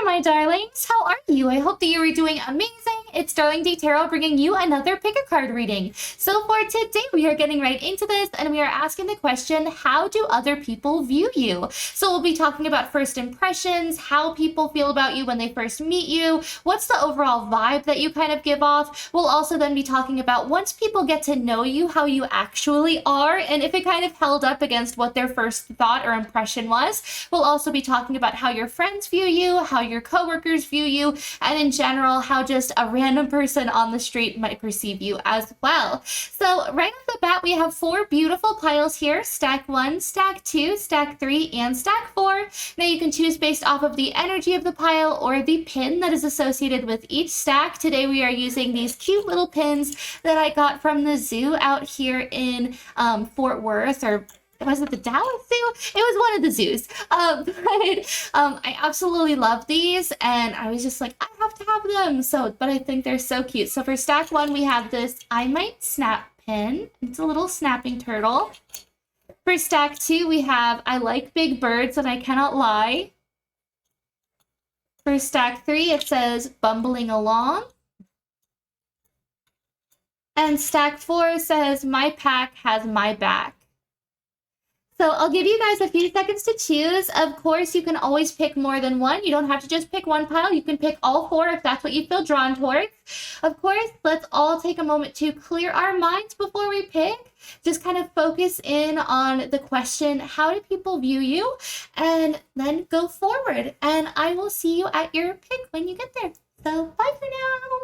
my darlings. How are you? I hope that you are doing amazing. It's DarlingDTarot bringing you another pick a card reading. So for today, we are getting right into this and we are asking the question, how do other people view you? So we'll be talking about first impressions, how people feel about you when they first meet you, what's the overall vibe that you kind of give off. We'll also then be talking about once people get to know you, how you actually are, and if it kind of held up against what their first thought or impression was. We'll also be talking about how your friends view you, how your coworkers view you, and in general, how just a random person on the street might perceive you as well. So right off the bat, we have 4 beautiful piles here, stack 1, stack 2, stack 3, and stack 4. Now you can choose based off of the energy of the pile or the pin that is associated with each stack. Today we are using these cute little pins that I got from the zoo out here in Fort Worth, or was it the Dallas Zoo? It was one of the zoos. I absolutely love these, and I was just like, I have to have them. But I think they're so cute. So for stack 1, we have this I Might Snap pin. It's a little snapping turtle. For stack 2, we have I Like Big Birds and I Cannot Lie. For stack 3, it says Bumbling Along. And stack 4 says My Pack Has My Back. So I'll give you guys a few seconds to choose. Of course, you can always pick more than one. You don't have to just pick one pile. You can pick all 4 if that's what you feel drawn towards. Of course, let's all take a moment to clear our minds before we pick. Just kind of focus in on the question, how do people view you? And then go forward. And I will see you at your pick when you get there. So bye for now.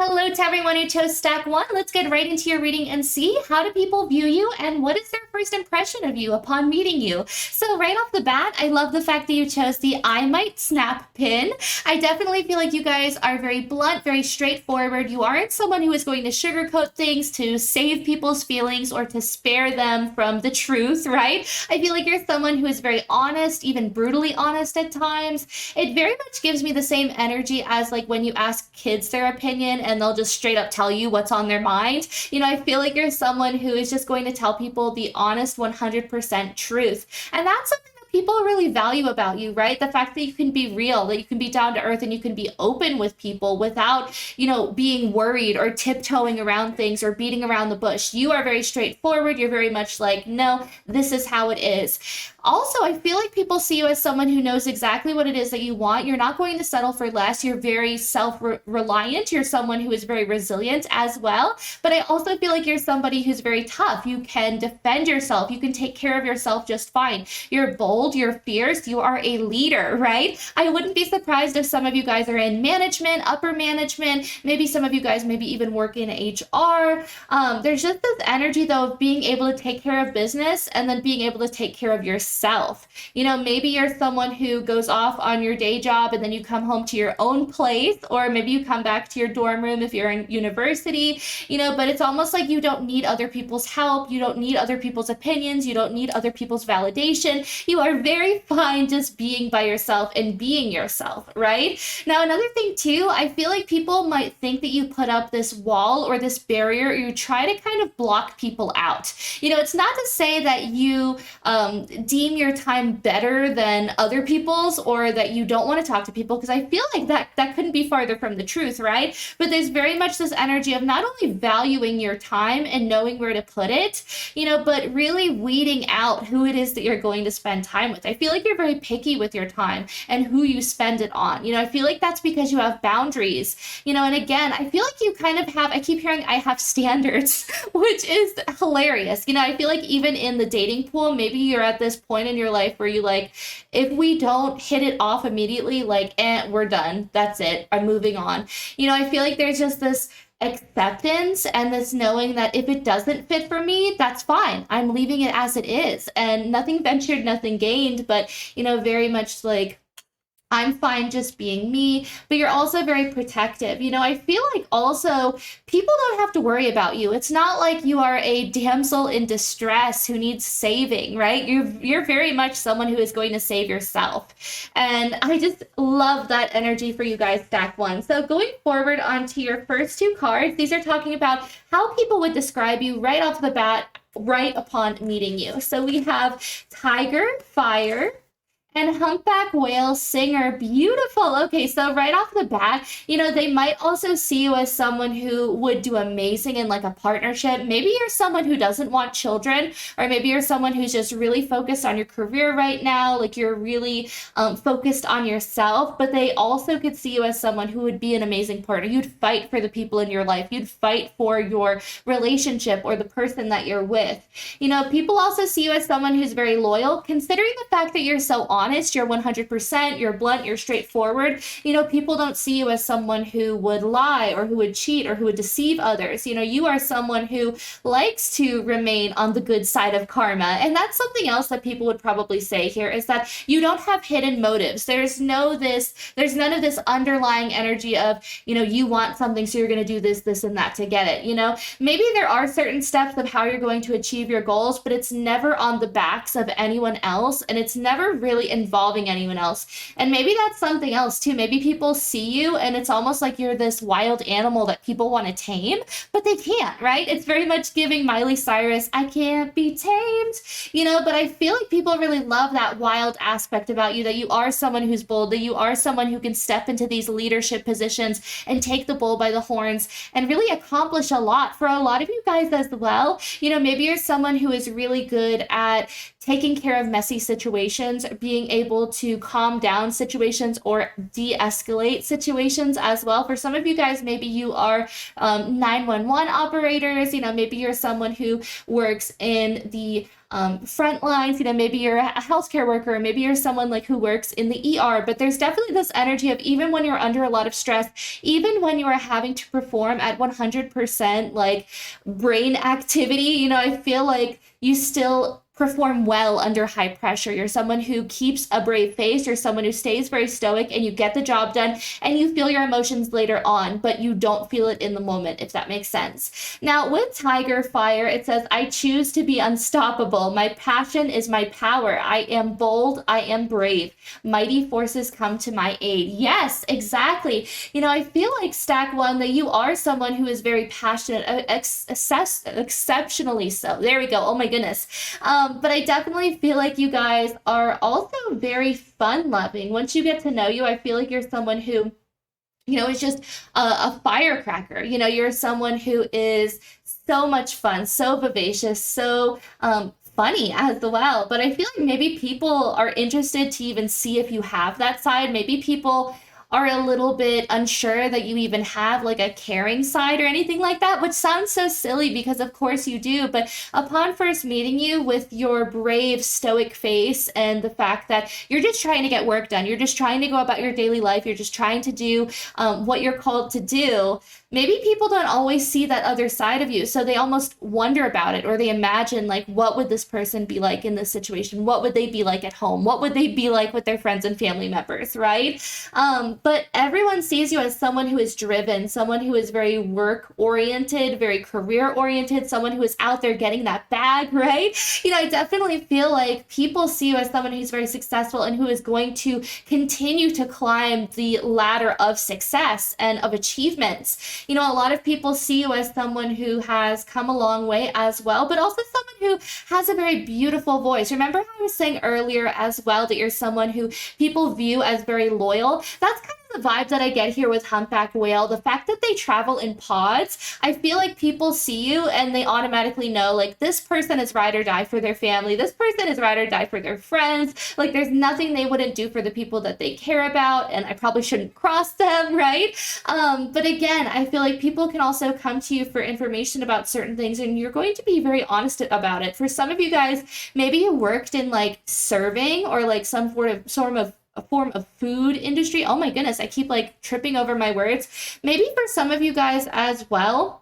Hello to everyone who chose stack 1. Let's get right into your reading and see how do people view you and what is their first impression of you upon meeting you. So right off the bat, I love the fact that you chose the I Might Snap pin. I definitely feel like you guys are very blunt, very straightforward. You aren't someone who is going to sugarcoat things to save people's feelings or to spare them from the truth, right? I feel like you're someone who is very honest, even brutally honest at times. It very much gives me the same energy as like when you ask kids their opinion and they'll just straight up tell you what's on their mind. You know, I feel like you're someone who is just going to tell people the honest 100% truth. And that's something people really value about you, right? The fact that you can be real, that you can be down to earth and you can be open with people without, you know, being worried or tiptoeing around things or beating around the bush. You are very straightforward. You're very much like, no, this is how it is. Also, I feel like people see you as someone who knows exactly what it is that you want. You're not going to settle for less. You're very self-reliant. You're someone who is very resilient as well. But I also feel like you're somebody who's very tough. You can defend yourself. You can take care of yourself just fine. You're bold. You're fierce. You are a leader, right? I wouldn't be surprised if some of you guys are in management, upper management. Maybe some of you guys maybe even work in HR. There's just this energy, though, of being able to take care of business and then being able to take care of yourself. You know, maybe you're someone who goes off on your day job and then you come home to your own place, or maybe you come back to your dorm room if you're in university, you know, but it's almost like you don't need other people's help. You don't need other people's opinions. You don't need other people's validation. You are are very fine just being by yourself and being yourself, right? Now, another thing too, I feel like people might think that you put up this wall or this barrier, or you try to kind of block people out. It's not to say that you deem your time better than other people's, or that you don't want to talk to people, because I feel like that couldn't be farther from the truth, right? But there's very much this energy of not only valuing your time and knowing where to put it, but really weeding out who it is that you're going to spend time with. I feel like you're very picky with your time and who you spend it on. I feel like that's because you have boundaries, and again, I feel like you kind of have, I keep hearing I have standards, which is hilarious. I feel like even in the dating pool, maybe you're at this point in your life where you like, if we don't hit it off immediately, like, we're done. That's it. I'm moving on. I feel like there's just this acceptance and this knowing that if it doesn't fit for me, that's fine. I'm leaving it as it is, and nothing ventured, nothing gained, but, very much like, I'm fine just being me, but you're also very protective. I feel like also people don't have to worry about you. It's not like you are a damsel in distress who needs saving, right? You're very much someone who is going to save yourself. And I just love that energy for you guys, stack one. So going forward onto your first two cards, these are talking about how people would describe you right off the bat, right upon meeting you. So we have Tiger, Fire, and Humpback Whale, Singer. Beautiful. Okay, so right off the bat, they might also see you as someone who would do amazing in like a partnership. Maybe you're someone who doesn't want children, or maybe you're someone who's just really focused on your career right now, like you're really focused on yourself, but they also could see you as someone who would be an amazing partner. You'd fight for the people in your life. You'd fight for your relationship or the person that you're with. People also see you as someone who's very loyal, considering the fact that you're so honest, you're 100%, you're blunt, you're straightforward. People don't see you as someone who would lie or who would cheat or who would deceive others. You are someone who likes to remain on the good side of karma. And that's something else that people would probably say here, is that you don't have hidden motives. There's none of this underlying energy of, you want something, so you're going to do this, this, and that to get it. Maybe there are certain steps of how you're going to achieve your goals, but it's never on the backs of anyone else, and it's never really involving anyone else. And maybe that's something else too. Maybe people see you and it's almost like you're this wild animal that people want to tame, but they can't, right? It's very much giving Miley Cyrus, I can't be tamed, but I feel like people really love that wild aspect about you, that you are someone who's bold, that you are someone who can step into these leadership positions and take the bull by the horns and really accomplish a lot. For a lot of you guys as well, maybe you're someone who is really good at taking care of messy situations, being able to calm down situations or de-escalate situations as well. For some of you guys, maybe you are 911 operators, maybe you're someone who works in the front lines, maybe you're a healthcare worker, maybe you're someone like who works in the ER, but there's definitely this energy of even when you're under a lot of stress, even when you are having to perform at 100% like brain activity, I feel like you still perform well under high pressure. You're someone who keeps a brave face. You're someone who stays very stoic, and you get the job done, and you feel your emotions later on, but you don't feel it in the moment, if that makes sense. Now with Tiger, Fire, it says, I choose to be unstoppable. My passion is my power. I am bold. I am brave. Mighty forces come to my aid. Yes, exactly. I feel like, stack one, that you are someone who is very passionate, exceptionally so. There we go. Oh my goodness. But I definitely feel like you guys are also very fun-loving. Once you get to know you, I feel like you're someone who, is just a firecracker. You're someone who is so much fun, so vivacious, so funny as well. But I feel like maybe people are interested to even see if you have that side. Maybe people are a little bit unsure that you even have like a caring side or anything like that, which sounds so silly because of course you do. But upon first meeting you, with your brave, stoic face and the fact that you're just trying to get work done, you're just trying to go about your daily life, you're just trying to do what you're called to do, maybe people don't always see that other side of you. So they almost wonder about it, or they imagine like, what would this person be like in this situation? What would they be like at home? What would they be like with their friends and family members, right? But everyone sees you as someone who is driven, someone who is very work oriented, very career oriented, someone who is out there getting that bag, right? I definitely feel like people see you as someone who's very successful and who is going to continue to climb the ladder of success and of achievements. A lot of people see you as someone who has come a long way as well, but also someone who has a very beautiful voice. Remember how I was saying earlier as well that you're someone who people view as very loyal? That's kind of the vibe that I get here with humpback whale. The fact that they travel in pods, I feel like people see you and they automatically know, like, this person is ride or die for their family. This person is ride or die for their friends. Like, there's nothing they wouldn't do for the people that they care about, and I probably shouldn't cross them, right? But again, I feel like people can also come to you for information about certain things, and you're going to be very honest about it. For some of you guys, maybe you worked in like serving or like some sort of a form of food industry. Oh my goodness, I keep like tripping over my words. Maybe for some of you guys as well,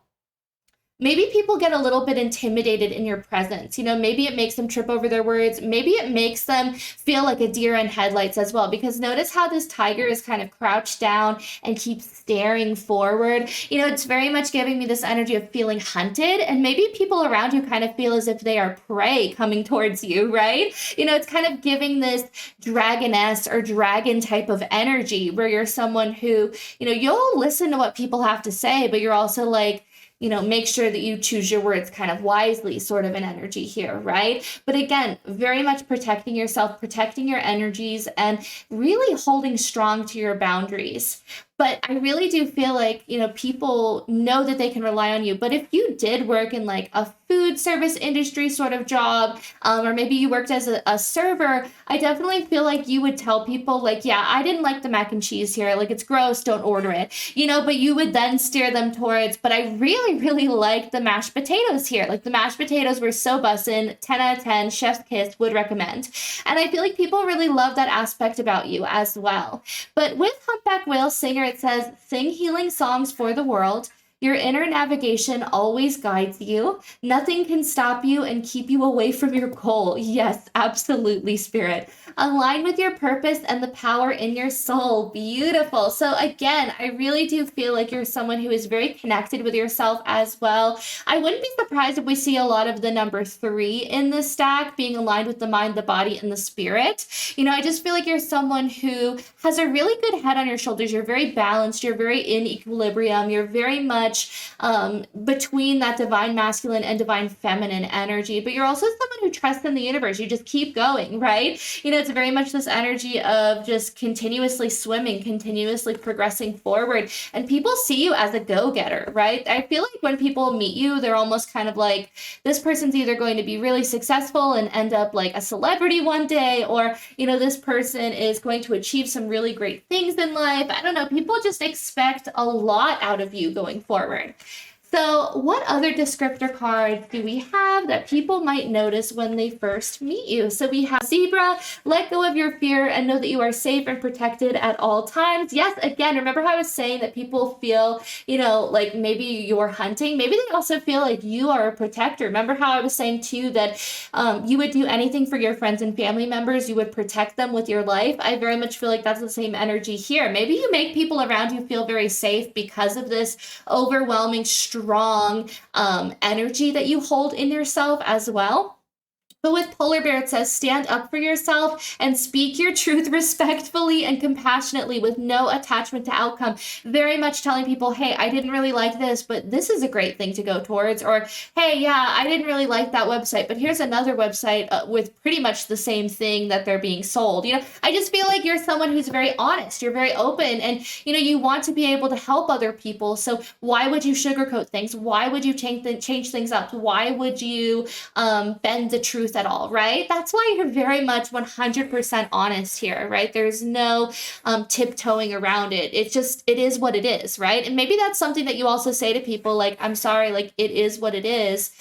maybe people get a little bit intimidated in your presence. Maybe it makes them trip over their words. Maybe it makes them feel like a deer in headlights as well, because notice how this tiger is kind of crouched down and keeps staring forward. It's very much giving me this energy of feeling hunted, and maybe people around you kind of feel as if they are prey coming towards you, right? It's kind of giving this dragoness or dragon type of energy where you're someone who, you'll listen to what people have to say, but you're also like, make sure that you choose your words kind of wisely, sort of an energy here, right? But again, very much protecting yourself, protecting your energies, and really holding strong to your boundaries. But I really do feel like, people know that they can rely on you. But if you did work in like a food service industry sort of job, or maybe you worked as a server, I definitely feel like you would tell people like, yeah, I didn't like the mac and cheese here. Like, it's gross, don't order it, but you would then steer them towards, but I really, really like the mashed potatoes here. Like, the mashed potatoes were so bussin', 10 out of 10, chef's kiss, would recommend. And I feel like people really love that aspect about you as well. But with Humpback Whale Singer, it says, sing healing songs for the world. Your inner navigation always guides you. Nothing can stop you and keep you away from your goal. Yes, absolutely, Spirit. Align with your purpose and the power in your soul. Beautiful. So again, I really do feel like you're someone who is very connected with yourself as well. I wouldn't be surprised if we see a lot of the number 3 in this stack being aligned with the mind, the body, and the spirit. I just feel like you're someone who has a really good head on your shoulders. You're very balanced. You're very in equilibrium. You're very much between that divine masculine and divine feminine energy, but you're also someone who trusts in the universe. You just keep going, right? It's very much this energy of just continuously swimming, continuously progressing forward, and people see you as a go-getter, right? I feel like when people meet you, they're almost kind of like, this person's either going to be really successful and end up like a celebrity one day, or this person is going to achieve some really great things in life. I don't know, people just expect a lot out of you going forward. So what other descriptor cards do we have that people might notice when they first meet you? So we have Zebra, let go of your fear and know that you are safe and protected at all times. Yes, again, remember how I was saying that people feel, like maybe you're hunting. Maybe they also feel like you are a protector. Remember how I was saying too that you would do anything for your friends and family members. You would protect them with your life. I very much feel like that's the same energy here. Maybe you make people around you feel very safe because of this overwhelming, strong energy that you hold in yourself as well. But with Polar Bear, it says, stand up for yourself and speak your truth respectfully and compassionately with no attachment to outcome. Very much telling people, hey, I didn't really like this, but this is a great thing to go towards. Or, hey, yeah, I didn't really like that website, but here's another website with pretty much the same thing that they're being sold. I just feel like you're someone who's very honest. You're very open, and, you want to be able to help other people. So why would you sugarcoat things? Why would you change things up? Why would you bend the truth at all, right? That's why you're very much 100% honest here, right? There's no tiptoeing around it. It is what it is, right? And maybe that's something that you also say to people, like, I'm sorry, like, it is what it is.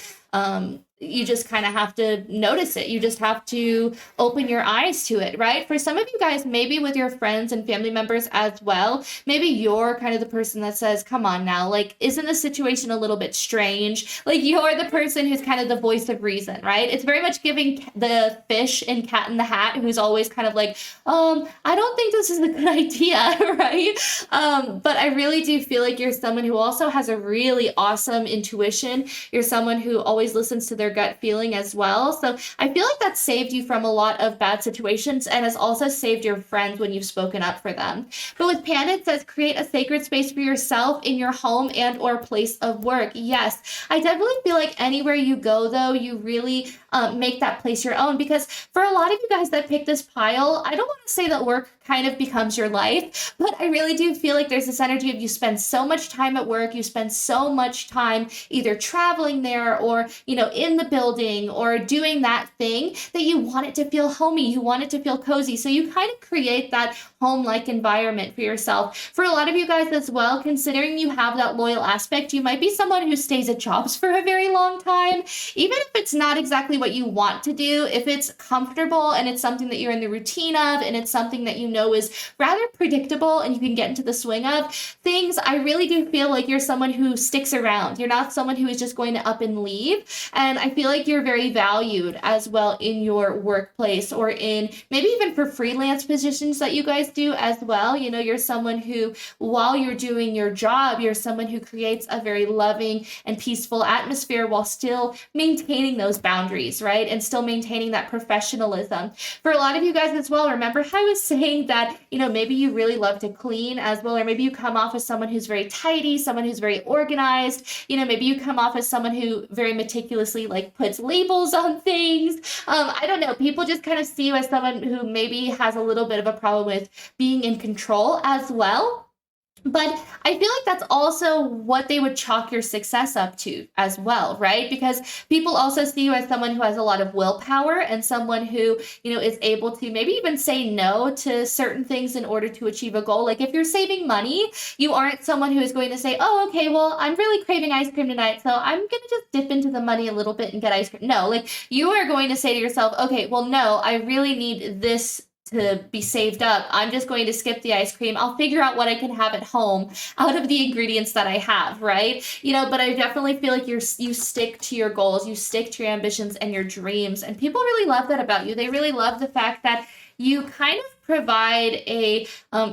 you just kind of have to notice it. You just have to open your eyes to it, right? For some of you guys, maybe with your friends and family members as well, maybe you're kind of the person that says, come on now, like, isn't the situation a little bit strange? Like, you're the person who's kind of the voice of reason, right? It's very much giving the fish in Cat in the Hat, who's always kind of like, I don't think this is a good idea, right? But I really do feel like you're someone who also has a really awesome intuition. You're someone who always listens to their gut feeling as well. So I feel like that saved you from a lot of bad situations and has also saved your friends when you've spoken up for them. But with Panda, it says create a sacred space for yourself in your home and or place of work. Yes, I definitely feel like anywhere you go, though, you really make that place your own, because for a lot of you guys that pick this pile, I don't want to say that work kind of becomes your life, but I really do feel like there's this energy of you spend so much time at work, you spend so much time either traveling there or, in the building or doing that thing that you want it to feel homey, you want it to feel cozy. So you kind of create that home-like environment for yourself. For a lot of you guys as well, considering you have that loyal aspect, you might be someone who stays at jobs for a very long time, even if it's not exactly what you want to do. If it's comfortable and it's something that you're in the routine of and it's something that is rather predictable and you can get into the swing of things, I really do feel like you're someone who sticks around. You're not someone who is just going to up and leave. And I feel like you're very valued as well in your workplace, or in maybe even for freelance positions that you guys do as well. You're someone who, while you're doing your job, you're someone who creates a very loving and peaceful atmosphere while still maintaining those boundaries, right? And still maintaining that professionalism. For a lot of you guys as well, remember I was saying that, maybe you really love to clean as well, or maybe you come off as someone who's very tidy, someone who's very organized, maybe you come off as someone who very meticulously like puts labels on things. I don't know, people just kind of see you as someone who maybe has a little bit of a problem with being in control as well. But I feel like that's also what they would chalk your success up to as well, right? Because people also see you as someone who has a lot of willpower and someone who, is able to maybe even say no to certain things in order to achieve a goal. Like if you're saving money, you aren't someone who is going to say, oh, okay, well, I'm really craving ice cream tonight, so I'm going to just dip into the money a little bit and get ice cream. No, like you are going to say to yourself, okay, well, no, I really need this to be saved up. I'm just going to skip the ice cream. I'll figure out what I can have at home out of the ingredients that I have, right? But I definitely feel like you stick to your goals, you stick to your ambitions and your dreams. And people really love that about you. They really love the fact that you kind of provide a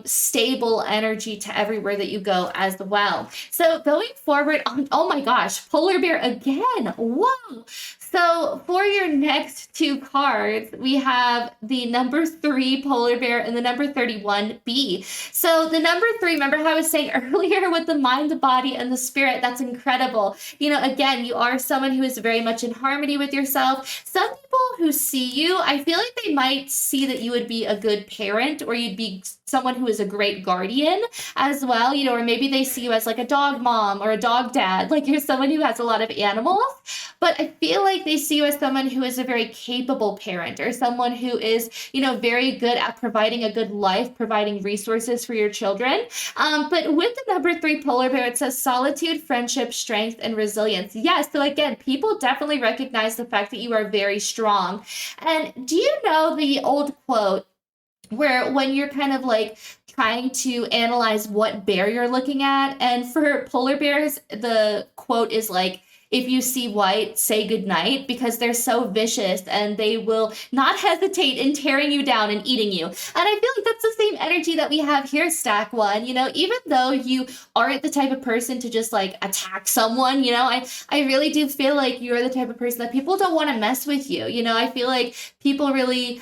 stable energy to everywhere that you go as well. So going forward on, oh my gosh, polar bear again. Whoa. So for your next two cards, we have the number 3 polar bear and the number 31 bee. So the number 3, remember how I was saying earlier with the mind, the body, and the spirit, that's incredible. Again, you are someone who is very much in harmony with yourself. Some people who see you, I feel like they might see that you would be a good parent, or you'd be someone who is a great guardian as well, or maybe they see you as like a dog mom or a dog dad, like you're someone who has a lot of animals. But I feel like they see you as someone who is a very capable parent, or someone who is, very good at providing a good life, providing resources for your children. But with the number 3 polar bear, it says solitude, friendship, strength, and resilience. Yes. So again, people definitely recognize the fact that you are very strong. And do you know the old quote where when you're kind of like trying to analyze what bear you're looking at, and for polar bears, the quote is like, if you see white, say goodnight, because they're so vicious and they will not hesitate in tearing you down and eating you. And I feel like that's the same energy that we have here, Stack One. Even though you aren't the type of person to just like attack someone, I really do feel like you're the type of person that people don't want to mess with you. I feel like people really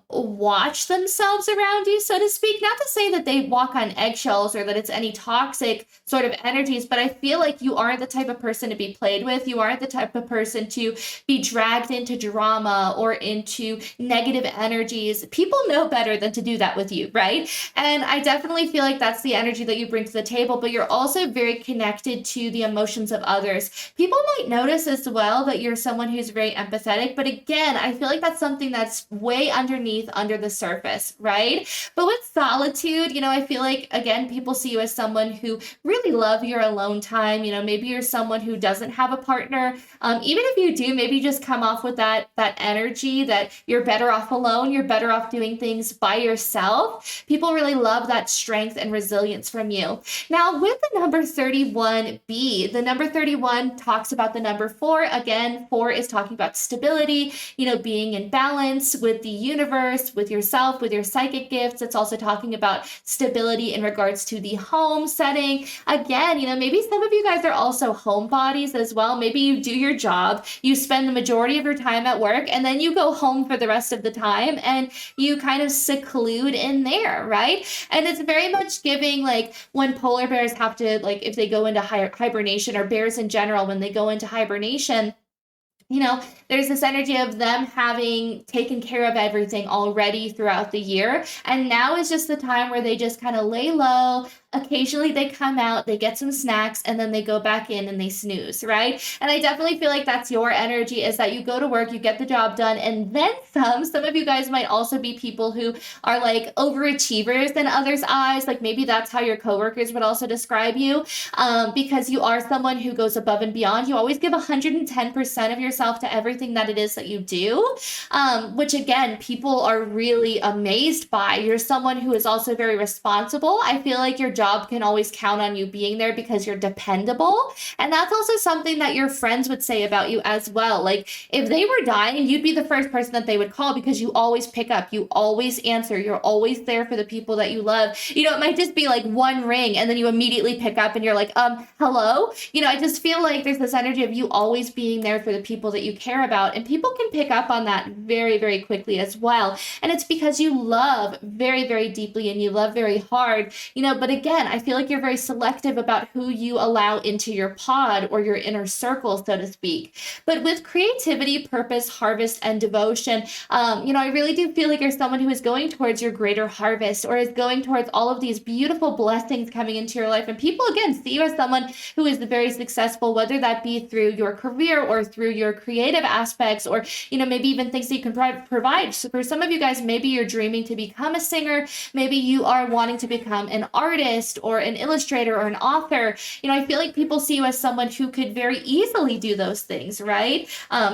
watch themselves around you, so to speak. Not to say that they walk on eggshells or that it's any toxic sort of energies, but I feel like you aren't the type of person to be played with. You aren't the type of person to be dragged into drama or into negative energies. People know better than to do that with you, right? And I definitely feel like that's the energy that you bring to the table, but you're also very connected to the emotions of others. People might notice as well that you're someone who's very empathetic, but again, I feel like that's something that's way way underneath, under the surface, right? But with solitude, I feel like, again, people see you as someone who really love your alone time. Maybe you're someone who doesn't have a partner. Even if you do, maybe just come off with that energy that you're better off alone. You're better off doing things by yourself. People really love that strength and resilience from you. Now, with the number 31B, the number 31 talks about the number 4. Again, 4 is talking about stability, being in balance with the universe, with yourself, with your psychic gifts. It's also talking about stability in regards to the home setting. Again, maybe some of you guys are also homebodies as well. Maybe you do your job, you spend the majority of your time at work, and then you go home for the rest of the time and you kind of seclude in there, right? And it's very much giving like when polar bears have to, like if they go into hibernation, or bears in general, when they go into hibernation, there's this energy of them having taken care of everything already throughout the year. And now is just the time where they just kind of lay low. Occasionally they come out, they get some snacks, and then they go back in and they snooze, right? And I definitely feel like that's your energy, is that you go to work, you get the job done, and then some. Some of you guys might also be people who are like overachievers in others' eyes. Like maybe that's how your coworkers would also describe you, because you are someone who goes above and beyond. You always give 110% of yourself to everything that it is that you do, which again, people are really amazed by. You're someone who is also very responsible. I feel like your job can always count on you being there because you're dependable. And that's also something that your friends would say about you as well. Like if they were dying, you'd be the first person that they would call because you always pick up, you always answer, you're always there for the people that you love. It might just be like one ring and then you immediately pick up and you're like, hello? I just feel like there's this energy of you always being there for the people that you care about. And people can pick up on that very, very quickly as well. And it's because you love very, very deeply and you love very hard, but again, I feel like you're very selective about who you allow into your pod or your inner circle, so to speak. But with creativity, purpose, harvest, and devotion, I really do feel like you're someone who is going towards your greater harvest, or is going towards all of these beautiful blessings coming into your life. And people, again, see you as someone who is very successful, whether that be through your career or through your creative aspects, or, maybe even things that you can provide. So for some of you guys, maybe you're dreaming to become a singer. Maybe you are wanting to become an artist or an illustrator or an author. I feel like people see you as someone who could very easily do those things, right?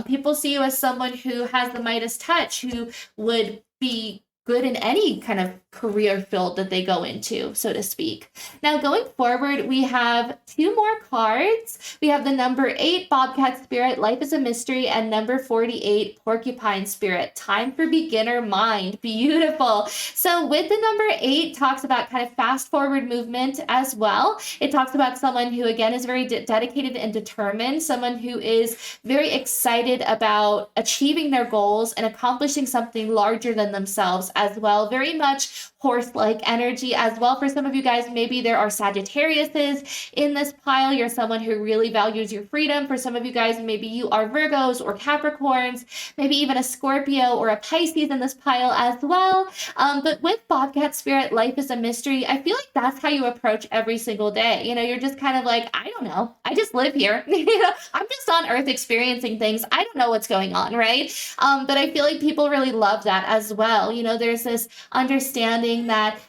People see you as someone who has the Midas touch, who would be good in any kind of career field that they go into, so to speak. Now, going forward, we have 2 more cards. We have the number 8, Bobcat Spirit, Life is a Mystery, and number 48, Porcupine Spirit, Time for Beginner Mind. Beautiful. So with the number 8, talks about kind of fast forward movement as well. It talks about someone who, again, is very dedicated and determined, someone who is very excited about achieving their goals and accomplishing something larger than themselves as well. Very much horse-like energy as well. For some of you guys, maybe there are Sagittariuses in this pile. You're someone who really values your freedom. For some of you guys, maybe you are Virgos or Capricorns, maybe even a Scorpio or a Pisces in this pile as well. But with Bobcat Spirit, Life is a Mystery, I feel like that's how you approach every single day. You're just kind of like, I don't know. I just live here. I'm just on Earth experiencing things. I don't know what's going on, right? But I feel like people really love that as well. There's this understanding that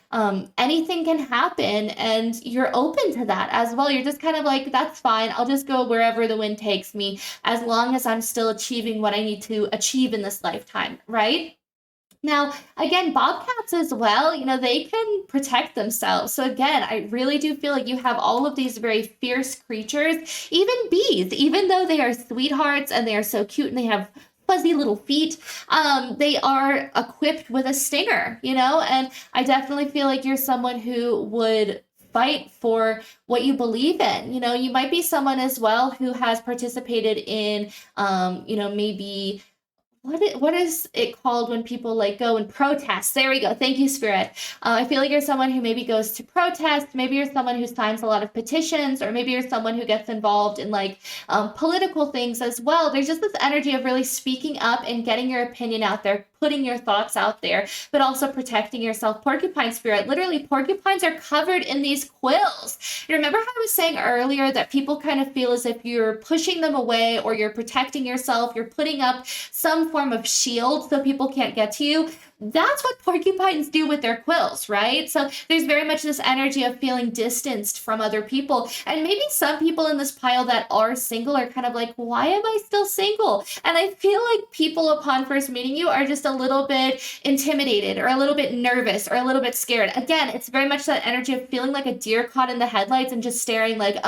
anything can happen, and you're open to that as well. You're just kind of like, that's fine. I'll just go wherever the wind takes me, as long as I'm still achieving what I need to achieve in this lifetime, right? Now, again, bobcats as well, they can protect themselves. So again, I really do feel like you have all of these very fierce creatures, even bees, even though they are sweethearts and they are so cute and they have fuzzy little feet, they are equipped with a stinger, and I definitely feel like you're someone who would fight for what you believe in. You might be someone as well who has participated in, maybe what is it called when people like go and protest? There we go. Thank you, Spirit. I feel like you're someone who maybe goes to protest. Maybe you're someone who signs a lot of petitions, or maybe you're someone who gets involved in like political things as well. There's just this energy of really speaking up and getting your opinion out there, putting your thoughts out there, but also protecting yourself. Porcupine spirit, literally porcupines are covered in these quills. Remember how I was saying earlier that people kind of feel as if you're pushing them away or you're protecting yourself, you're putting up some form of shield so people can't get to you? That's what porcupines do with their quills, right? So there's very much this energy of feeling distanced from other people. And maybe some people in this pile that are single are kind of like, why am I still single? And I feel like people upon first meeting you are just a little bit intimidated or a little bit nervous or a little bit scared. Again, it's very much that energy of feeling like a deer caught in the headlights and just staring like,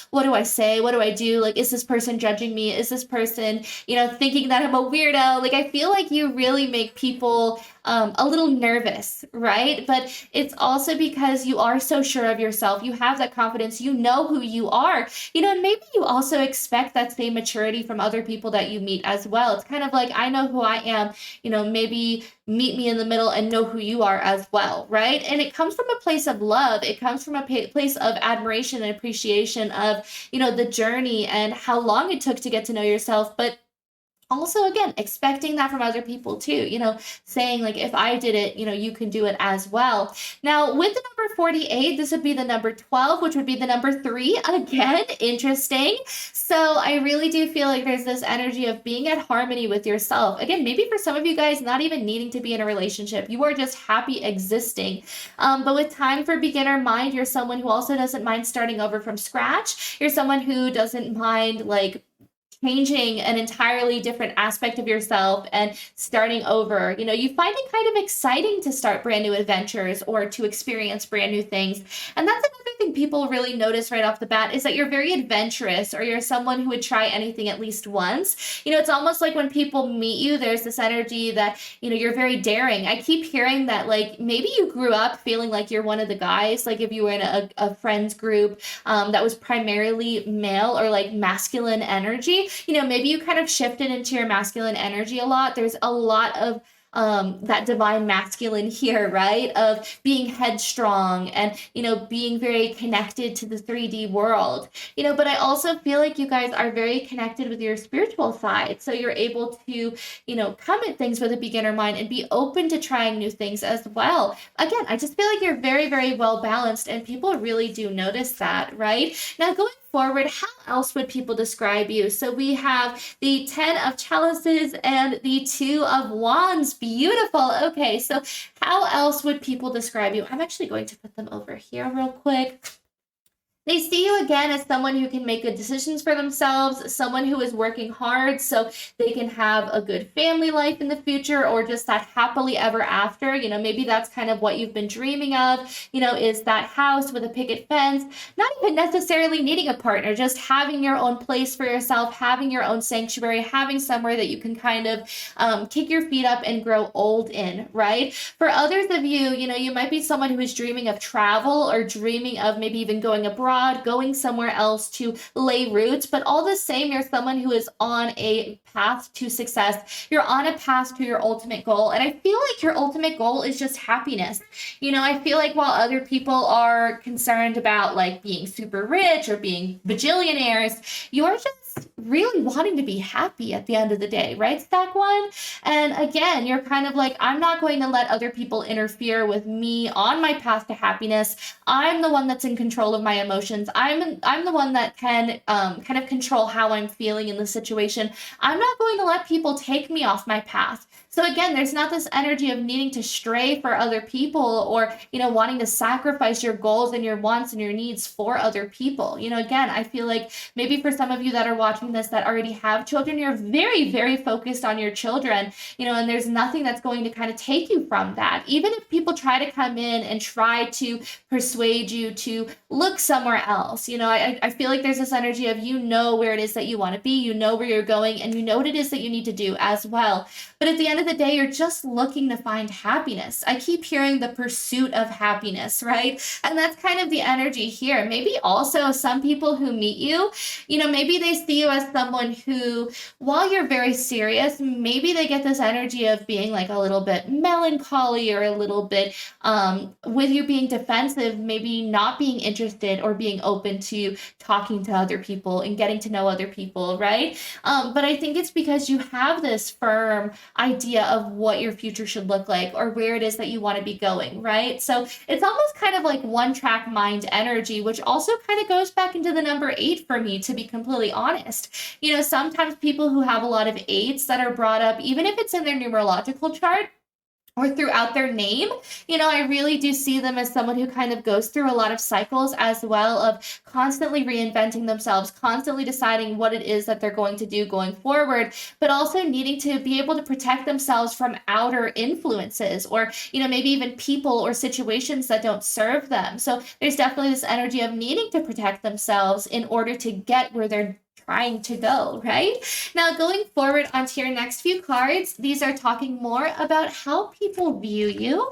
what do I say? What do I do? Like, is this person judging me? Is this person, thinking that I'm a weirdo? Like, I feel like you really make people a little nervous, right? But it's also because you are so sure of yourself. You have that confidence. You know who you are, and maybe you also expect that same maturity from other people that you meet as well. It's kind of like, I know who I am, maybe meet me in the middle and know who you are as well, right? And it comes from a place of love. It comes from a place of admiration and appreciation of, the journey and how long it took to get to know yourself. But also, again, expecting that from other people too, saying like, if I did it, you can do it as well. Now, with the number 48, this would be the number 12, which would be the number 3. Again, interesting. So I really do feel like there's this energy of being at harmony with yourself. Again, maybe for some of you guys, not even needing to be in a relationship. You are just happy existing. But with time for beginner mind, you're someone who also doesn't mind starting over from scratch. You're someone who doesn't mind like changing an entirely different aspect of yourself and starting over. You find it kind of exciting to start brand new adventures or to experience brand new things. And that's another thing people really notice right off the bat is that you're very adventurous, or you're someone who would try anything at least once. It's almost like when people meet you, there's this energy that, you're very daring. I keep hearing that, like, maybe you grew up feeling like you're one of the guys, like if you were in a friends group that was primarily male or like masculine energy. Maybe you kind of shifted into your masculine energy a lot. There's a lot of that divine masculine here, right? Of being headstrong and, being very connected to the 3D world, but I also feel like you guys are very connected with your spiritual side. So you're able to, come at things with a beginner mind and be open to trying new things as well. Again, I just feel like you're very, very well balanced, and people really do notice that, right? Now, going forward, how else would people describe you? So we have the 10 of chalices and the 2 of wands. Beautiful. Okay, so how else would people describe you? I'm actually going to put them over here real quick. They see you again as someone who can make good decisions for themselves, someone who is working hard so they can have a good family life in the future, or just that happily ever after. Maybe that's kind of what you've been dreaming of, is that house with a picket fence, not even necessarily needing a partner, just having your own place for yourself, having your own sanctuary, having somewhere that you can kind of kick your feet up and grow old in, right? For others of you, you might be someone who is dreaming of travel or dreaming of maybe even going abroad, going somewhere else to lay roots, but all the same, you're someone who is on a path to success. You're on a path to your ultimate goal. And I feel like your ultimate goal is just happiness. I feel like while other people are concerned about like being super rich or being bajillionaires, you're just really wanting to be happy at the end of the day, right, Stack One? And again, you're kind of like, I'm not going to let other people interfere with me on my path to happiness. I'm the one that's in control of my emotions. I'm the one that can kind of control how I'm feeling in the situation. I'm not going to let people take me off my path. So again, there's not this energy of needing to stray for other people or, wanting to sacrifice your goals and your wants and your needs for other people. Again, I feel like maybe for some of you that are watching this that already have children, you're very, very focused on your children, and there's nothing that's going to kind of take you from that. Even if people try to come in and try to persuade you to look somewhere else, I feel like there's this energy of, where it is that you want to be, where you're going, and what it is that you need to do as well. But at the end of the day, you're just looking to find happiness. I keep hearing the pursuit of happiness, right? And that's kind of the energy here. Maybe also some people who meet you, maybe they see you as someone who, while you're very serious, maybe they get this energy of being like a little bit melancholy or a little bit with you being defensive, maybe not being interested or being open to talking to other people and getting to know other people, right? But I think it's because you have this firm idea of what your future should look like or where it is that you want to be going, right? So it's almost kind of like one track mind energy, which also kind of goes back into the number 8 for me, to be completely honest. Sometimes people who have a lot of 8s that are brought up, even if it's in their numerological chart, or throughout their name, I really do see them as someone who kind of goes through a lot of cycles as well, of constantly reinventing themselves, constantly deciding what it is that they're going to do going forward, but also needing to be able to protect themselves from outer influences, or, maybe even people or situations that don't serve them. So there's definitely this energy of needing to protect themselves in order to get where they're trying to go, right? Now, going forward onto your next few cards, these are talking more about how people view you.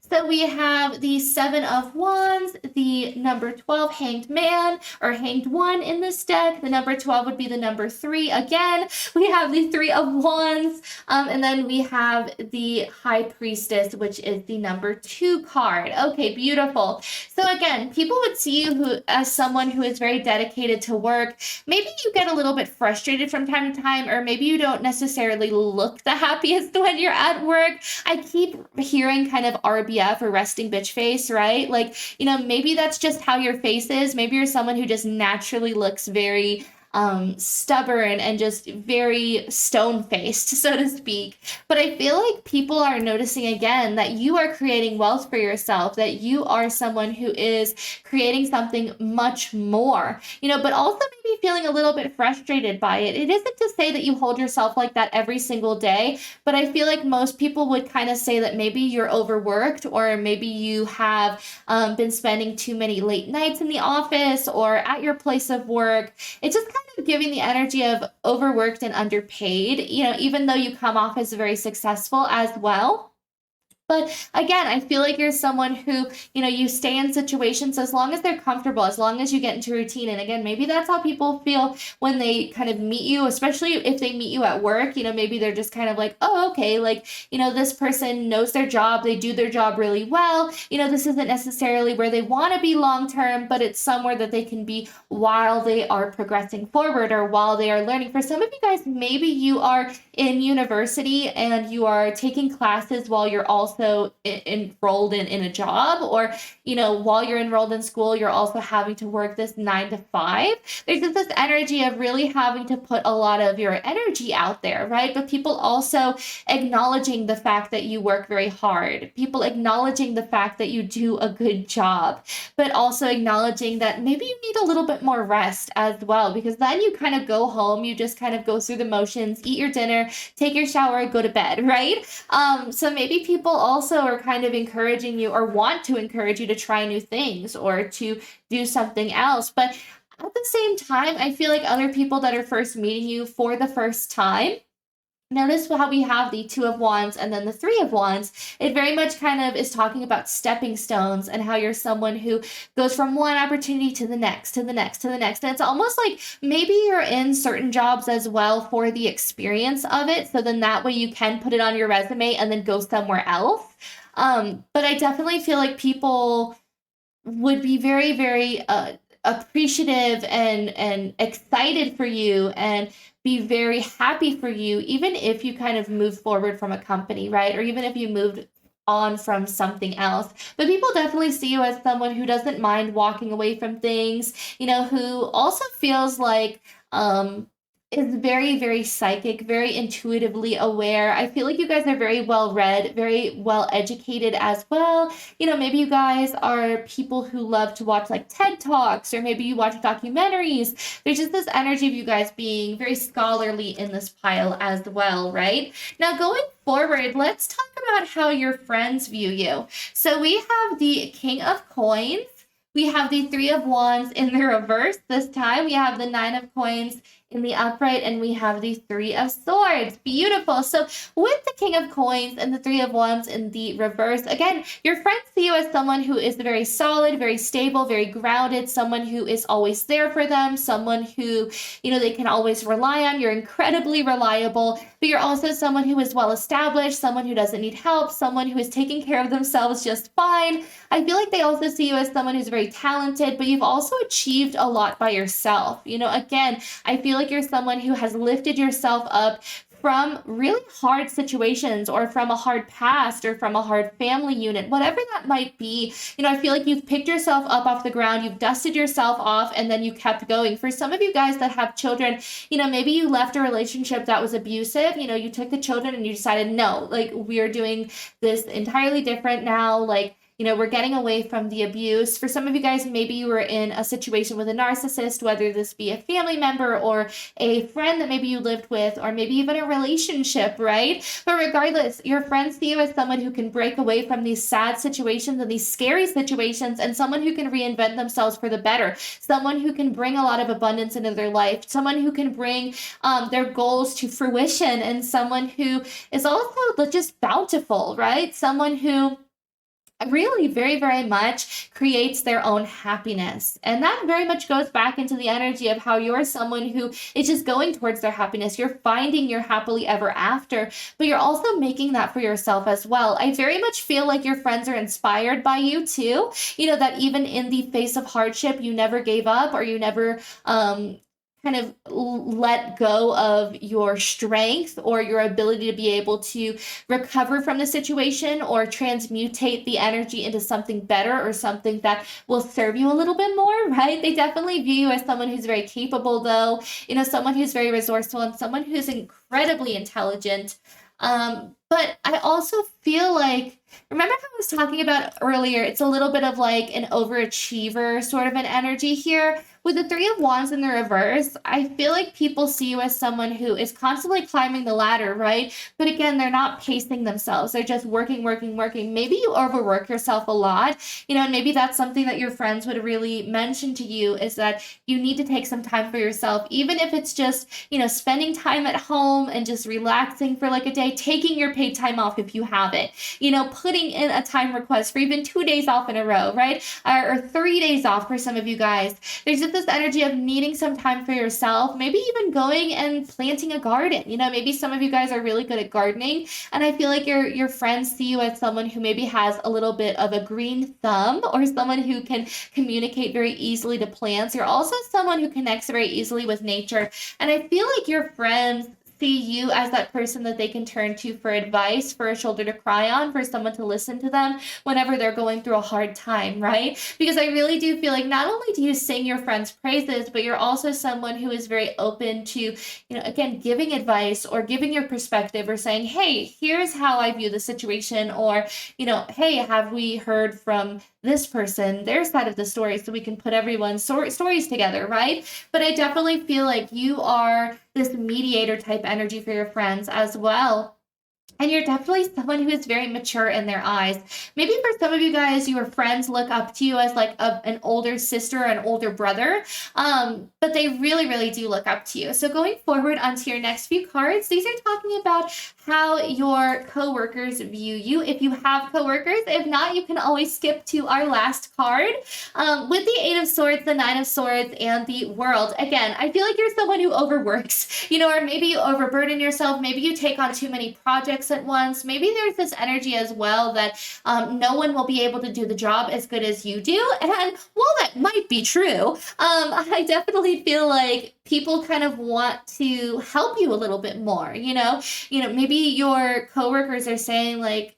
So we have the 7 of Wands, the number 12, Hanged Man, or Hanged One in this deck. The number 12 would be the number 3. Again, we have the 3 of Wands, and then we have the High Priestess, which is the number 2 card. Okay, beautiful. So again, people would see you as someone who is very dedicated to work. Maybe you get a little bit frustrated from time to time, or maybe you don't necessarily look the happiest when you're at work. I keep hearing kind of RBF, or resting bitch face, right? Like, maybe that's just how your face is. Maybe you're someone who just naturally looks very stubborn and just very stone-faced, so to speak. But I feel like people are noticing again that you are creating wealth for yourself, that you are someone who is creating something much more, but also maybe feeling a little bit frustrated by it. It isn't to say that you hold yourself like that every single day, but I feel like most people would kind of say that maybe you're overworked, or maybe you have been spending too many late nights in the office or at your place of work. It's just kind of giving the energy of overworked and underpaid, even though you come off as very successful as well. But again, I feel like you're someone who, you stay in situations as long as they're comfortable, as long as you get into routine. And again, maybe that's how people feel when they kind of meet you, especially if they meet you at work. Maybe they're just kind of like, oh, okay, like, this person knows their job. They do their job really well. This isn't necessarily where they want to be long term, but it's somewhere that they can be while they are progressing forward, or while they are learning. For some of you guys, maybe you are in university and you are taking classes while you're also enrolled in a job, or while you're enrolled in school, you're also having to work this 9 to 5. There's just this energy of really having to put a lot of your energy out there, right? But people also acknowledging the fact that you work very hard, people acknowledging the fact that you do a good job, but also acknowledging that maybe you need a little bit more rest as well, because then you kind of go home, you just kind of go through the motions, eat your dinner, take your shower, go to bed, right? So maybe people also are kind of encouraging you, or want to encourage you, to try new things or to do something else. But at the same time, I feel like other people that are first meeting you for the first time, notice how we have the 2 of Wands and then the 3 of Wands. It very much kind of is talking about stepping stones, and how you're someone who goes from one opportunity to the next, to the next, to the next. And it's almost like maybe you're in certain jobs as well for the experience of it. So then that way you can put it on your resume and then go somewhere else. But I definitely feel like people would be very, very appreciative and excited for you, and be very happy for you, even if you kind of move forward from a company, right? Or even if you moved on from something else. But people definitely see you as someone who doesn't mind walking away from things, who also feels like is very, very psychic, very intuitively aware. I feel like you guys are very well read, very well educated as well. Maybe you guys are people who love to watch like TED Talks, or maybe you watch documentaries. There's just this energy of you guys being very scholarly in this pile as well, right? Now, going forward, let's talk about how your friends view you. So we have the King of Coins. We have the 3 of Wands in the reverse this time. We have the 9 of Coins in the upright, and we have the Three of Swords. Beautiful. So with the King of Coins and the Three of Wands in the reverse, again, your friends see you as someone who is very solid, very stable, very grounded, someone who is always there for them, someone who, they can always rely on. You're incredibly reliable, but you're also someone who is well established, someone who doesn't need help, someone who is taking care of themselves just fine. I feel like they also see you as someone who's very talented, but you've also achieved a lot by yourself. Again, I feel like you're someone who has lifted yourself up from really hard situations, or from a hard past, or from a hard family unit, whatever that might be. I feel like you've picked yourself up off the ground, you've dusted yourself off, and then you kept going. For some of you guys that have children, maybe you left a relationship that was abusive, you took the children and you decided, no, like, we're doing this entirely different now. Like, we're getting away from the abuse. For some of you guys, maybe you were in a situation with a narcissist, whether this be a family member or a friend that maybe you lived with, or maybe even a relationship, right? But regardless, your friends see you as someone who can break away from these sad situations and these scary situations, and someone who can reinvent themselves for the better, someone who can bring a lot of abundance into their life, someone who can bring their goals to fruition, and someone who is also just bountiful, right? Someone who really very, very much creates their own happiness. And that very much goes back into the energy of how you're someone who is just going towards their happiness. You're finding your happily ever after, but you're also making that for yourself as well. I very much feel like your friends are inspired by you too. That even in the face of hardship, you never gave up, or you never kind of let go of your strength or your ability to be able to recover from the situation, or transmutate the energy into something better, or something that will serve you a little bit more, right? They definitely view you as someone who's very capable, though, someone who's very resourceful, and someone who's incredibly intelligent. But I also feel like, remember how I was talking about earlier, it's a little bit of like an overachiever sort of an energy here. With the Three of Wands in the reverse, I feel like people see you as someone who is constantly climbing the ladder, right? But again, they're not pacing themselves. They're just working, working, working. Maybe you overwork yourself a lot, and maybe that's something that your friends would really mention to you, is that you need to take some time for yourself, even if it's just, spending time at home and just relaxing for like a day, taking your paid time off if you have it, putting in a time request for even 2 days off in a row, right? Or 3 days off for some of you guys. There's just this energy of needing some time for yourself, maybe even going and planting a garden. Maybe some of you guys are really good at gardening, and I feel like your friends see you as someone who maybe has a little bit of a green thumb, or someone who can communicate very easily to plants. You're also someone who connects very easily with nature, and I feel like your friends see you as that person that they can turn to for advice, for a shoulder to cry on, for someone to listen to them whenever they're going through a hard time, right? Because I really do feel like not only do you sing your friends' praises, but you're also someone who is very open to, again, giving advice, or giving your perspective, or saying, hey, here's how I view the situation, or, hey, have we heard from this person, their side of the story, so we can put everyone's stories together, right? But I definitely feel like you are this mediator type energy for your friends as well. And you're definitely someone who is very mature in their eyes. Maybe for some of you guys, your friends look up to you as like an older sister or an older brother, but they really, really do look up to you. So going forward onto your next few cards, these are talking about how your coworkers view you, if you have coworkers. If not, you can always skip to our last card. With the Eight of Swords, the Nine of Swords, and the World. Again, I feel like you're someone who overworks, or maybe you overburden yourself. Maybe you take on too many projects at once. Maybe there's this energy as well that no one will be able to do the job as good as you do. And while that might be true, I definitely feel like people kind of want to help you a little bit more. Maybe your coworkers are saying like,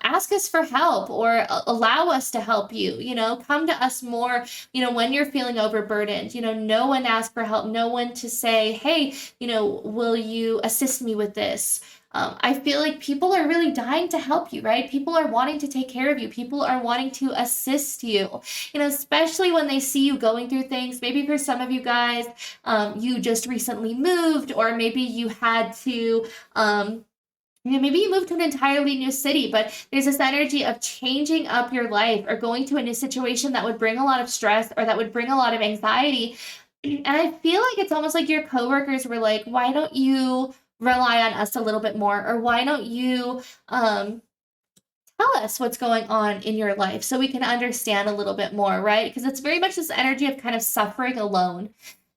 ask us for help, or allow us to help you, come to us more, when you're feeling overburdened. No one ask for help, no one to say, hey, will you assist me with this? I feel like people are really dying to help you, right? People are wanting to take care of you. People are wanting to assist you, especially when they see you going through things. Maybe for some of you guys, you just recently moved, or maybe you had to, maybe you moved to an entirely new city, but there's this energy of changing up your life, or going to a new situation that would bring a lot of stress, or that would bring a lot of anxiety. And I feel like it's almost like your coworkers were like, why don't you rely on us a little bit more? Or why don't you tell us what's going on in your life so we can understand a little bit more, right? Because it's very much this energy of kind of suffering alone.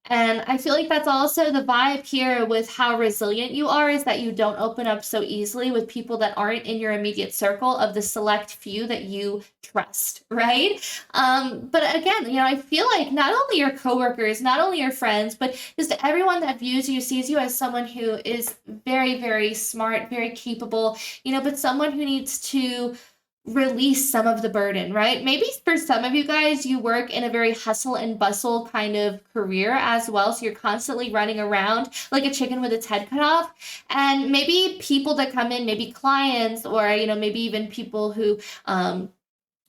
And I feel like that's also the vibe here with how resilient you are, is that you don't open up so easily with people that aren't in your immediate circle of the select few that you trust, right? But again, I feel like not only your coworkers, not only your friends, but just everyone that views you, sees you as someone who is very, very smart, very capable, but someone who needs to release some of the burden, right? Maybe for some of you guys, you work in a very hustle and bustle kind of career as well. So you're constantly running around like a chicken with its head cut off. And maybe people that come in, maybe clients, or, maybe even people who,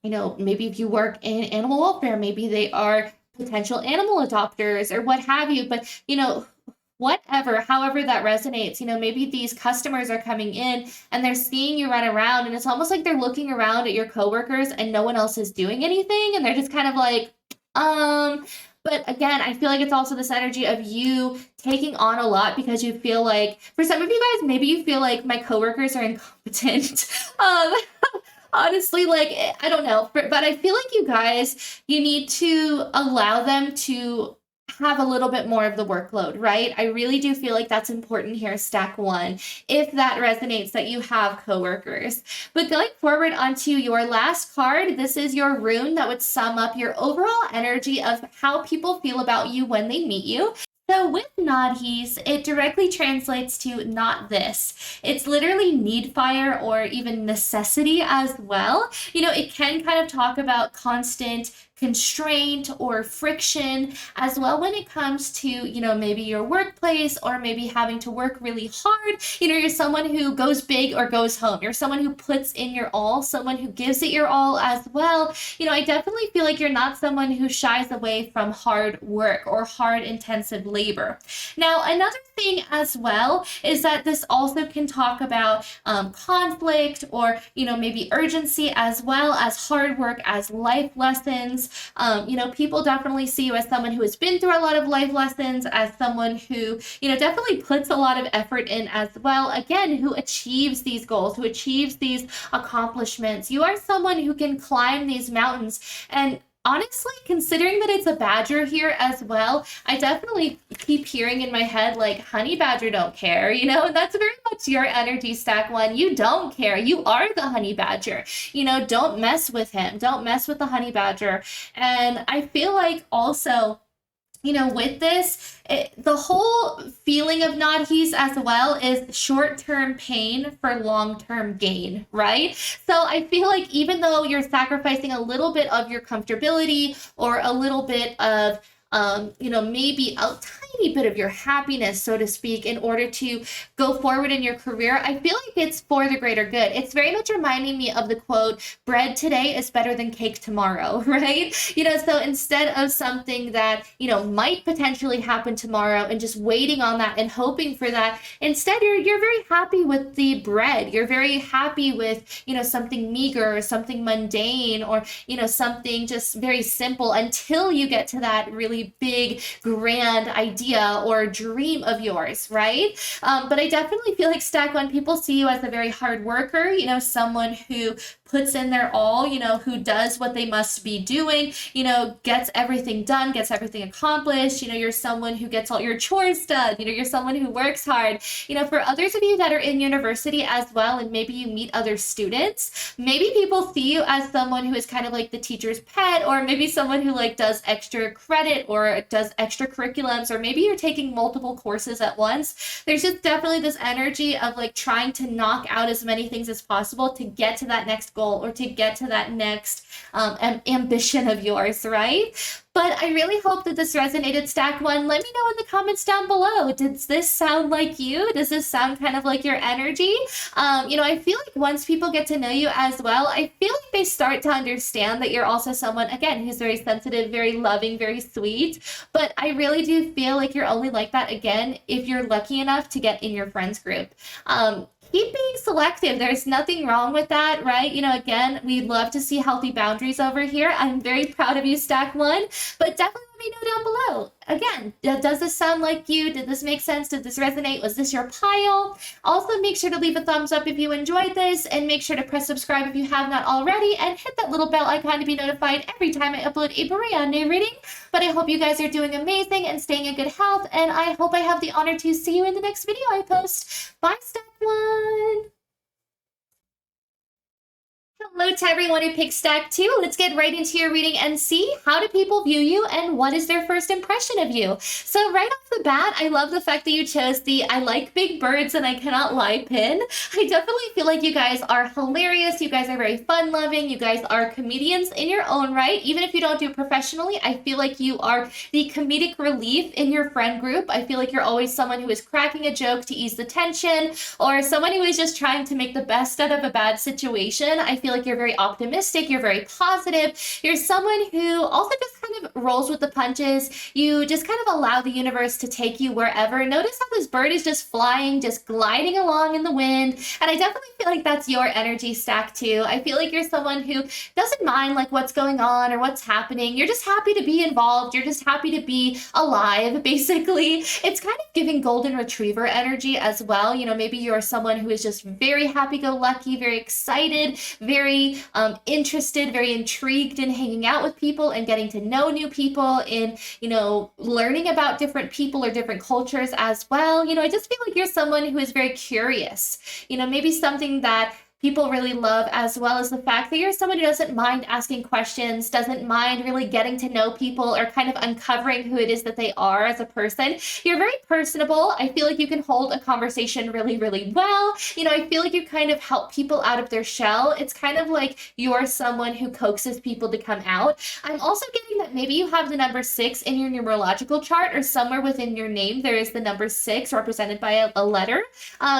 maybe if you work in animal welfare, maybe they are potential animal adopters or what have you. But, whatever, however that resonates, maybe these customers are coming in and they're seeing you run around, and it's almost like they're looking around at your coworkers and no one else is doing anything. And they're just kind of like, but again, I feel like it's also this energy of you taking on a lot because you feel like, for some of you guys, maybe you feel like my coworkers are incompetent. Honestly, like, I don't know, but I feel like you guys, you need to allow them to have a little bit more of the workload, right? I really do feel like that's important here, stack one, if that resonates that you have coworkers. But going forward onto your last card, this is your rune that would sum up your overall energy of how people feel about you when they meet you. So with Nadhis, it directly translates to not this. It's literally need fire or even necessity as well. It can kind of talk about constant constraint or friction as well when it comes to, maybe your workplace, or maybe having to work really hard. You're someone who goes big or goes home. You're someone who puts in your all, someone who gives it your all as well. I definitely feel like you're not someone who shies away from hard work or hard intensive labor. Now, another thing as well is that this also can talk about conflict or, maybe urgency, as well as hard work as life lessons. People definitely see you as someone who has been through a lot of life lessons, as someone who, definitely puts a lot of effort in as well. Again, who achieves these goals, who achieves these accomplishments. You are someone who can climb these mountains. And honestly, considering that it's a badger here as well, I definitely keep hearing in my head, like, honey badger don't care, and that's very much your energy, stack one. You don't care. You are the honey badger. Don't mess with him. Don't mess with the honey badger. And I feel like also, with this, the whole feeling of Nadhis as well is short-term pain for long-term gain, right? So I feel like even though you're sacrificing a little bit of your comfortability or a little bit of maybe a tiny bit of your happiness, so to speak, in order to go forward in your career, I feel like it's for the greater good. It's very much reminding me of the quote, bread today is better than cake tomorrow, right? So instead of something that, might potentially happen tomorrow and just waiting on that and hoping for that, instead you're very happy with the bread. You're very happy with, something meager or something mundane or, something just very simple until you get to that really big, grand idea or dream of yours, right? But I definitely feel like, stack one, people see you as a very hard worker, someone who puts in their all, who does what they must be doing, gets everything done, gets everything accomplished. You're someone who gets all your chores done. You're someone who works hard. For others of you that are in university as well, and maybe you meet other students, maybe people see you as someone who is kind of like the teacher's pet, or maybe someone who like does extra credit or does extra curriculums, or maybe you're taking multiple courses at once. There's just definitely this energy of like trying to knock out as many things as possible to get to that next goal or to get to that next ambition of yours, right? But I really hope that this resonated, stack one. Let me know in the comments down below. Does this sound like you? Does this sound kind of like your energy? I feel like once people get to know you as well, I feel like they start to understand that you're also someone, again, who's very sensitive, very loving, very sweet. But I really do feel like you're only like that, again, if you're lucky enough to get in your friends group. Keep being selective. There's nothing wrong with that, right? Again, we'd love to see healthy boundaries over here. I'm very proud of you, stack one, but definitely let me me know down below. Again, does this sound like you? Did this make sense? Did this resonate? Was this your pile? Also, make sure to leave a thumbs up if you enjoyed this, and make sure to press subscribe if you have not already, and hit that little bell icon to be notified every time I upload a brand new reading. But I hope you guys are doing amazing and staying in good health, and I hope I have the honor to see you in the next video I post. Bye, Stack One! Hello to everyone who picked Stack 2. Let's get right into your reading and see how do people view you and what is their first impression of you. So right off the bat, I love the fact that you chose the I like big birds and I cannot lie pin. I definitely feel like you guys are hilarious. You guys are very fun-loving. You guys are comedians in your own right. Even if you don't do it professionally, I feel like you are the comedic relief in your friend group. I feel like you're always someone who is cracking a joke to ease the tension, or someone who is just trying to make the best out of a bad situation. I feel like you're very optimistic, you're very positive, you're someone who also just kind of rolls with the punches. You just kind of allow the universe to take you wherever. Notice how this bird is just flying, just gliding along in the wind, and I definitely feel like that's your energy, Stack 2. I feel like you're someone who doesn't mind like what's going on or what's happening. You're just happy to be involved, you're just happy to be alive, basically. It's kind of giving golden retriever energy as well. You know, maybe you're someone who is just very happy-go-lucky, very excited, very interested, very intrigued in hanging out with people and getting to know new people, in, you know, learning about different people or different cultures as well. You know, I just feel like you're someone who is very curious. You know, maybe something that people really love, as well as the fact that you're someone who doesn't mind asking questions, doesn't mind really getting to know people or kind of uncovering who it is that they are as a person. You're very personable. I feel like you can hold a conversation really, really well. You know, I feel like you kind of help people out of their shell. It's kind of like you're someone who coaxes people to come out. I'm also getting that maybe you have the number 6 in your numerological chart, or somewhere within your name there is the number 6 represented by a letter,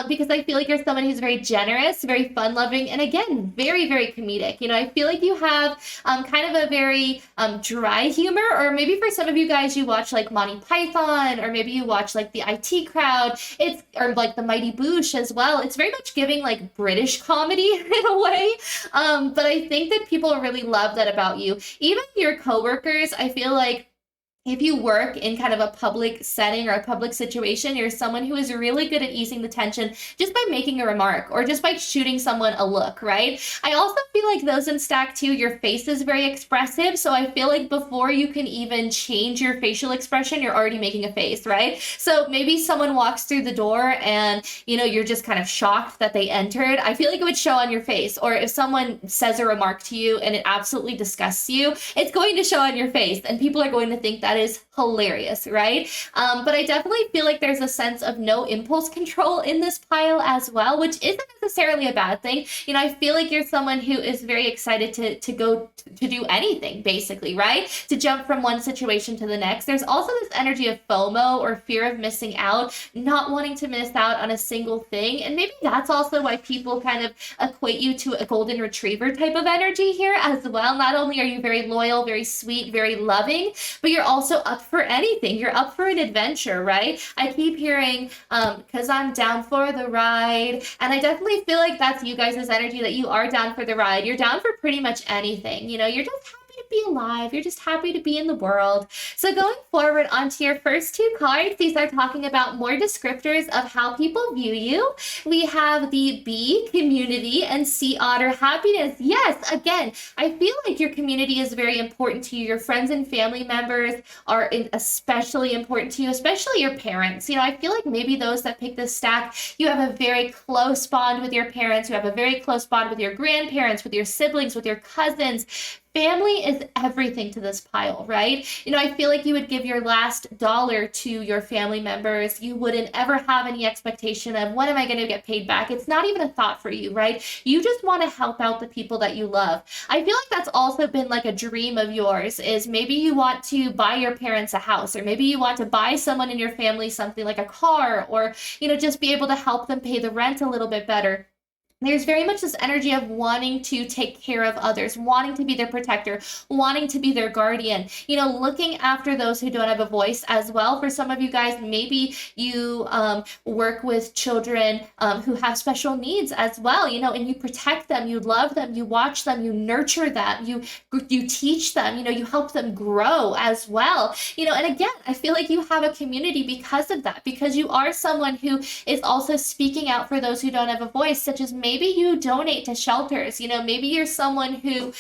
because I feel like you're someone who's very generous, very fun loving, and again, very, very comedic. You know, I feel like you have kind of a very dry humor, or maybe for some of you guys, you watch like Monty Python, or maybe you watch like the IT Crowd, or like the Mighty Boosh as well. It's very much giving like British comedy in a way, but I think that people really love that about you. Even your coworkers, I feel like if you work in kind of a public setting or a public situation, you're someone who is really good at easing the tension just by making a remark or just by shooting someone a look, right? I also feel like those in Stack 2, your face is very expressive. So I feel like before you can even change your facial expression, you're already making a face, right? So maybe someone walks through the door and, you know, you're just kind of shocked that they entered. I feel like it would show on your face. Or if someone says a remark to you and it absolutely disgusts you, it's going to show on your face, and people are going to think that is hilarious, right? But I definitely feel like there's a sense of no impulse control in this pile as well, which isn't necessarily a bad thing. You know, I feel like you're someone who is very excited to go to do anything, basically, right? To jump from one situation to the next. There's also this energy of FOMO, or fear of missing out, not wanting to miss out on a single thing. And maybe that's also why people kind of equate you to a golden retriever type of energy here as well. Not only are you very loyal, very sweet, very loving, but you're also up for anything. You're up for an adventure, right? I keep hearing, because I'm down for the ride. And I definitely feel like that's you guys' energy, that you are down for the ride. You're down for pretty much anything. You know, you're just happy to be alive. You're just happy to be in the world. So going forward onto your first 2 cards, these are talking about more descriptors of how people view you. We have the B, community, and C, otter, happiness. Yes, again, I feel like your community is very important to you. Your friends and family members are especially important to you, especially your parents. You know, I feel like maybe those that pick this stack, you have a very close bond with your parents. You have a very close bond with your grandparents, with your siblings, with your cousins. Family is everything to this pile, right? You know, I feel like you would give your last dollar to your family members. You wouldn't ever have any expectation of, when am I going to get paid back? It's not even a thought for you, right? You just want to help out the people that you love. I feel like that's also been like a dream of yours, is maybe you want to buy your parents a house, or maybe you want to buy someone in your family something like a car, or, you know, just be able to help them pay the rent a little bit better. There's very much this energy of wanting to take care of others, wanting to be their protector, wanting to be their guardian, looking after those who don't have a voice as well. For some of you guys, maybe you work with children who have special needs as well, and you protect them, you love them, you watch them, you nurture them, you teach them, you help them grow as well. And again, I feel like you have a community because of that, because you are someone who is also speaking out for those who don't have a voice, such as maybe you donate to shelters, maybe you're someone who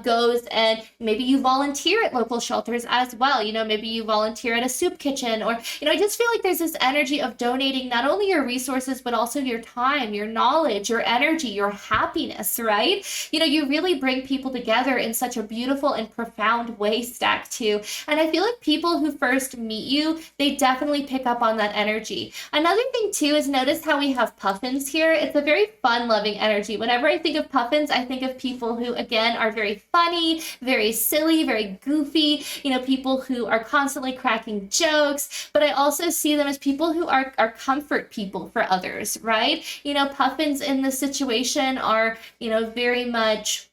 goes and maybe you volunteer at local shelters as well, maybe you volunteer at a soup kitchen, or, I just feel like there's this energy of donating not only your resources, but also your time, your knowledge, your energy, your happiness, right? You really bring people together in such a beautiful and profound way, Stack 2. And I feel like people who first meet you, they definitely pick up on that energy. Another thing too is notice how we have puffins here. It's a very fun loving energy. Whenever I think of puffins, I think of people who, again, are very funny, very silly, very goofy, people who are constantly cracking jokes, but I also see them as people who are comfort people for others, right? Puffins in this situation are, very much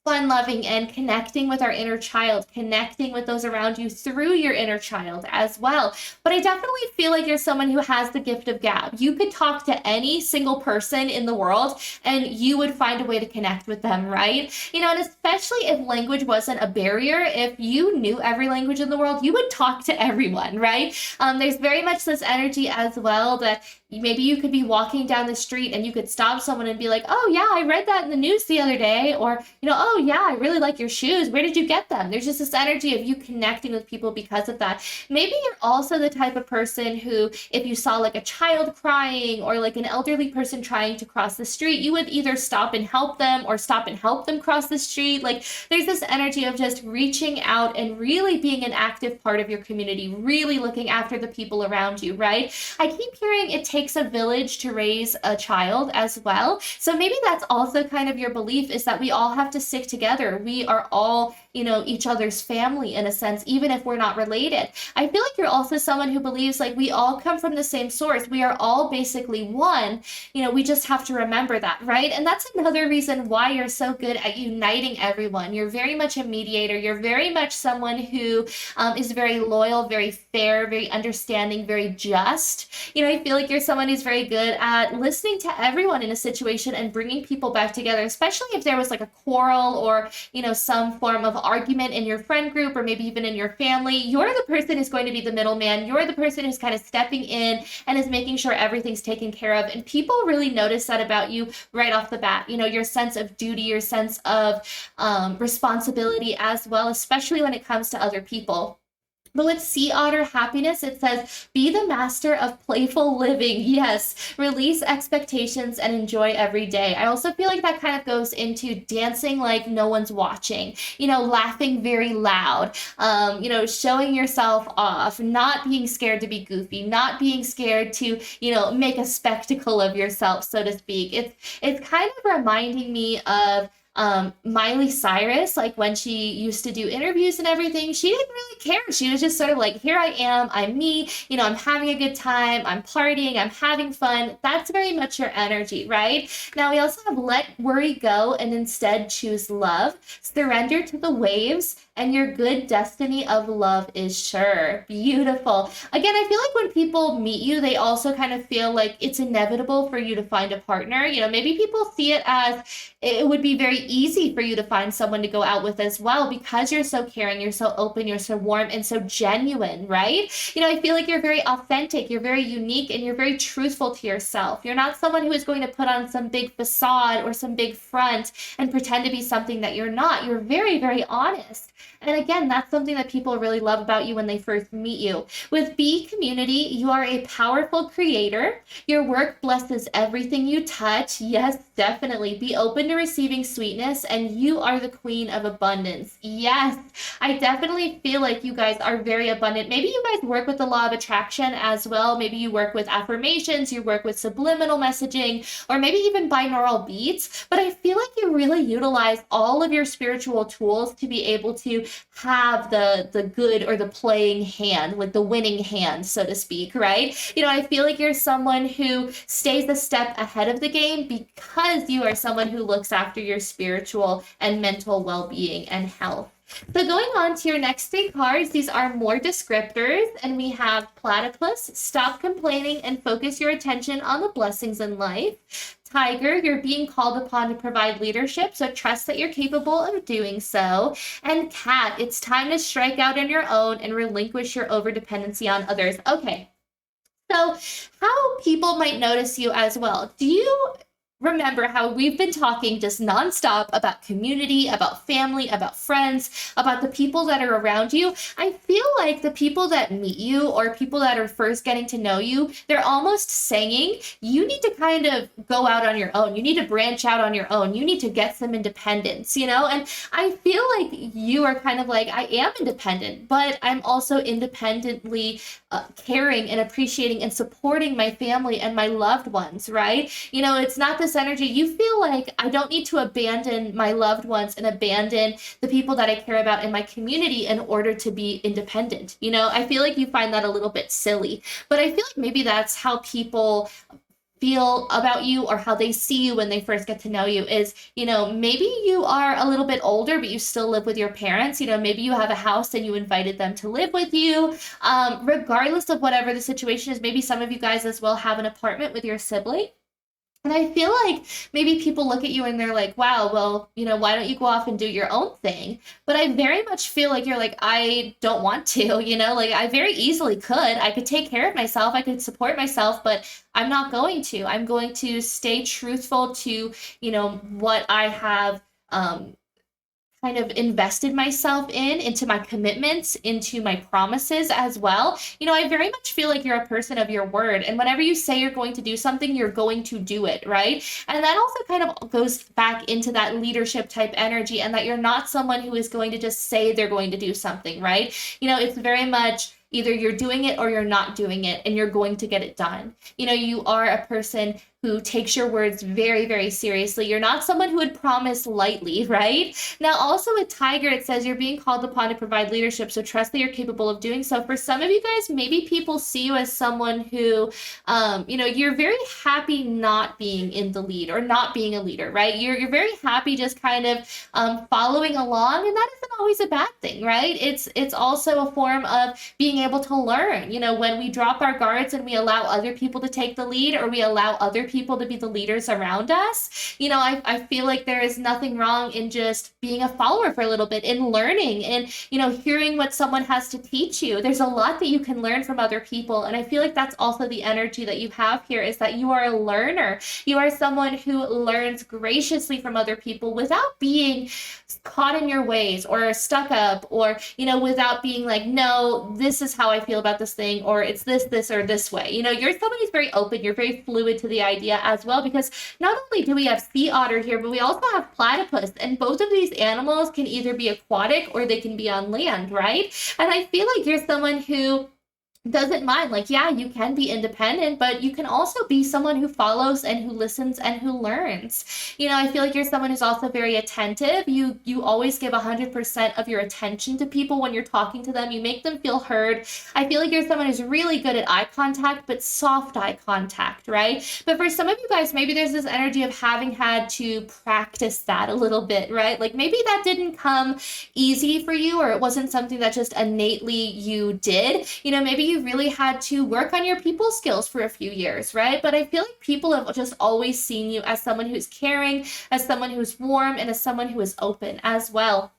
fun loving and connecting with our inner child, connecting with those around you through your inner child as well. But I definitely feel like you're someone who has the gift of gab. You could talk to any single person in the world and you would find a way to connect with them, right? And especially if language wasn't a barrier, if you knew every language in the world, you would talk to everyone, right? There's very much this energy as well that maybe you could be walking down the street and you could stop someone and be like, oh yeah, I read that in the news the other day, or, oh yeah, I really like your shoes. Where did you get them? There's just this energy of you connecting with people because of that. Maybe you're also the type of person who, if you saw like a child crying or like an elderly person trying to cross the street, you would either stop and help them or stop and help them cross the street. Like there's this energy of just reaching out and really being an active part of your community, really looking after the people around you, right? I keep hearing it takes a village to raise a child as well. So maybe that's also kind of your belief, is that we all have to stick together. We are all, each other's family in a sense, even if we're not related. I feel like you're also someone who believes like we all come from the same source. We are all basically one. We just have to remember that, right? And that's another reason why you're so good at uniting everyone. You're very much a mediator. You're very much someone who is very loyal, very fair, very understanding, very just. I feel like you're someone who's very good at listening to everyone in a situation and bringing people back together, especially if there was like a quarrel or, some form of argument in your friend group or maybe even in your family. You're the person who's going to be the middleman. You're the person who's kind of stepping in and is making sure everything's taken care of. And people really notice that about you right off the bat. Your sense of duty, your sense of responsibility as well, especially when it comes to other people. But with sea otter happiness, it says, be the master of playful living. Yes, release expectations and enjoy every day. I also feel like that kind of goes into dancing like no one's watching, laughing very loud, showing yourself off, not being scared to be goofy, not being scared to, make a spectacle of yourself, so to speak. It's kind of reminding me of Miley Cyrus, like when she used to do interviews and everything, she didn't really care. She was just sort of like, here I am, I'm me, I'm having a good time, I'm partying, I'm having fun. That's very much your energy, right? Now we also have let worry go and instead choose love, surrender to the waves, and your good destiny of love is sure. Beautiful. Again, I feel like when people meet you, they also kind of feel like it's inevitable for you to find a partner. Maybe people see it as it would be very easy for you to find someone to go out with as well, because you're so caring, you're so open, you're so warm and so genuine, right? I feel like you're very authentic, you're very unique, and you're very truthful to yourself. You're not someone who is going to put on some big facade or some big front and pretend to be something that you're not. You're very, very honest. And again, that's something that people really love about you when they first meet you. With Bee Community, you are a powerful creator. Your work blesses everything you touch. Yes, definitely. Be open to receiving sweetness, and you are the queen of abundance. Yes, I definitely feel like you guys are very abundant. Maybe you guys work with the law of attraction as well. Maybe you work with affirmations, you work with subliminal messaging, or maybe even binaural beats. But I feel like you really utilize all of your spiritual tools to be able to to have the good or the playing hand, like the winning hand, so to speak, right? I feel like you're someone who stays a step ahead of the game because you are someone who looks after your spiritual and mental well-being and health. So going on to your next three cards, these are more descriptors, and we have Platypus, stop complaining and focus your attention on the blessings in life. Tiger, you're being called upon to provide leadership, so trust that you're capable of doing so. And Cat, it's time to strike out on your own and relinquish your overdependency on others. Okay, so how people might notice you as well. Do you remember how we've been talking just nonstop about community, about family, about friends, about the people that are around you? I feel like the people that meet you or people that are first getting to know you, they're almost saying, you need to kind of go out on your own. You need to branch out on your own. You need to get some independence, And I feel like you are kind of like, I am independent, but I'm also independently caring and appreciating and supporting my family and my loved ones, right? It's not this energy. You feel like I don't need to abandon my loved ones and abandon the people that I care about in my community in order to be independent. I feel like you find that a little bit silly, but I feel like maybe that's how people feel about you or how they see you when they first get to know you is, maybe you are a little bit older, but you still live with your parents. Maybe you have a house and you invited them to live with you. Regardless of whatever the situation is, maybe some of you guys as well have an apartment with your sibling. And I feel like maybe people look at you and they're like, wow, well, why don't you go off and do your own thing? But I very much feel like you're like, I don't want to, like I very easily could. I could take care of myself. I could support myself, but I'm not going to. I'm going to stay truthful to, what I have kind of invested myself into my commitments, into my promises as well. I very much feel like you're a person of your word. And whenever you say you're going to do something, you're going to do it, right? And that also kind of goes back into that leadership type energy, and that you're not someone who is going to just say they're going to do something, right? It's very much either you're doing it or you're not doing it, and you're going to get it done. You are a person who takes your words very, very seriously. You're not someone who would promise lightly, right? Now, also with Tiger, it says you're being called upon to provide leadership, so trust that you're capable of doing so. For some of you guys, maybe people see you as someone who, you're very happy not being in the lead or not being a leader, right? You're very happy just kind of following along, and that isn't always a bad thing, right? It's also a form of being able to learn. When we drop our guards and we allow other people to take the lead, or we allow other people to be the leaders around us, I feel like there is nothing wrong in just being a follower for a little bit, in learning and, hearing what someone has to teach you. There's a lot that you can learn from other people. And I feel like that's also the energy that you have here, is that you are a learner. You are someone who learns graciously from other people without being caught in your ways or stuck up, or, without being like, no, this is how I feel about this thing, or it's this, or this way. You're someone who's very open. You're very fluid to the idea as well, because not only do we have sea otter here, but we also have platypus, and both of these animals can either be aquatic or they can be on land, right? And I feel like you're someone who doesn't mind, like, yeah, you can be independent, but you can also be someone who follows and who listens and who learns. I feel like you're someone who's also very attentive. You always give 100% of your attention to people when you're talking to them. You make them feel heard. I feel like you're someone who's really good at eye contact, but soft eye contact, right? But for some of you guys, maybe there's this energy of having had to practice that a little bit, right? Like maybe that didn't come easy for you, or it wasn't something that just innately you did. Maybe you really had to work on your people skills for a few years, right? But I feel like people have just always seen you as someone who's caring, as someone who's warm, and as someone who is open as well.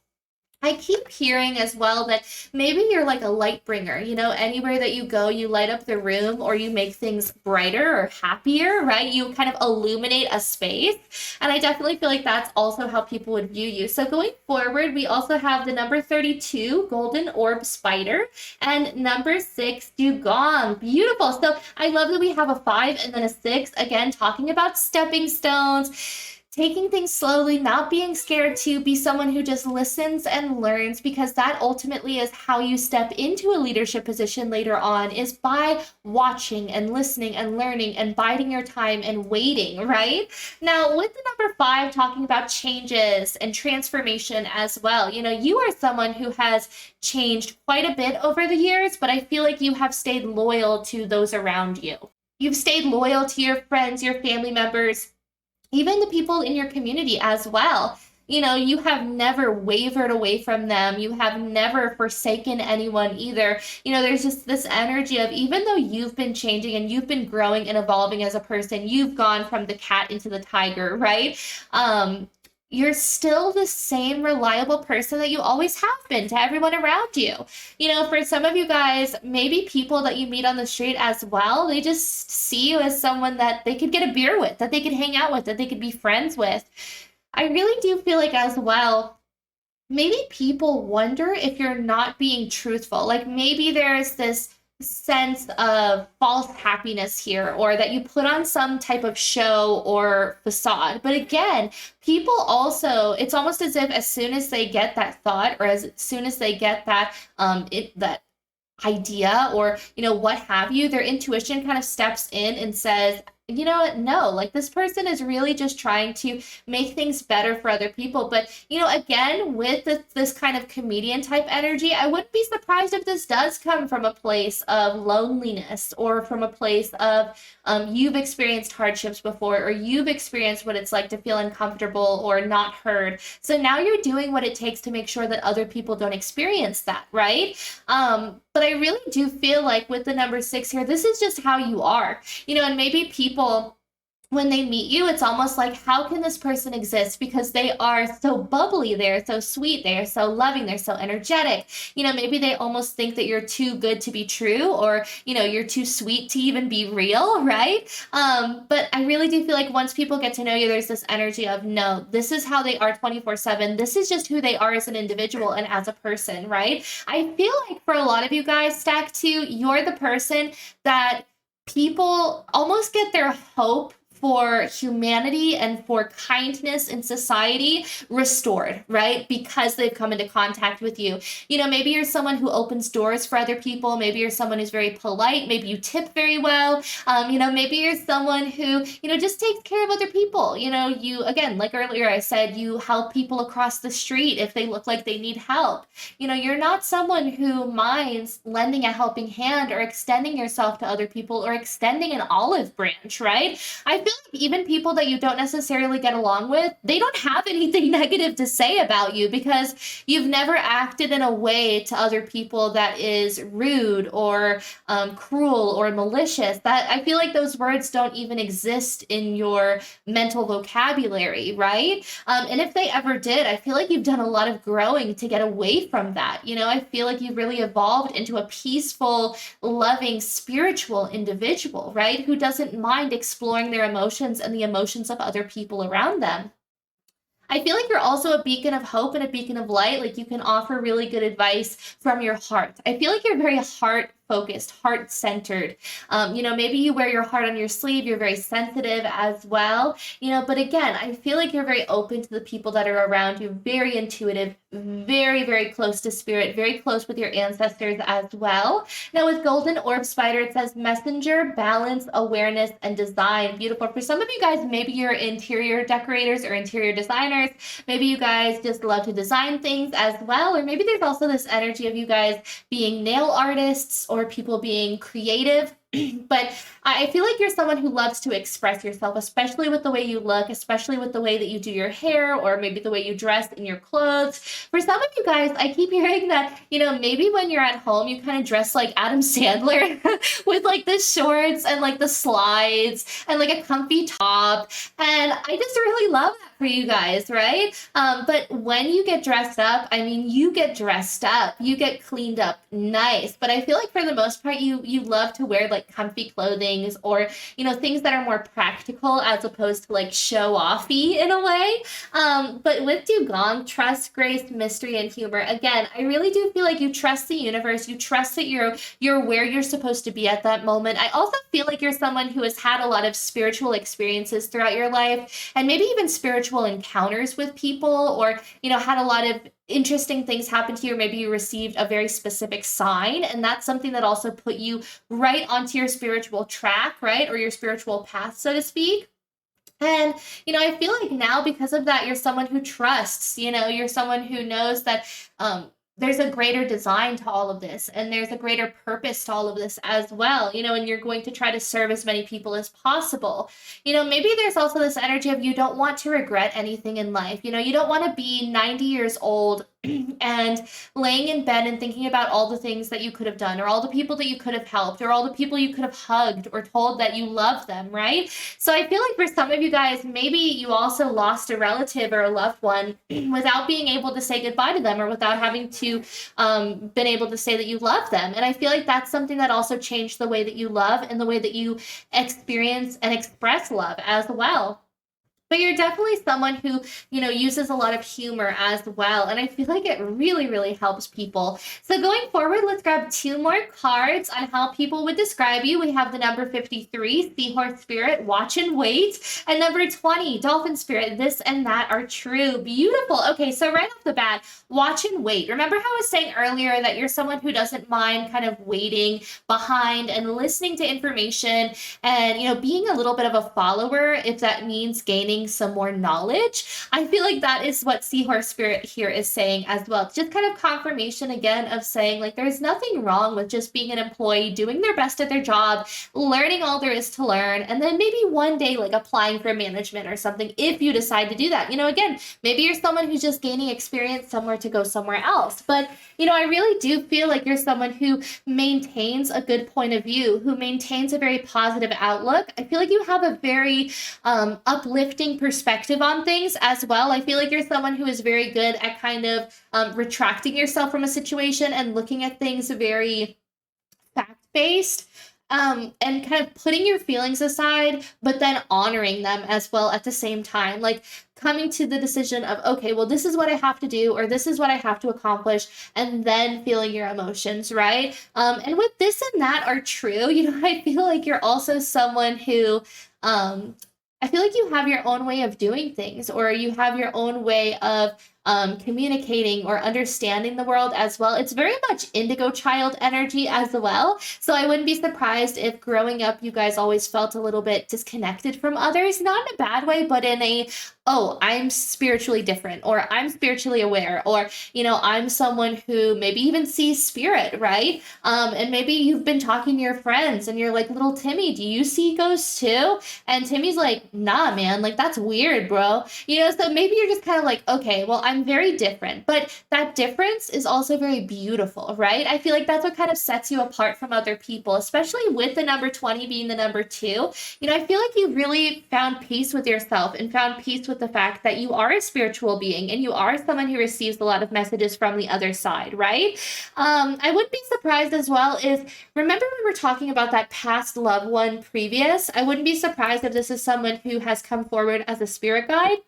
I keep hearing as well that maybe you're like a light bringer, anywhere that you go, you light up the room, or you make things brighter or happier, right? You kind of illuminate a space. And I definitely feel like that's also how people would view you. So going forward, we also have the number 32, Golden Orb Spider, and number 6, Dugong. Beautiful. So I love that we have a 5 and then a 6, again, talking about stepping stones, taking things slowly, not being scared to be someone who just listens and learns, because that ultimately is how you step into a leadership position later on, is by watching and listening and learning and biding your time and waiting, right? Now, with the number 5 talking about changes and transformation as well, you are someone who has changed quite a bit over the years, but I feel like you have stayed loyal to those around you. You've stayed loyal to your friends, your family members, even the people in your community as well. You have never wavered away from them. You have never forsaken anyone either. There's just this energy of, even though you've been changing and you've been growing and evolving as a person, you've gone from the cat into the tiger, right? You're still the same reliable person that you always have been to everyone around you. For some of you guys, maybe people that you meet on the street as well, they just see you as someone that they could get a beer with, that they could hang out with, that they could be friends with. I really do feel like as well, maybe people wonder if you're not being truthful. Like maybe there's this sense of false happiness here, or that you put on some type of show or facade. But again, people also, it's almost as if as soon as they get that thought, or as soon as they get that that idea, or what have you, their intuition kind of steps in and says, no, like this person is really just trying to make things better for other people. But, again, with this kind of comedian type energy, I wouldn't be surprised if this does come from a place of loneliness, or from a place of you've experienced hardships before, or you've experienced what it's like to feel uncomfortable or not heard. So now you're doing what it takes to make sure that other people don't experience that, right? But I really do feel like with the number 6 here, this is just how you are, and maybe people, when they meet you, it's almost like, how can this person exist? Because they are so bubbly, they're so sweet, they're so loving, they're so energetic. Maybe they almost think that you're too good to be true, or, you're too sweet to even be real, right? But I really do feel like once people get to know you, there's this energy of, no, this is how they are 24/7. This is just who they are as an individual and as a person, right? I feel like for a lot of you guys, Stack 2, you're the person that people almost get their hope for humanity and for kindness in society restored, right? Because they've come into contact with you. Maybe you're someone who opens doors for other people. Maybe you're someone who's very polite. Maybe you tip very well. Maybe you're someone who, just takes care of other people. You, again, like earlier I said, you help people across the street if they look like they need help. You're not someone who minds lending a helping hand, or extending yourself to other people, or extending an olive branch, right? I feel like even people that you don't necessarily get along with, they don't have anything negative to say about you, because you've never acted in a way to other people that is rude or cruel or malicious. That, I feel like those words don't even exist in your mental vocabulary, right? And if they ever did, I feel like you've done a lot of growing to get away from that. I feel like you've really evolved into a peaceful, loving, spiritual individual, right? Who doesn't mind exploring their emotions and the emotions of other people around them. I feel like you're also a beacon of hope and a beacon of light. Like you can offer really good advice from your heart. I feel like you're very heart-focused, heart-centered. Maybe you wear your heart on your sleeve. You're very sensitive as well. But again, I feel like you're very open to the people that are around you, very intuitive, very, very close to spirit, very close with your ancestors as well. Now with Golden Orb Spider, it says messenger, balance, awareness, and design. Beautiful. For some of you guys, maybe you're interior decorators or interior designers. Maybe you guys just love to design things as well. Or maybe there's also this energy of you guys being nail artists, or people being creative. But I feel like you're someone who loves to express yourself, especially with the way you look, especially with the way that you do your hair, or maybe the way you dress in your clothes. For some of you guys, I keep hearing that, maybe when you're at home, you kind of dress like Adam Sandler with like the shorts and like the slides and like a comfy top. And I just really love that for you guys, right? But when you get dressed up, you get dressed up, you get cleaned up nice. But I feel like for the most part, you love to wear like like comfy clothings or, things that are more practical as opposed to like show offy in a way. But with Dugong, trust, grace, mystery, and humor, again, I really do feel like you trust the universe. You trust that you're where you're supposed to be at that moment. I also feel like you're someone who has had a lot of spiritual experiences throughout your life and maybe even spiritual encounters with people, or, had a lot of interesting things happen to you, or maybe you received a very specific sign, and that's something that also put you right onto your spiritual track, right? Or your spiritual path, so to speak. And, I feel like now because of that, you're someone who trusts, you're someone who knows that there's a greater design to all of this, and there's a greater purpose to all of this as well, and you're going to try to serve as many people as possible. Maybe there's also this energy of you don't want to regret anything in life. You don't want to be 90 years old and laying in bed and thinking about all the things that you could have done, or all the people that you could have helped, or all the people you could have hugged or told that you love them, right? So I feel like for some of you guys, maybe you also lost a relative or a loved one without being able to say goodbye to them, or without having to been able to say that you love them. And I feel like that's something that also changed the way that you love and the way that you experience and express love as well. But you're definitely someone who, uses a lot of humor as well. And I feel like it really, really helps people. So going forward, let's grab 2 more cards on how people would describe you. We have the number 53, Seahorse Spirit, Watch and Wait. And number 20, Dolphin Spirit, This and That Are True. Beautiful. Okay, so right off the bat, watch and wait. Remember how I was saying earlier that you're someone who doesn't mind kind of waiting behind and listening to information and, being a little bit of a follower if that means gaining some more knowledge. I feel like that is what Seahorse Spirit here is saying as well. Just kind of confirmation again of saying like there's nothing wrong with just being an employee, doing their best at their job, learning all there is to learn, and then maybe one day like applying for management or something if you decide to do that. Again, maybe you're someone who's just gaining experience somewhere to go somewhere else. But, I really do feel like you're someone who maintains a good point of view, who maintains a very positive outlook. I feel like you have a very uplifting perspective on things as well. I feel like you're someone who is very good at kind of retracting yourself from a situation and looking at things very fact-based. And kind of putting your feelings aside, but then honoring them as well at the same time. Like coming to the decision of, okay, well, this is what I have to do, or this is what I have to accomplish, and then feeling your emotions, right? And with This and That Are True, I feel like you're also someone who, I feel like you have your own way of doing things, or you have your own way of communicating or understanding the world as well. It's very much indigo child energy as well. So I wouldn't be surprised if growing up you guys always felt a little bit disconnected from others, not in a bad way, but in a, oh, I'm spiritually different, or I'm spiritually aware, or, I'm someone who maybe even sees spirit, right? And maybe you've been talking to your friends and you're like, little Timmy, do you see ghosts too? And Timmy's like, nah, man, like that's weird, bro. So maybe you're just kind of like, okay, well, I'm very different, but that difference is also very beautiful, right? I feel like that's what kind of sets you apart from other people, especially with the number 20 being the number 2. I feel like you really found peace with yourself and found peace with the fact that you are a spiritual being and you are someone who receives a lot of messages from the other side, right? I wouldn't be surprised as well if, remember we were talking about that past loved one previous? I wouldn't be surprised if this is someone who has come forward as a spirit guide.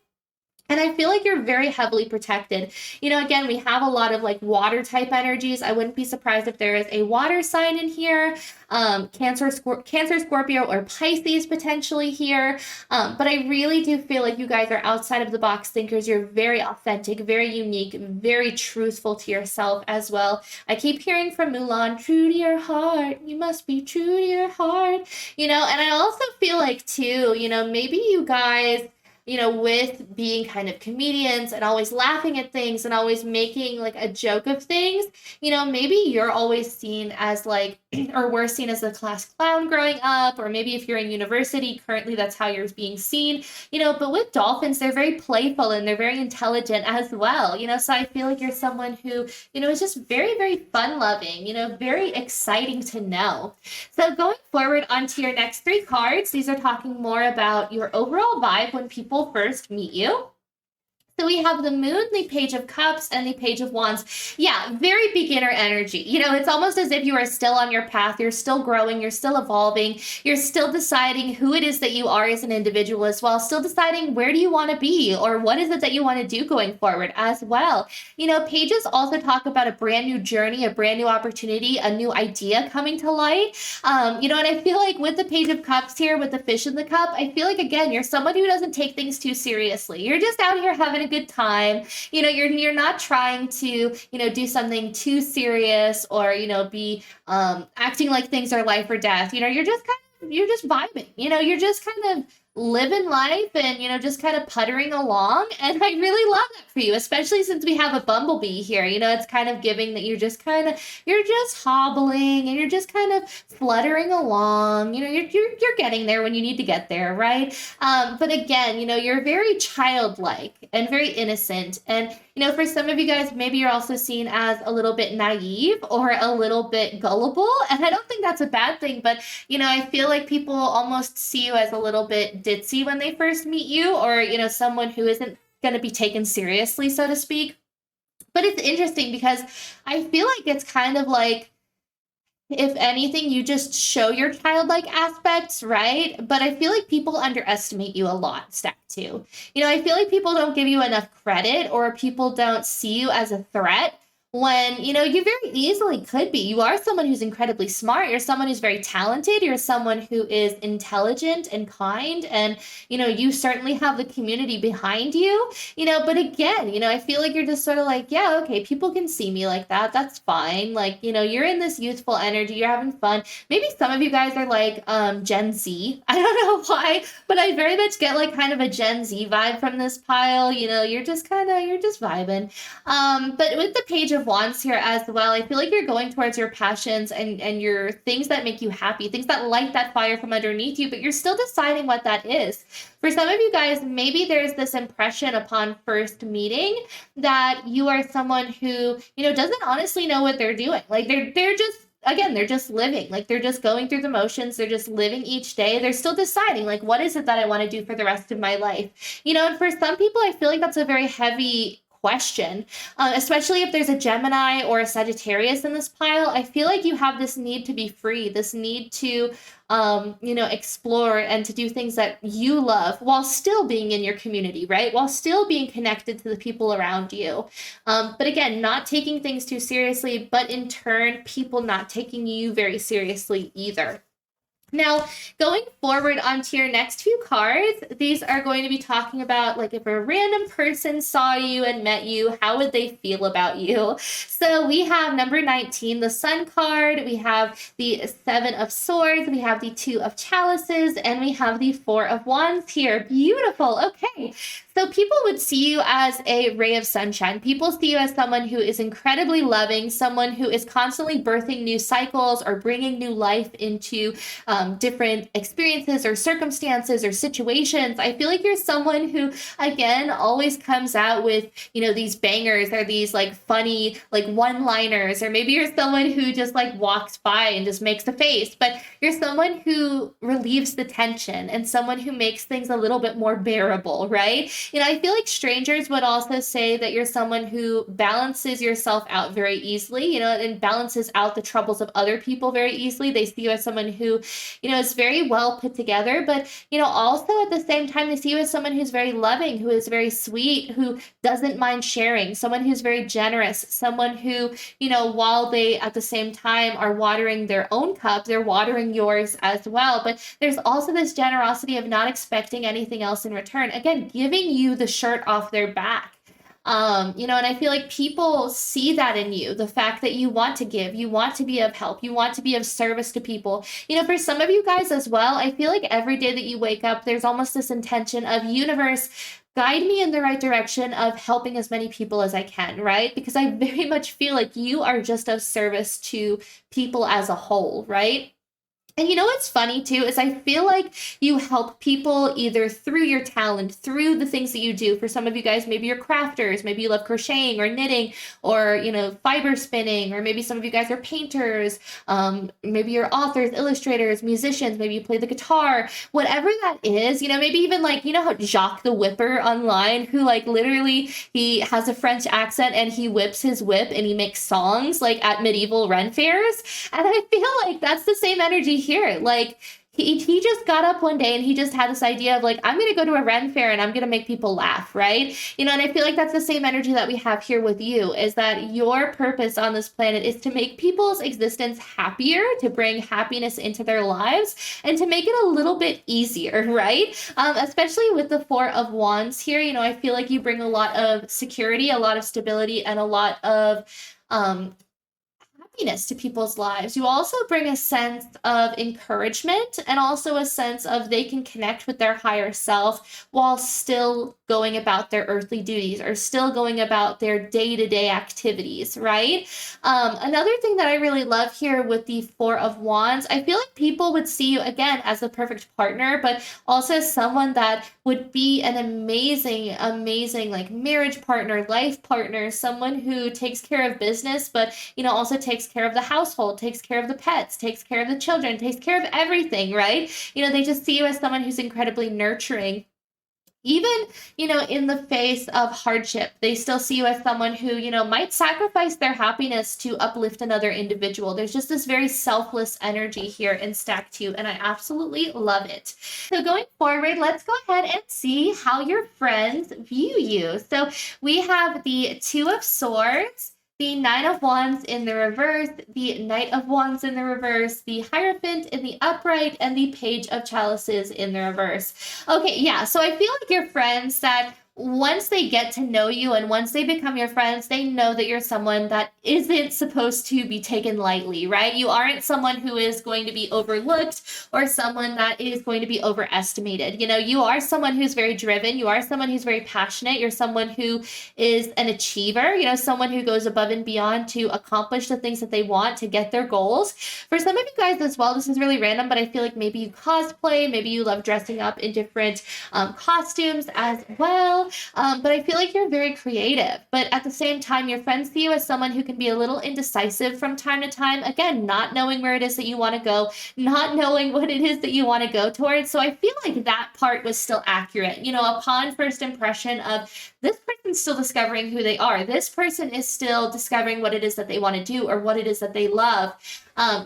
And I feel like you're very heavily protected. Again, we have a lot of like water type energies. I wouldn't be surprised if there is a water sign in here, Cancer, Scorpio, or Pisces potentially here. But I really do feel like you guys are outside of the box thinkers. You're very authentic, very unique, very truthful to yourself as well. I keep hearing from Mulan, true to your heart. You must be true to your heart. And I also feel like too, maybe you guys, with being kind of comedians and always laughing at things and always making like a joke of things, maybe you're always seen as like, or were seen as the class clown growing up, or maybe if you're in university, currently that's how you're being seen, but with dolphins, they're very playful and they're very intelligent as well, so I feel like you're someone who, is just very, very fun loving, very exciting to know. So going forward onto your next 3 cards, these are talking more about your overall vibe when people first meet you. So we have the moon, the page of cups, and the page of wands. Yeah, very beginner energy. It's almost as if you are still on your path. You're still growing. You're still evolving. You're still deciding who it is that you are as an individual as well. Still deciding where do you want to be or what is it that you want to do going forward as well. Pages also talk about a brand new journey, a brand new opportunity, a new idea coming to light. And I feel like with the page of cups here, with the fish in the cup, I feel like, again, you're someone who doesn't take things too seriously. You're just out here having a good time. You're not trying to, do something too serious or, be acting like things are life or death. You're just vibing. You're just kind of living life and, just kind of puttering along. And I really love that for you, especially since we have a bumblebee here. It's kind of giving that you're just hobbling and you're just kind of fluttering along. You're getting there when you need to get there, right? But again, you're very childlike and very innocent. And, for some of you guys, maybe you're also seen as a little bit naive or a little bit gullible. And I don't think that's a bad thing, but, I feel like people almost see you as a little bit ditzy when they first meet you, or, someone who isn't going to be taken seriously, so to speak. But it's interesting because I feel like it's kind of like, if anything, you just show your childlike aspects, right? But I feel like people underestimate you a lot, Stack 2. I feel like people don't give you enough credit, or people don't see you as a threat when, you very easily could be. You are someone who's incredibly smart. You're someone who's very talented. You're someone who is intelligent and kind. And, you certainly have the community behind you, but again, I feel like you're just sort of like, yeah, okay, people can see me like that. That's fine. Like, you're in this youthful energy. You're having fun. Maybe some of you guys are like Gen Z. I don't know why, but I very much get like kind of a Gen Z vibe from this pile. You're just vibing. But with the page of wands here as well, I feel like you're going towards your passions and your things that make you happy, things that light that fire from underneath you, but you're still deciding what that is. For some of you guys, maybe there's this impression upon first meeting that you are someone who, doesn't honestly know what they're doing. Like they're just living. Like they're just going through the motions. They're just living each day. They're still deciding, like, what is it that I want to do for the rest of my life? And for some people, I feel like that's a very heavy question, especially if there's a Gemini or a Sagittarius in this pile. I feel like you have this need to be free, this need to, explore and to do things that you love while still being in your community, right? While still being connected to the people around you. But again, not taking things too seriously, but in turn, people not taking you very seriously either. Now, going forward onto your next few cards, these are going to be talking about, like, if a random person saw you and met you, how would they feel about you? So we have number 19, the Sun card. We have the 7 of Swords. We have the 2 of Chalices. And we have the 4 of Wands here. Beautiful. Okay. So people would see you as a ray of sunshine. People see you as someone who is incredibly loving, someone who is constantly birthing new cycles or bringing new life into different experiences or circumstances or situations. I feel like you're someone who, again, always comes out with, these bangers or these like funny, like one-liners, or maybe you're someone who just like walks by and just makes a face, but you're someone who relieves the tension and someone who makes things a little bit more bearable, right? I feel like strangers would also say that you're someone who balances yourself out very easily, and balances out the troubles of other people very easily. They see you as someone who, is very well put together, but, also at the same time, they see you as someone who's very loving, who is very sweet, who doesn't mind sharing, someone who's very generous, someone who, while they at the same time are watering their own cup, they're watering yours as well. But there's also this generosity of not expecting anything else in return. Again, giving you the shirt off their back. And I feel like people see that in you, the fact that you want to give, you want to be of help, you want to be of service to people. For some of you guys as well, I feel like every day that you wake up, there's almost this intention of, universe, guide me in the right direction of helping as many people as I can, right? Because I very much feel like you are just of service to people as a whole, right? And you know what's funny too is I feel like you help people either through your talent, through the things that you do. For some of you guys, maybe you're crafters, maybe you love crocheting or knitting or, fiber spinning, or maybe some of you guys are painters, maybe you're authors, illustrators, musicians, maybe you play the guitar, whatever that is, maybe even like, how Jacques the Whipper online, who like literally he has a French accent and he whips his whip and he makes songs like at medieval Ren fairs. And I feel like that's the same energy here. Like he just got up one day and he just had this idea of like, I'm going to go to a Ren fair and I'm going to make people laugh, right? And I feel like that's the same energy that we have here with you, is that your purpose on this planet is to make people's existence happier, to bring happiness into their lives, and to make it a little bit easier, right? Especially with the Four of Wands here, I feel like you bring a lot of security, a lot of stability, and a lot of happiness to people's lives. You also bring a sense of encouragement and also a sense of they can connect with their higher self while still going about their earthly duties or still going about their day-to-day activities, right? Another thing that I really love here with the Four of Wands, I feel like people would see you again as the perfect partner, but also as someone that would be an amazing, amazing like marriage partner, life partner, someone who takes care of business, but also takes care of the household, takes care of the pets, takes care of the children, takes care of everything, right? They just see you as someone who's incredibly nurturing. Even, in the face of hardship, they still see you as someone who, might sacrifice their happiness to uplift another individual. There's just this very selfless energy here in Stack 2, and I absolutely love it. So going forward, let's go ahead and see how your friends view you. So we have the Two of Swords, the Nine of Wands in the reverse, the Knight of Wands in the reverse, the Hierophant in the upright, and the Page of Chalices in the reverse. Okay, yeah, so I feel like your friends that once they get to know you and once they become your friends, they know that you're someone that isn't supposed to be taken lightly, right? You aren't someone who is going to be overlooked or someone that is going to be overestimated. You are someone who's very driven. You are someone who's very passionate. You're someone who is an achiever, someone who goes above and beyond to accomplish the things that they want, to get their goals. For some of you guys as well, this is really random, but I feel like maybe you cosplay, maybe you love dressing up in different costumes as well. But I feel like you're very creative. But at the same time, your friends see you as someone who can be a little indecisive from time to time. Again, not knowing where it is that you want to go, not knowing what it is that you want to go towards. So I feel like that part was still accurate. Upon first impression of this person's still discovering who they are. This person is still discovering what it is that they want to do or what it is that they love.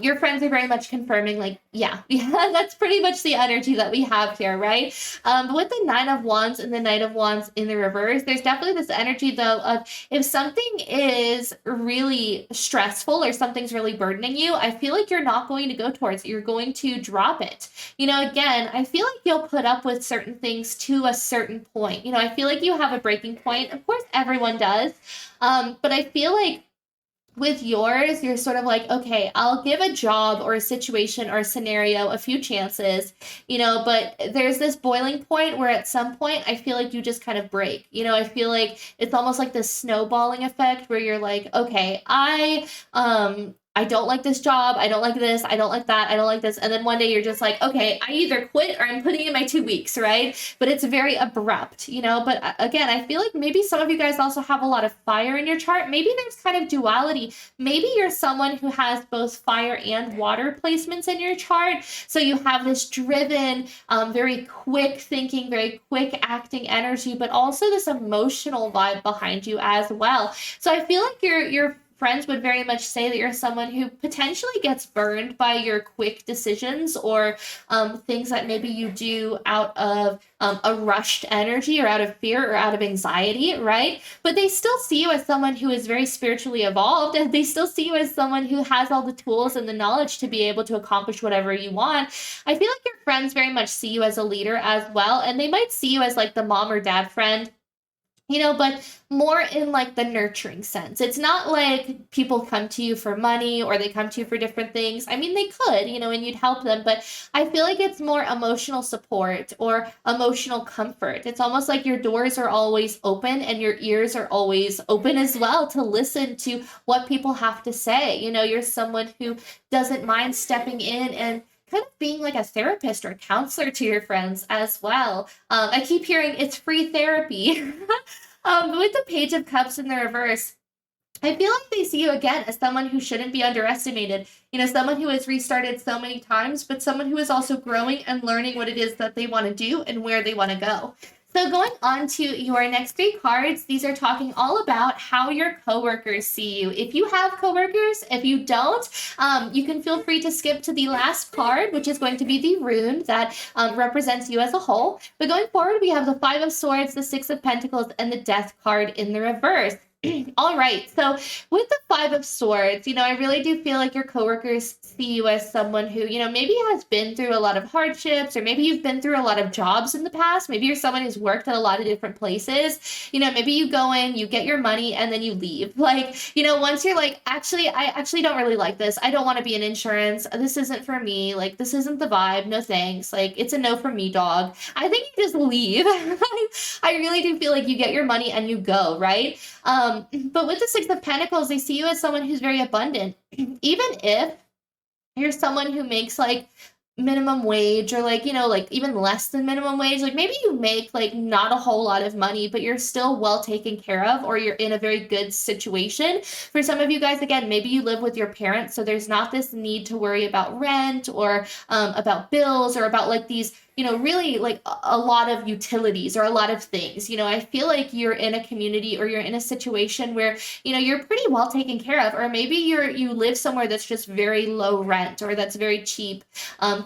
Your friends are very much confirming, like, yeah, that's pretty much the energy that we have here, right? But with the Nine of Wands and the Knight of Wands in the reverse, there's definitely this energy, though, of if something is really stressful or something's really burdening you, I feel like you're not going to go towards it. You're going to drop it. Again, I feel like you'll put up with certain things to a certain point. I feel like you have a breaking point. Of course, everyone does. But I feel like with yours, you're sort of like, okay, I'll give a job or a situation or a scenario a few chances, but there's this boiling point where at some point I feel like you just kind of break. I feel like it's almost like this snowballing effect where you're like, okay, I don't like this job. I don't like this. I don't like that. I don't like this. And then one day you're just like, okay, I either quit or I'm putting in my 2 weeks, right? But it's very abrupt, But again, I feel like maybe some of you guys also have a lot of fire in your chart. Maybe there's kind of duality. Maybe you're someone who has both fire and water placements in your chart. So you have this driven, very quick thinking, very quick acting energy, but also this emotional vibe behind you as well. So I feel like your friends would very much say that you're someone who potentially gets burned by your quick decisions or things that maybe you do out of a rushed energy or out of fear or out of anxiety, right? But they still see you as someone who is very spiritually evolved, and they still see you as someone who has all the tools and the knowledge to be able to accomplish whatever you want. I feel like your friends very much see you as a leader as well, and they might see you as like the mom or dad friend, but more in like the nurturing sense. It's not like people come to you for money or they come to you for different things. I mean, they could, and you'd help them, but I feel like it's more emotional support or emotional comfort. It's almost like your doors are always open and your ears are always open as well to listen to what people have to say. You're someone who doesn't mind stepping in and kind of being like a therapist or a counselor to your friends as well. I keep hearing it's free therapy. With the Page of Cups in the reverse, I feel like they see you again as someone who shouldn't be underestimated. Someone who has restarted so many times, but someone who is also growing and learning what it is that they want to do and where they want to go. So going on to your next 3 cards, these are talking all about how your coworkers see you. If you have coworkers, if you don't, you can feel free to skip to the last card, which is going to be the rune that represents you as a whole. But going forward, we have the 5 of Swords, the 6 of Pentacles, and the Death card in the reverse. All right, so with the 5 of Swords, I really do feel like your coworkers see you as someone who, maybe has been through a lot of hardships, or maybe you've been through a lot of jobs in the past. Maybe you're someone who's worked at a lot of different places. Maybe you go in, you get your money, and then you leave. Once you're like, I actually don't really like this. I don't want to be in insurance. This isn't for me. This isn't the vibe. No thanks. It's a no for me, dog. I think you just leave. I really do feel like you get your money and you go, right? But with the 6 of Pentacles, they see you as someone who's very abundant. Even if you're someone who makes minimum wage, or even less than minimum wage, maybe you make not a whole lot of money, but you're still well taken care of, or you're in a very good situation. For some of you guys, again, maybe you live with your parents, so there's not this need to worry about rent or about bills, or about these really a lot of utilities or a lot of things. I feel like you're in a community, or you're in a situation where, you're pretty well taken care of, or maybe you live somewhere that's just very low rent, or that's very cheap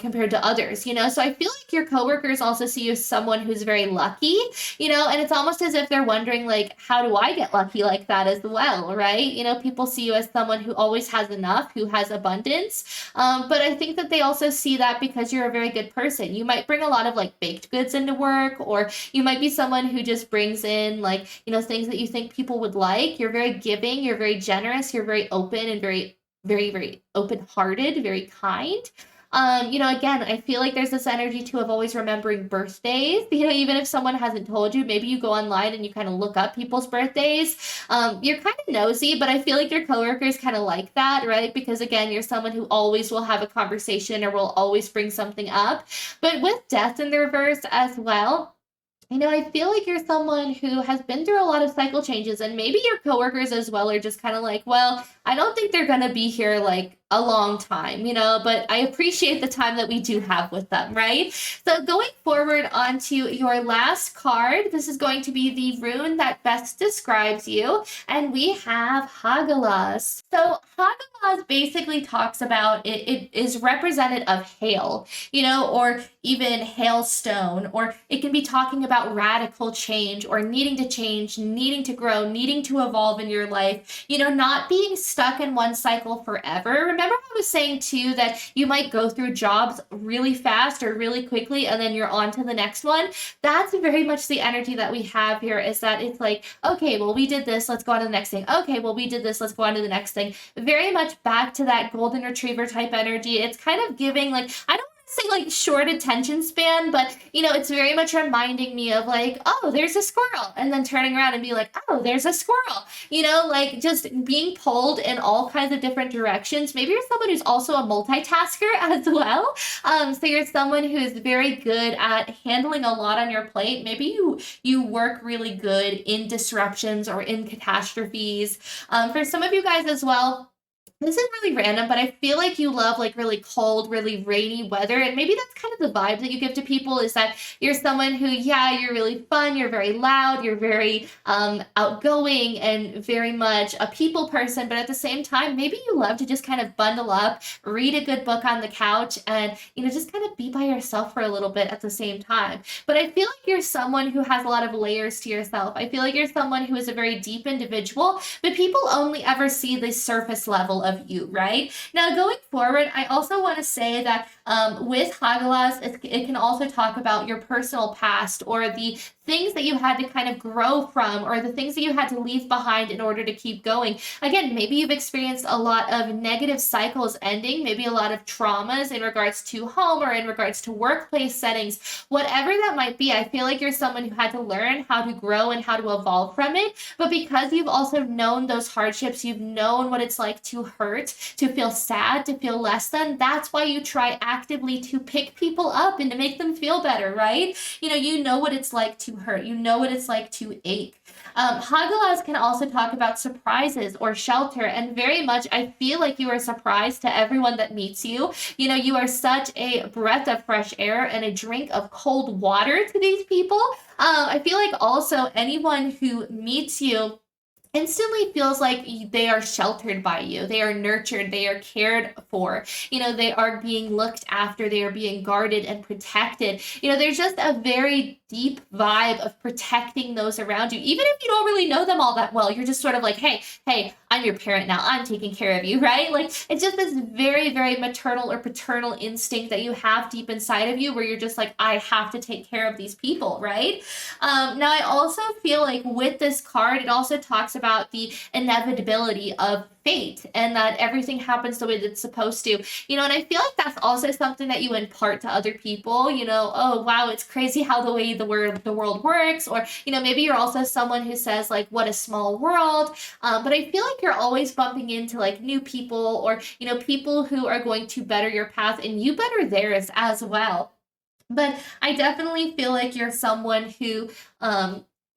compared to others, so I feel like your coworkers also see you as someone who's very lucky, and it's almost as if they're wondering, how do I get lucky like that as well, right? People see you as someone who always has enough, who has abundance, but I think that they also see that because you're a very good person. You might bring a lot of baked goods into work, or you might be someone who just brings in things that you think people would like. You're very giving, you're very generous, you're very open, and very, very, very open-hearted, very kind. Again, I feel like there's this energy too of always remembering birthdays. Even if someone hasn't told you, maybe you go online and you kind of look up people's birthdays. You're kind of nosy, but I feel like your coworkers kind of like that, right? Because again, you're someone who always will have a conversation, or will always bring something up. But with Death in the reverse as well, I feel like you're someone who has been through a lot of cycle changes, and maybe your coworkers as well are just kind of well, I don't think they're going to be here a long time, but I appreciate the time that we do have with them, right? So going forward onto your last card, this is going to be the rune that best describes you, and we have Hagalaz. So Hagalaz basically talks about, it is representative of hail, or even hailstone, or it can be talking about radical change, or needing to change, needing to grow, needing to evolve in your life, not being stuck in one cycle forever. Remember I was saying too that you might go through jobs really fast or really quickly, and then you're on to the next one. That's very much the energy that we have here, is that it's okay, well, we did this, let's go on to the next thing. Okay, well, we did this, let's go on to the next thing. Very much back to that golden retriever type energy. It's kind of giving I don't say short attention span, but it's very much reminding me of oh, there's a squirrel, and then turning around and be oh, there's a squirrel, just being pulled in all kinds of different directions. Maybe you're someone who's also a multitasker as well. So you're someone who is very good at handling a lot on your plate. Maybe you work really good in disruptions or in catastrophes. For some of you guys as well, this is really random, but I feel like you love really cold, really rainy weather. And maybe that's kind of the vibe that you give to people, is that you're someone who, yeah, you're really fun, you're very loud, you're very outgoing, and very much a people person. But at the same time, maybe you love to just kind of bundle up, read a good book on the couch, and, just kind of be by yourself for a little bit at the same time. But I feel like you're someone who has a lot of layers to yourself. I feel like you're someone who is a very deep individual, but people only ever see the surface level of you, right? Now, going forward, I also want to say that with Hagalaz, it can also talk about your personal past, or the things that you had to kind of grow from, or the things that you had to leave behind in order to keep going. Again, maybe you've experienced a lot of negative cycles ending, maybe a lot of traumas in regards to home, or in regards to workplace settings. Whatever that might be, I feel like you're someone who had to learn how to grow and how to evolve from it. But because you've also known those hardships, you've known what it's like to hurt, to feel sad, to feel less than. That's why you try actively to pick people up and to make them feel better, right? You know what it's like to hurt. You know what it's like to ache. Hagalaz can also talk about surprises or shelter, and very much I feel like you are a surprise to everyone that meets you. You are such a breath of fresh air and a drink of cold water to these people. I feel like also anyone who meets you instantly feels like they are sheltered by you. They are nurtured. They are cared for. They are being looked after. They are being guarded and protected. There's just a very deep vibe of protecting those around you. Even if you don't really know them all that well, you're just sort of like, hey, I'm your parent now. I'm taking care of you, right? Like, it's just this very, very maternal or paternal instinct that you have deep inside of you where you're just like, I have to take care of these people, right? Now, I also feel like with this card, it also talks about the inevitability of fate and that everything happens the way that it's supposed to. And I feel like that's also something that you impart to other people. Oh, wow, it's crazy how the way the world works. Or, maybe you're also someone who says, like, what a small world. But I feel like you're always bumping into, like, new people or, people who are going to better your path and you better theirs as well. But I definitely feel like you're someone who,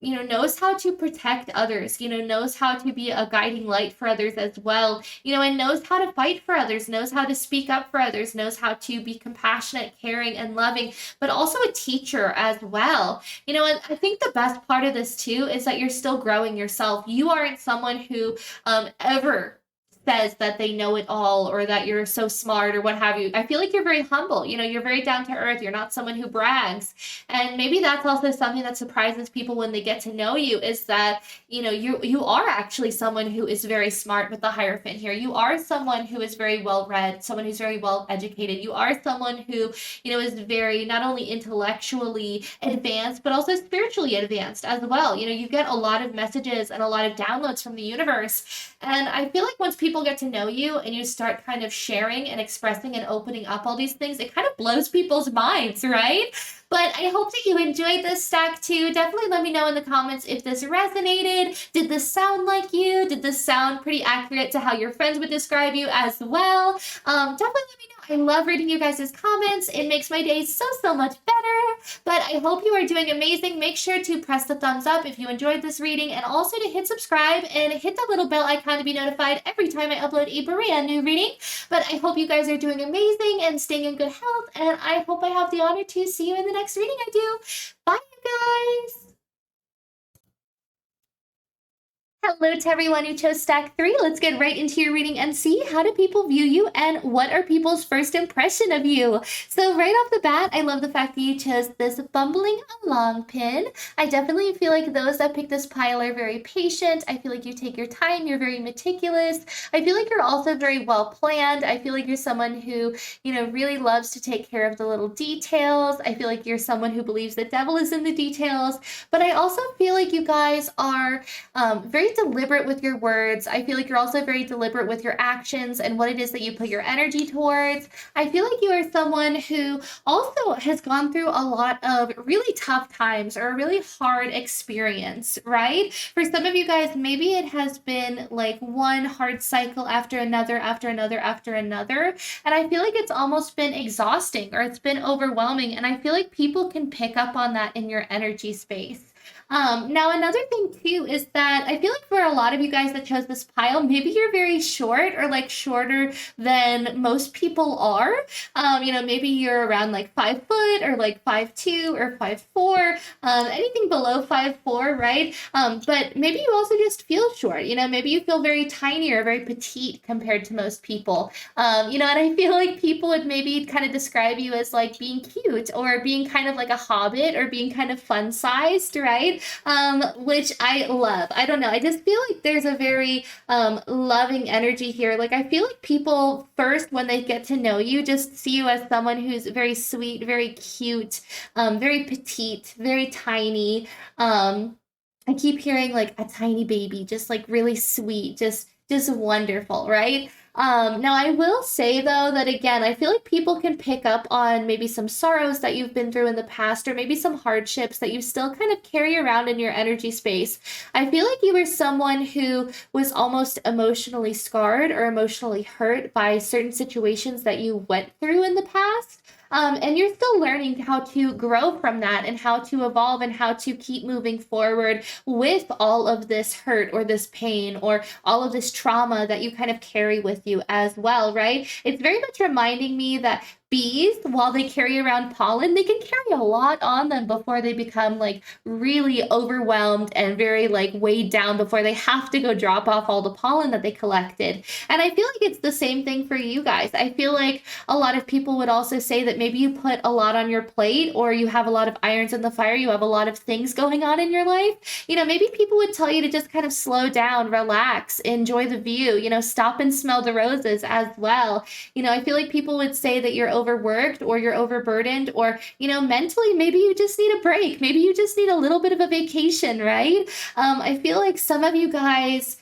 knows how to protect others, knows how to be a guiding light for others as well, and knows how to fight for others, knows how to speak up for others, knows how to be compassionate, caring, and loving, but also a teacher as well. And I think the best part of this too is that you're still growing yourself. You aren't someone who ever says that they know it all or that you're so smart or what have you. I feel like you're very humble. You're very down to earth. You're not someone who brags. And maybe that's also something that surprises people when they get to know you is that, you are actually someone who is very smart with the Hierophant here. You are someone who is very well read, someone who's very well educated. You are someone who, is very not only intellectually advanced, but also spiritually advanced as well. You get a lot of messages and a lot of downloads from the universe. And I feel like once people get to know you and you start kind of sharing and expressing and opening up all these things, it kind of blows people's minds, right? But I hope that you enjoyed this stack too. Definitely let me know in the comments if this resonated. Did this sound like you? Did this sound pretty accurate to how your friends would describe you as well? Definitely let me know. I love reading you guys' comments. It makes my day so much better. But I hope you are doing amazing. Make sure to press the thumbs up if you enjoyed this reading and also to hit subscribe and hit that little bell icon to be notified every time I upload a brand new reading. But I hope you guys are doing amazing and staying in good health. And I hope I have the honor to see you in the next reading I do. Bye, you guys. Hello to everyone who chose stack 3. Let's get right into your reading and see how do people view you and what are people's first impression of you. So right off the bat, I love the fact that you chose this Bumbling long pin. I definitely feel like those that pick this pile are very patient. I feel like you take your time. You're very meticulous. I feel like you're also very well planned. I feel like you're someone who, really loves to take care of the little details. I feel like you're someone who believes the devil is in the details. But I also feel like you guys are very deliberate with your words. I feel like you're also very deliberate with your actions and what it is that you put your energy towards. I feel like you are someone who also has gone through a lot of really tough times or a really hard experience, right? For some of you guys, maybe it has been like one hard cycle after another, after another, after another. And I feel like it's almost been exhausting or it's been overwhelming. And I feel like people can pick up on that in your energy space. Now, another thing too is that I feel like for a lot of you guys that chose this pile, maybe you're very short or like shorter than most people are. Maybe you're around like 5 foot or like 5'2" or 5'4", anything below 5'4", right? But maybe you also just feel short, maybe you feel very tiny or very petite compared to most people. And I feel like people would maybe kind of describe you as like being cute or being kind of like a hobbit or being kind of fun sized, right? Which I love. I don't know. I just feel like there's a very loving energy here. Like I feel like people first, when they get to know you, just see you as someone who's very sweet, very cute, very petite, very tiny. I keep hearing like a tiny baby, just like really sweet, just wonderful, right? Now, I will say though that again, I feel like people can pick up on maybe some sorrows that you've been through in the past, or maybe some hardships that you still kind of carry around in your energy space. I feel like you were someone who was almost emotionally scarred or emotionally hurt by certain situations that you went through in the past. And you're still learning how to grow from that and how to evolve and how to keep moving forward with all of this hurt or this pain or all of this trauma that you kind of carry with you as well, right? It's very much reminding me that bees, while they carry around pollen, they can carry a lot on them before they become like really overwhelmed and very like weighed down before they have to go drop off all the pollen that they collected. And I feel like it's the same thing for you guys. I feel like a lot of people would also say that maybe you put a lot on your plate or you have a lot of irons in the fire, you have a lot of things going on in your life. Maybe people would tell you to just kind of slow down, relax, enjoy the view, stop and smell the roses as well. I feel like people would say that you're overworked or you're overburdened or, mentally, maybe you just need a break. Maybe you just need a little bit of a vacation, right? I feel like some of you guys,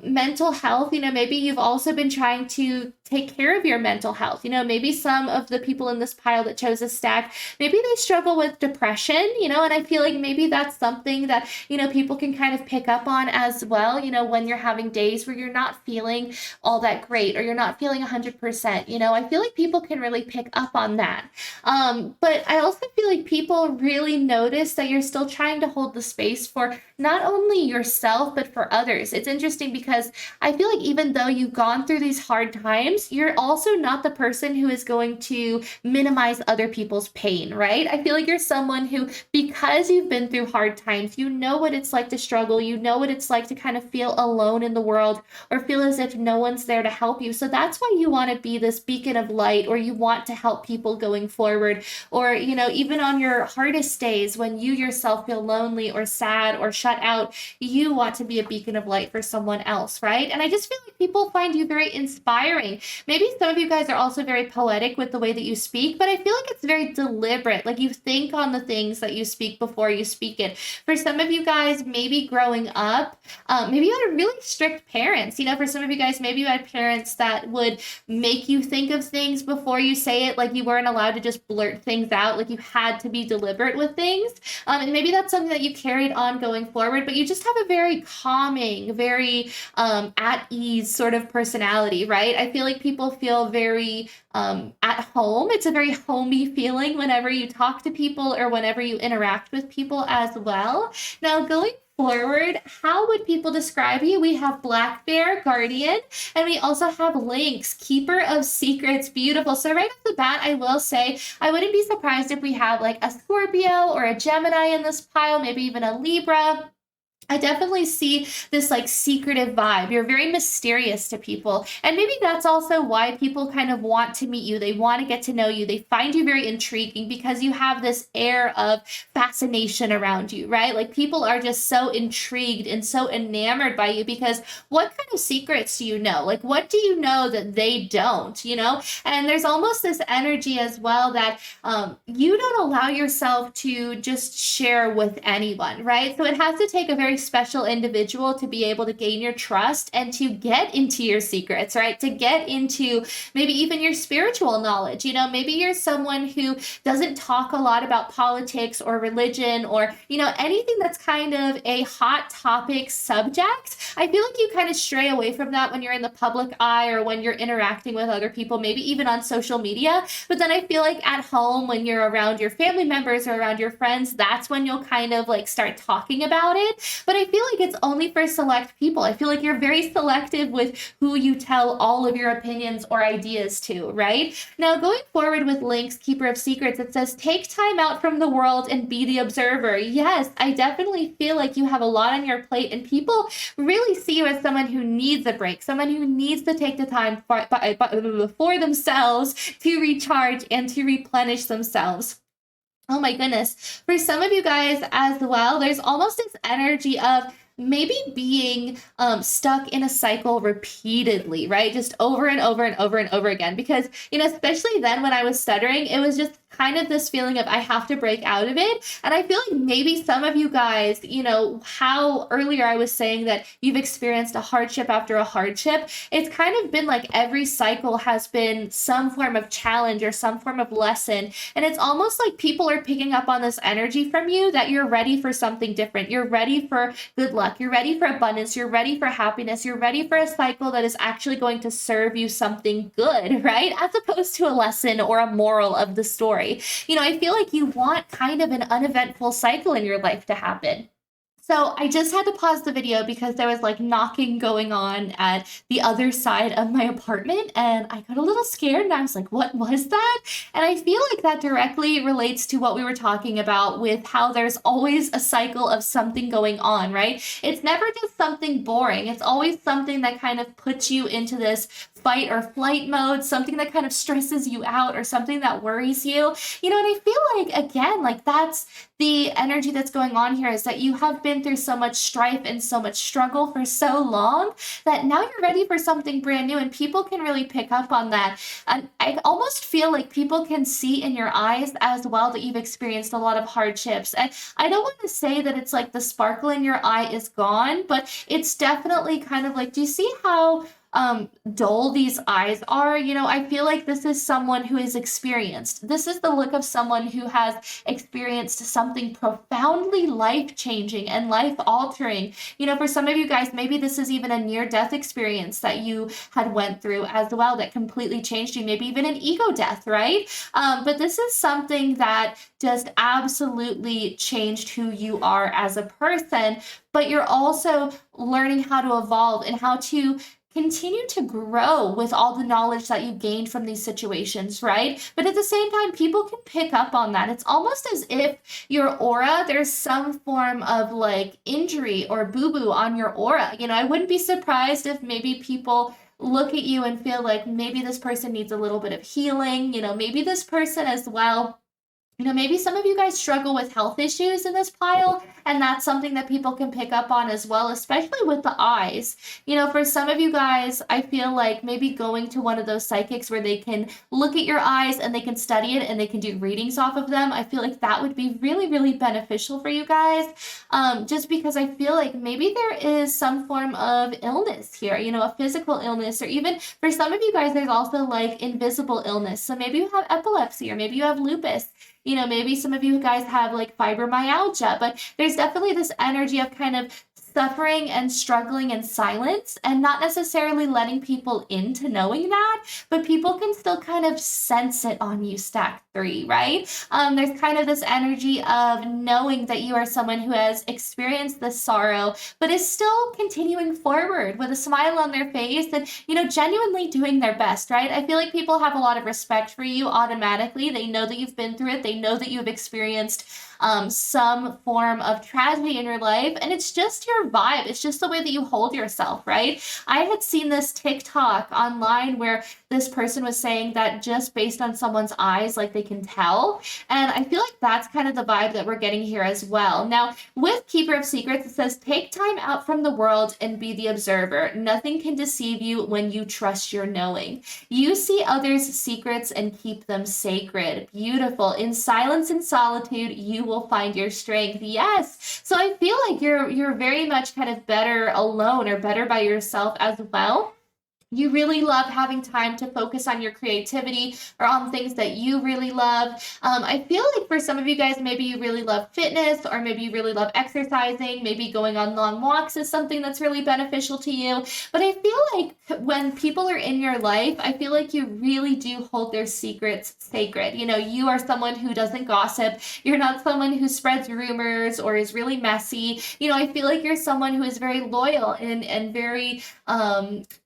mental health, maybe you've also been trying to take care of your mental health. Maybe some of the people in this pile that chose a stack, maybe they struggle with depression, and I feel like maybe that's something that, people can kind of pick up on as well, when you're having days where you're not feeling all that great or you're not feeling 100%, I feel like people can really pick up on that. But I also feel like people really notice that you're still trying to hold the space for not only yourself, but for others. It's interesting because I feel like even though you've gone through these hard times, you're also not the person who is going to minimize other people's pain, right? I feel like you're someone who, because you've been through hard times, you know what it's like to struggle, you know what it's like to kind of feel alone in the world or feel as if no one's there to help you. So that's why you want to be this beacon of light, or you want to help people going forward, or, even on your hardest days when you yourself feel lonely or sad or shut out, you want to be a beacon of light for someone else, right? And I just feel like people find you very inspiring. Maybe some of you guys are also very poetic with the way that you speak, but I feel like it's very deliberate. Like you think on the things that you speak before you speak it. For some of you guys, maybe growing up, maybe you had a really strict parents. For some of you guys, maybe you had parents that would make you think of things before you say it. Like you weren't allowed to just blurt things out. Like you had to be deliberate with things. And maybe that's something that you carried on going forward, but you just have a very calming, very at ease sort of personality, right? I feel like people feel very at home. It's a very homey feeling whenever you talk to people or whenever you interact with people as well. Now, going forward, how would people describe you? We have Black Bear, Guardian, and we also have Lynx, Keeper of Secrets. Beautiful. So right off the bat, I will say I wouldn't be surprised if we have like a Scorpio or a Gemini in this pile, maybe even a Libra. I definitely see this like secretive vibe. You're very mysterious to people. And maybe that's also why people kind of want to meet you. They want to get to know you. They find you very intriguing because you have this air of fascination around you, right? Like people are just so intrigued and so enamored by you because what kind of secrets do you know? Like what do you know that they don't, And there's almost this energy as well that you don't allow yourself to just share with anyone, right? So it has to take a very special individual to be able to gain your trust and to get into your secrets, right? To get into maybe even your spiritual knowledge. Maybe you're someone who doesn't talk a lot about politics or religion or, anything that's kind of a hot topic subject. I feel like you kind of stray away from that when you're in the public eye or when you're interacting with other people, maybe even on social media. But then I feel like at home, when you're around your family members or around your friends, that's when you'll kind of like start talking about it. But I feel like it's only for select people. I feel like you're very selective with who you tell all of your opinions or ideas to, right? Now, going forward with Lynx, Keeper of Secrets, it says, take time out from the world and be the observer. Yes, I definitely feel like you have a lot on your plate and people really see you as someone who needs a break, someone who needs to take the time for themselves to recharge and to replenish themselves. Oh my goodness. For some of you guys as well, there's almost this energy of maybe being stuck in a cycle repeatedly, right? Just over and over and over and over again. Because, especially then when I was stuttering, it was just kind of this feeling of I have to break out of it. And I feel like maybe some of you guys, how earlier I was saying that you've experienced a hardship after a hardship, it's kind of been like every cycle has been some form of challenge or some form of lesson. And it's almost like people are picking up on this energy from you that you're ready for something different. You're ready for good luck. You're ready for abundance. You're ready for happiness. You're ready for a cycle that is actually going to serve you something good, right? As opposed to a lesson or a moral of the story. I feel like you want kind of an uneventful cycle in your life to happen. So I just had to pause the video because there was like knocking going on at the other side of my apartment, and I got a little scared and I was like, what was that? And I feel like that directly relates to what we were talking about with how there's always a cycle of something going on, right? It's never just something boring. It's always something that kind of puts you into this fight or flight mode, something that kind of stresses you out or something that worries you. And I feel like, again, like that's the energy that's going on here, is that you have been through so much strife and so much struggle for so long that now you're ready for something brand new, and people can really pick up on that. And I almost feel like people can see in your eyes as well that you've experienced a lot of hardships. And I don't want to say that it's like the sparkle in your eye is gone, but it's definitely kind of like, do you see how dull these eyes are? I feel like this is someone who is experienced. This is the look of someone who has experienced something profoundly life-changing and life-altering. For some of you guys, maybe this is even a near-death experience that you had went through as well that completely changed you, maybe even an ego death, right? But this is something that just absolutely changed who you are as a person, but you're also learning how to evolve and how to continue to grow with all the knowledge that you gained from these situations, right? But at the same time, people can pick up on that. It's almost as if your aura, there's some form of like injury or boo-boo on your aura. I wouldn't be surprised if maybe people look at you and feel like maybe this person needs a little bit of healing, maybe this person as well. Maybe some of you guys struggle with health issues in this pile, and that's something that people can pick up on as well, especially with the eyes. For some of you guys, I feel like maybe going to one of those psychics where they can look at your eyes and they can study it and they can do readings off of them, I feel like that would be really, really beneficial for you guys, just because I feel like maybe there is some form of illness here, a physical illness, or even for some of you guys, there's also like invisible illness. So maybe you have epilepsy, or maybe you have lupus. Maybe some of you guys have like fibromyalgia, but there's definitely this energy of kind of suffering and struggling in silence, and not necessarily letting people into knowing that, but people can still kind of sense it on you, stack 3, right? There's kind of this energy of knowing that you are someone who has experienced this sorrow, but is still continuing forward with a smile on their face and, genuinely doing their best, right? I feel like people have a lot of respect for you automatically. They know that you've been through it. They know that you've experienced some form of tragedy in your life, and it's just your vibe. It's just the way that you hold yourself, right? I had seen this TikTok online where this person was saying that just based on someone's eyes, like they can tell. And I feel like that's kind of the vibe that we're getting here as well. Now, with Keeper of Secrets, it says, take time out from the world and be the observer. Nothing can deceive you when you trust your knowing. You see others' secrets and keep them sacred. Beautiful. In silence and solitude, you will find your strength. Yes. So I feel like you're very much kind of better alone or better by yourself as well. You really love having time to focus on your creativity or on things that you really love. I feel like for some of you guys, maybe you really love fitness, or maybe you really love exercising. Maybe going on long walks is something that's really beneficial to you. But I feel like when people are in your life, I feel like you really do hold their secrets sacred. You are someone who doesn't gossip. You're not someone who spreads rumors or is really messy. I feel like you're someone who is very loyal and very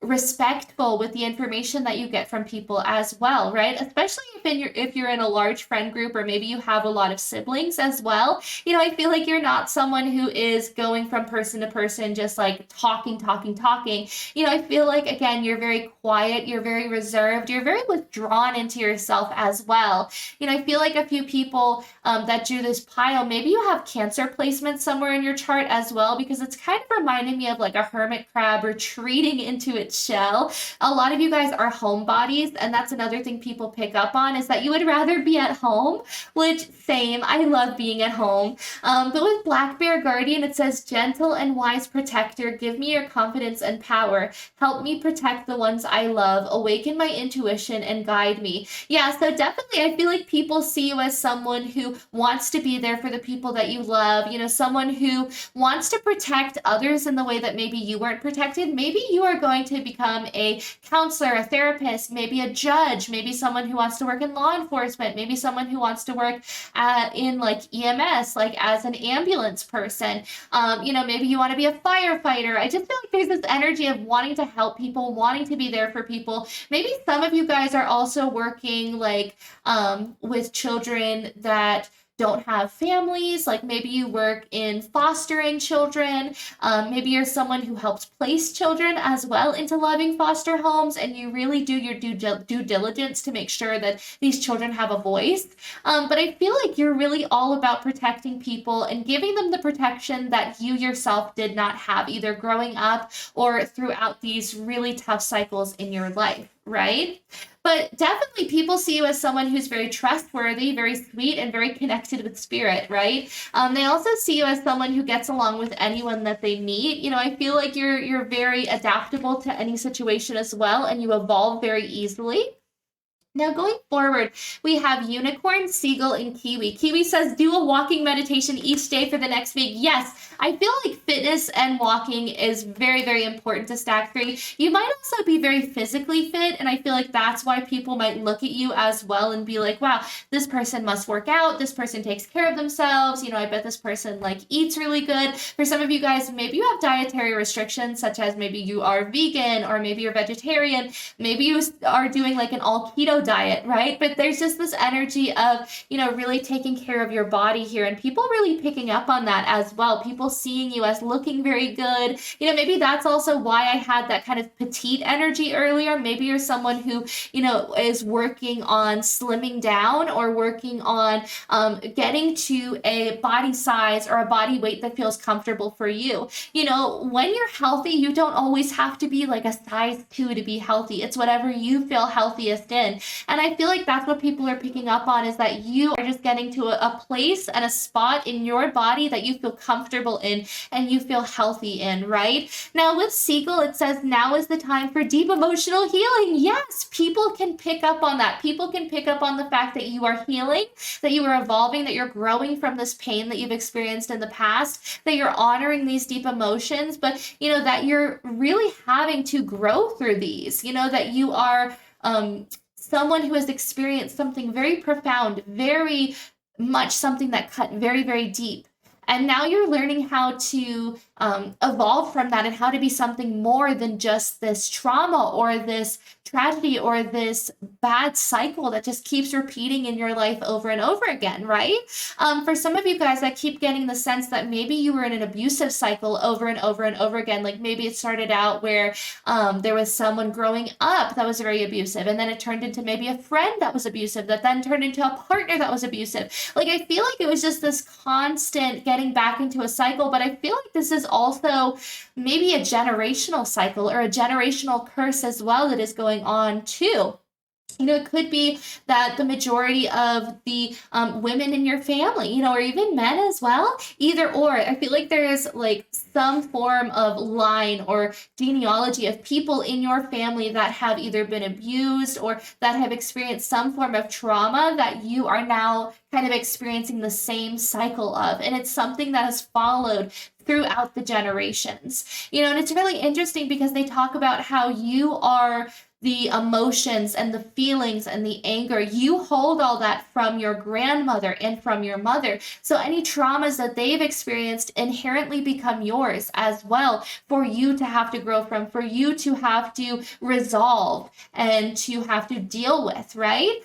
respectful respectful with the information that you get from people as well, right? Especially if you're in a large friend group, or maybe you have a lot of siblings as well. I feel like you're not someone who is going from person to person just like talking. I feel like, again, you're very quiet, you're very reserved, you're very withdrawn into yourself as well. I feel like a few people that drew this pile, maybe you have Cancer placement somewhere in your chart as well, because it's kind of reminding me of like a hermit crab retreating into its shell. A lot of you guys are homebodies, and that's another thing people pick up on, is that you would rather be at home, which same, I love being at home. But with Black Bear Guardian, it says, gentle and wise protector, give me your confidence and power. Help me protect the ones I love. Awaken my intuition and guide me. Yeah, so definitely I feel like people see you as someone who wants to be there for the people that you love, someone who wants to protect others in the way that maybe you weren't protected. Maybe you are going to become a counselor, a therapist, maybe a judge, maybe someone who wants to work in law enforcement, maybe someone who wants to work in like EMS, like as an ambulance person. Maybe you want to be a firefighter. I just feel like there's this energy of wanting to help people, wanting to be there for people. Maybe some of you guys are also working like with children that don't have families, like maybe you work in fostering children, maybe you're someone who helps place children as well into loving foster homes, and you really do your due diligence to make sure that these children have a voice. But I feel like you're really all about protecting people and giving them the protection that you yourself did not have, either growing up or throughout these really tough cycles in your life, right? But definitely people see you as someone who's very trustworthy, very sweet, and very connected with spirit, right? They also see you as someone who gets along with anyone that they meet. I feel like you're very adaptable to any situation as well, and you evolve very easily. Now, going forward, we have Unicorn, Seagull, and Kiwi. Kiwi says, do a walking meditation each day for the next week. Yes, I feel like fitness and walking is very, very important to Stack 3. You might also be very physically fit, and I feel like that's why people might look at you as well and be like, wow, this person must work out. This person takes care of themselves. I bet this person like eats really good. For some of you guys, maybe you have dietary restrictions, such as maybe you are vegan, or maybe you're vegetarian. Maybe you are doing like an all keto diet, right? But there's just this energy of, really taking care of your body here, and people really picking up on that as well. People seeing you as looking very good. Maybe that's also why I had that kind of petite energy earlier. Maybe you're someone who, is working on slimming down, or working on getting to a body size or a body weight that feels comfortable for you. When you're healthy, you don't always have to be like a size 2 to be healthy. It's whatever you feel healthiest in. And I feel like that's what people are picking up on, is that you are just getting to a place and a spot in your body that you feel comfortable in and you feel healthy in, right? Now with Seagull, it says, now is the time for deep emotional healing. Yes, people can pick up on that. People can pick up on the fact that you are healing, that you are evolving, that you're growing from this pain that you've experienced in the past, that you're honoring these deep emotions, but that you're really having to grow through these, that you are someone who has experienced something very profound, very much something that cut very, very deep. And now you're learning how to evolve from that, and how to be something more than just this trauma or this tragedy or this bad cycle that just keeps repeating in your life over and over again, right? For some of you guys, I keep getting the sense that maybe you were in an abusive cycle over and over and over again. Like maybe it started out where there was someone growing up that was very abusive, and then it turned into maybe a friend that was abusive, that then turned into a partner that was abusive. Like I feel like it was just this constant getting back into a cycle, but I feel like this is also maybe a generational cycle or a generational curse as well that is going on too. It could be that the majority of the women in your family, or even men as well, either or. I feel like there is like some form of line or genealogy of people in your family that have either been abused or that have experienced some form of trauma that you are now kind of experiencing the same cycle of. And it's something that has followed throughout the generations, and it's really interesting because they talk about how you are the emotions and the feelings and the anger. You hold all that from your grandmother and from your mother. So any traumas that they've experienced inherently become yours as well, for you to have to grow from, for you to have to resolve and to have to deal with, right?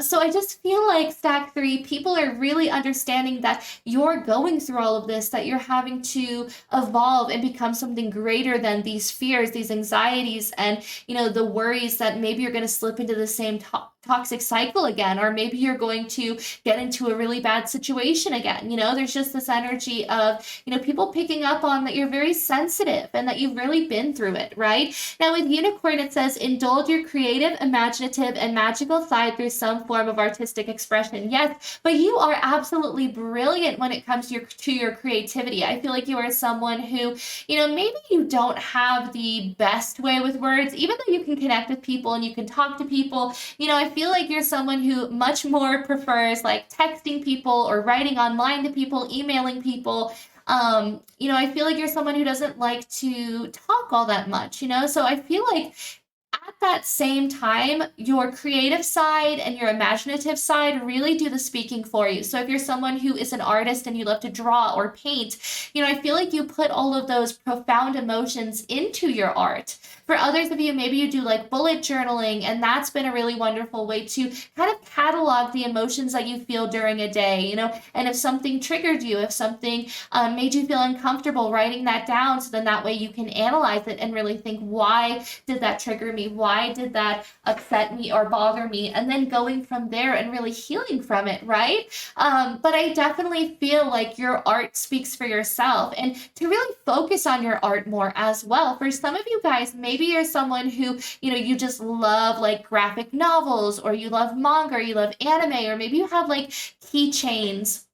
So I just feel like stack 3, people are really understanding that you're going through all of this, that you're having to evolve and become something greater than these fears, these anxieties, and the worries that maybe you're going to slip into the same toxic cycle again, or maybe you're going to get into a really bad situation again. There's just this energy of people picking up on that you're very sensitive and that you've really been through it, right? Now with unicorn, it says indulge your creative, imaginative, and magical side through some form of artistic expression. Yes, but you are absolutely brilliant when it comes to your creativity. I feel like you are someone who maybe you don't have the best way with words, even though you can connect with people and you can talk to people. I feel like you're someone who much more prefers like texting people or writing online to people, emailing people. I feel like you're someone who doesn't like to talk all that much, so I feel like at that same time, your creative side and your imaginative side really do the speaking for you. So if you're someone who is an artist and you love to draw or paint, I feel like you put all of those profound emotions into your art. For others of you, maybe you do like bullet journaling, and that's been a really wonderful way to kind of catalog the emotions that you feel during a day, and if something triggered you, if something made you feel uncomfortable, writing that down, so then that way you can analyze it and really think, why did that trigger me? Why did that upset me or bother me? And then going from there and really healing from it, right? But I definitely feel like your art speaks for yourself, and to really focus on your art more as well. For some of you guys, maybe you're someone who, you just love like graphic novels, or you love manga, or you love anime, or maybe you have like keychains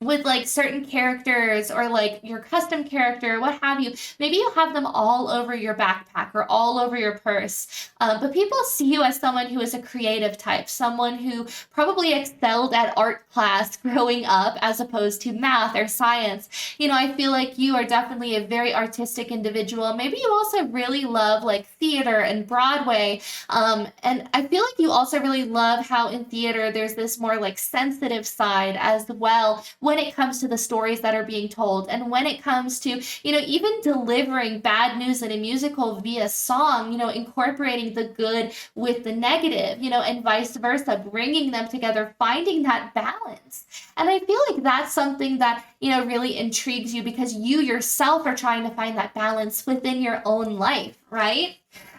with like certain characters, or like your custom character, what have you. Maybe you have them all over your backpack or all over your purse. But people see you as someone who is a creative type, someone who probably excelled at art class growing up as opposed to math or science. I feel like you are definitely a very artistic individual. Maybe you also really love like theater and Broadway. And I feel like you also really love how in theater there's this more like sensitive side as well, when it comes to the stories that are being told, and when it comes to, even delivering bad news in a musical via song, incorporating the good with the negative, and vice versa, bringing them together, finding that balance. And I feel like that's something that, really intrigues you, because you yourself are trying to find that balance within your own life, right?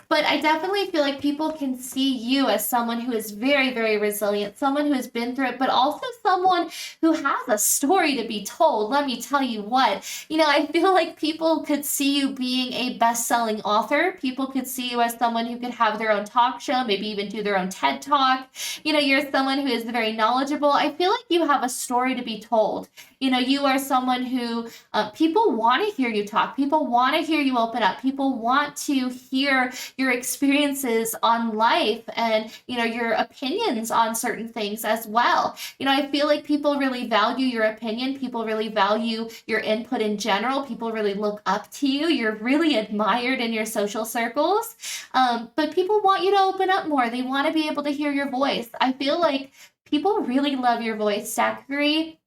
But I definitely feel like people can see you as someone who is very, very resilient, someone who has been through it, but also someone who has a story to be told. Let me tell you what, I feel like people could see you being a best-selling author. People could see you as someone who could have their own talk show, maybe even do their own TED Talk. You're someone who is very knowledgeable. I feel like you have a story to be told. You are someone who people want to hear you talk. People want to hear you open up. People want to hear your experiences on life and, your opinions on certain things as well. I feel like people really value your opinion. People really value your input in general. People really look up to you. You're really admired in your social circles. But people want you to open up more. They want to be able to hear your voice. I feel like people really love your voice, Zachary.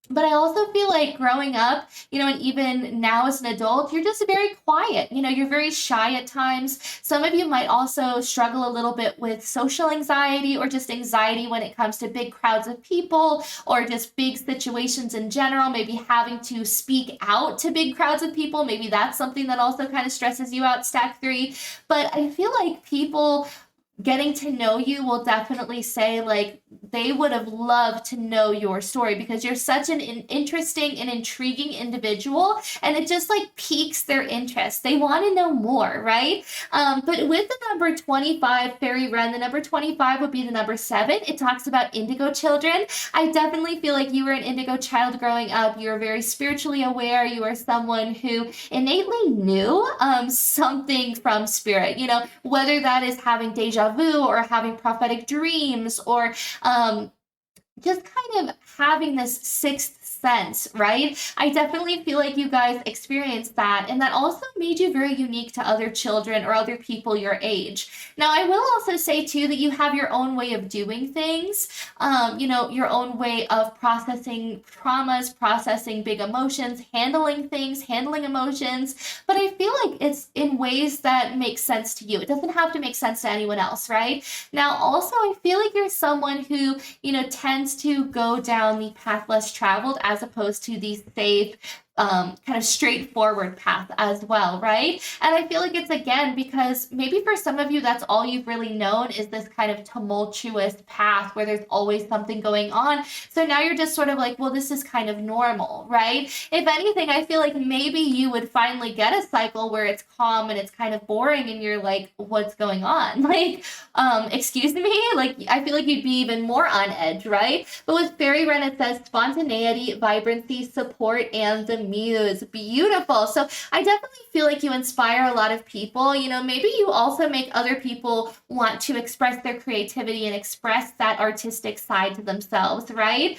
But I also feel like growing up, and even now as an adult, you're just very quiet. You're very shy at times. Some of you might also struggle a little bit with social anxiety, or just anxiety when it comes to big crowds of people, or just big situations in general, maybe having to speak out to big crowds of people. Maybe that's something that also kind of stresses you out, stack 3. But I feel like people getting to know you will definitely say like they would have loved to know your story, because you're such an interesting and intriguing individual, and it just like piques their interest. They want to know more, right? But with the number 25, Fairy Wren, the number 25 would be the number 7. It talks about indigo children. I definitely feel like you were an indigo child growing up. You were very spiritually aware. You were someone who innately knew something from spirit, whether that is having deja vu, or having prophetic dreams, or just kind of having this sixth sense, right? I definitely feel like you guys experienced that, and that also made you very unique to other children or other people your age. Now, I will also say too that you have your own way of doing things, your own way of processing traumas, processing big emotions, handling things, handling emotions. But I feel like it's in ways that make sense to you. It doesn't have to make sense to anyone else, right? Now, also, I feel like you're someone who, tends to go down the path less traveled as opposed to the safe, kind of straightforward path as well, right? And I feel like it's again because maybe for some of you, that's all you've really known is this kind of tumultuous path where there's always something going on. So now you're just sort of like, well, this is kind of normal, right? If anything, I feel like maybe you would finally get a cycle where it's calm and it's kind of boring and you're like, what's going on? Like, excuse me? Like, I feel like you'd be even more on edge, right? But with Fairy Wren, it says spontaneity, vibrancy, support, and the muse. Beautiful. So I definitely feel like you inspire a lot of people. Maybe you also make other people want to express their creativity and express that artistic side to themselves, right?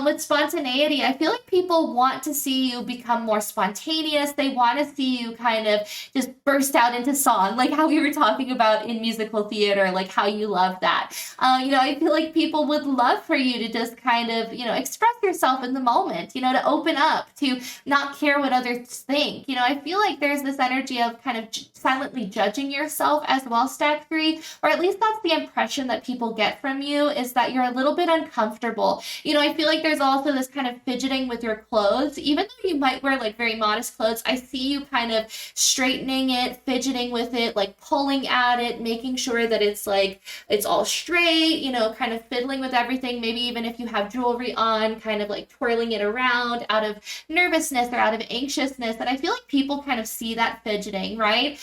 With spontaneity, I feel like people want to see you become more spontaneous. They want to see you kind of just burst out into song, like how we were talking about in musical theater, like how you love that. I feel like people would love for you to just kind of, express yourself in the moment, to open up, to not care what others think. I feel like there's this energy of kind of silently judging yourself as well, Stack 3, or at least that's the impression that people get from you, is that you're a little bit uncomfortable. I feel like there's also this kind of fidgeting with your clothes. Even though you might wear like very modest clothes, I see you kind of straightening it, fidgeting with it, like pulling at it, making sure that it's like, it's all straight, kind of fiddling with everything. Maybe even if you have jewelry on, kind of like twirling it around out of nervousness or out of anxiousness. And I feel like people kind of see that fidgeting, right?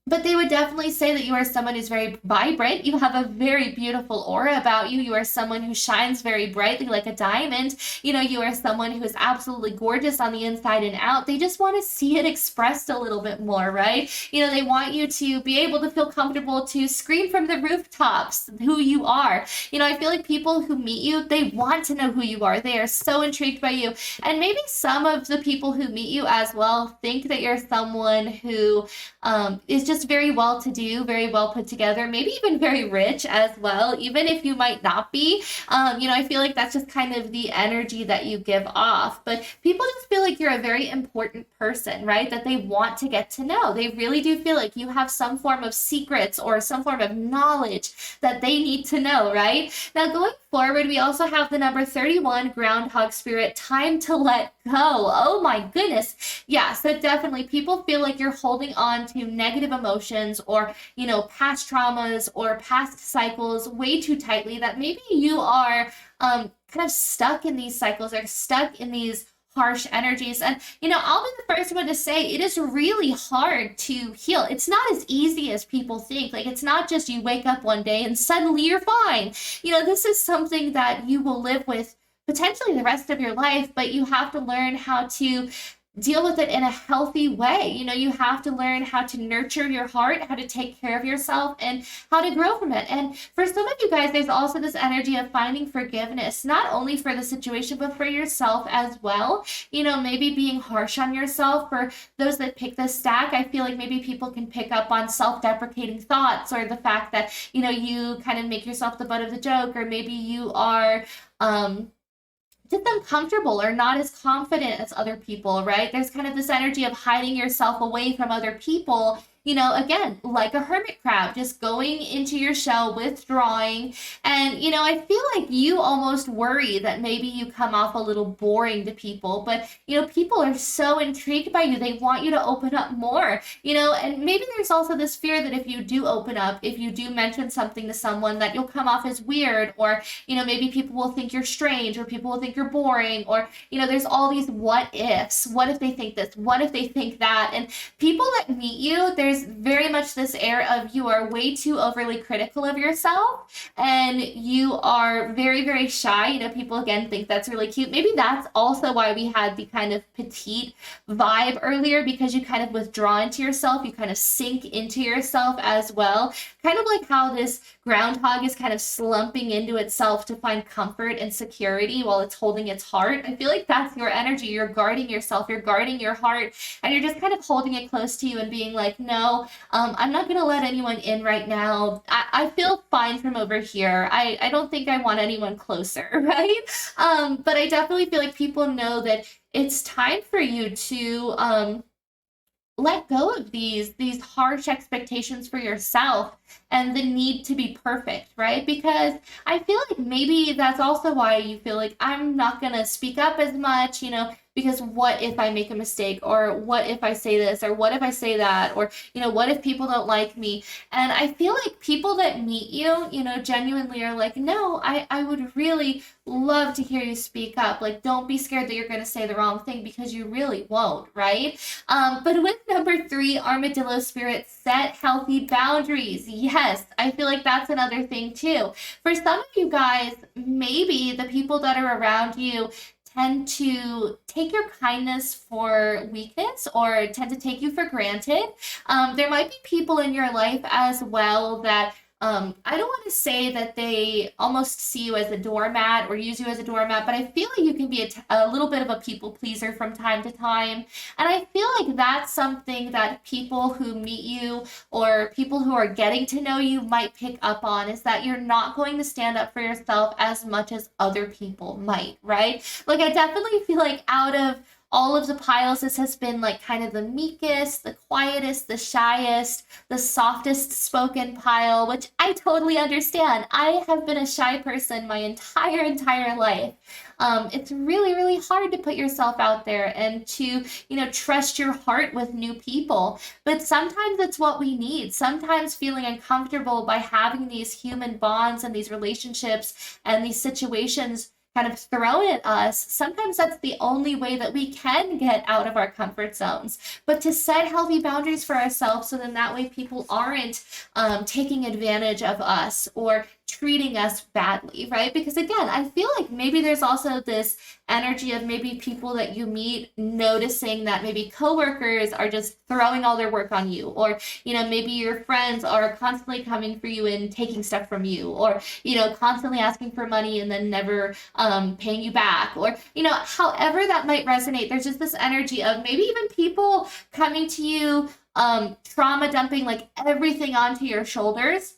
But they would definitely say that you are someone who's very vibrant. You have a very beautiful aura about you. You are someone who shines very brightly like a diamond. You are someone who is absolutely gorgeous on the inside and out. They just want to see it expressed a little bit more, right? They want you to be able to feel comfortable to scream from the rooftops who you are. I feel like people who meet you, they want to know who you are. They are so intrigued by you. And maybe some of the people who meet you as well think that you're someone who is just very well to do, very well put together, maybe even very rich as well, even if you might not be. I feel like that's just kind of the energy that you give off. But people just feel like you're a very important person, right? That they want to get to know. They really do feel like you have some form of secrets or some form of knowledge that they need to know, right? Now, going forward, we also have the number 31, Groundhog Spirit, time to let go. Oh my goodness. Yeah, so definitely people feel like you're holding on to negative emotions or, past traumas or past cycles way too tightly, that maybe you are kind of stuck in these cycles or stuck in these harsh energies. And, I'll be the first one to say it is really hard to heal. It's not as easy as people think. Like, it's not just you wake up one day and suddenly you're fine. This is something that you will live with potentially the rest of your life, but you have to learn how to deal with it in a healthy way. You have to learn how to nurture your heart, how to take care of yourself, and how to grow from it. And for some of you guys, there's also this energy of finding forgiveness, not only for the situation, but for yourself as well. Maybe being harsh on yourself. For those that pick this stack, I feel like maybe people can pick up on self-deprecating thoughts, or the fact that, you kind of make yourself the butt of the joke, or maybe you are, just uncomfortable or not as confident as other people, right? There's kind of this energy of hiding yourself away from other people, again, like a hermit crab, just going into your shell, withdrawing. And, I feel like you almost worry that maybe you come off a little boring to people, but, people are so intrigued by you. They want you to open up more, and maybe there's also this fear that if you do open up, if you do mention something to someone, that you'll come off as weird, or, maybe people will think you're strange, or people will think you're boring, or, there's all these what ifs. What if they think this? What if they think that? And people that meet you, there's there's very much this air of you are way too overly critical of yourself, and you are very, very shy. You know, people again think that's really cute. Maybe that's also why we had the kind of petite vibe earlier, because you kind of withdraw into yourself, you kind of sink into yourself as well. Kind of like how this groundhog is kind of slumping into itself to find comfort and security while it's holding its heart. I feel like that's your energy. You're guarding yourself, you're guarding your heart, and you're just kind of holding it close to you and being like, no, I'm not going to let anyone in right now. I feel fine from over here. I don't think I want anyone closer, right? But I definitely feel like people know that it's time for you to let go of these harsh expectations for yourself and the need to be perfect, right? Because I feel like maybe that's also why you feel like I'm not gonna speak up as much, you know, because what if I make a mistake, or what if I say this, or what if I say that, or, you know, what if people don't like me? And I feel like people that meet you know, genuinely are like, no, I would really love to hear you speak up. Like, don't be scared that you're going to say the wrong thing, because you really won't, right? But with number 3, armadillo spirit, set healthy boundaries. Yes, I feel like that's another thing too. For some of you guys, maybe the people that are around you tend to take your kindness for weakness, or tend to take you for granted. There might be people in your life as well that I don't want to say that they almost see you as a doormat or use you as a doormat, but I feel like you can be a little bit of a people pleaser from time to time. And I feel like that's something that people who meet you, or people who are getting to know you, might pick up on, is that you're not going to stand up for yourself as much as other people might, right? Like, I definitely feel like out of all of the piles, this has been like kind of the meekest, the quietest, the shyest, the softest spoken pile, which I totally understand. I have been a shy person my entire life. It's really, really hard to put yourself out there and to, you know, trust your heart with new people. But sometimes it's what we need. Sometimes feeling uncomfortable by having these human bonds and these relationships and these situations kind of thrown at us, sometimes that's the only way that we can get out of our comfort zones. But to set healthy boundaries for ourselves, so then that way people aren't taking advantage of us or treating us badly, right? Because again, I feel like maybe there's also this energy of maybe people that you meet noticing that maybe coworkers are just throwing all their work on you, or, you know, maybe your friends are constantly coming for you and taking stuff from you, or, you know, constantly asking for money and then never paying you back, or, you know, however that might resonate. There's just this energy of maybe even people coming to you, trauma dumping like everything onto your shoulders,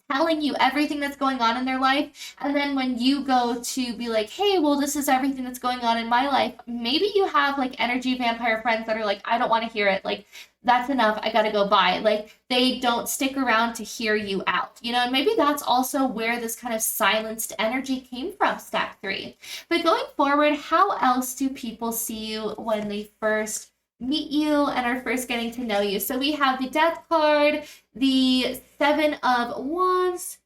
telling you everything that's going on in their life. And then when you go to be like, hey, well, this is everything that's going on in my life, maybe you have like energy vampire friends that are like, I don't want to hear it. Like, that's enough. I got to go by. Like, they don't stick around to hear you out, you know, and maybe that's also where this kind of silenced energy came from, stack 3. But going forward, how else do people see you when they first meet you and are first getting to know you? So we have the Death card, the 7 of Wands.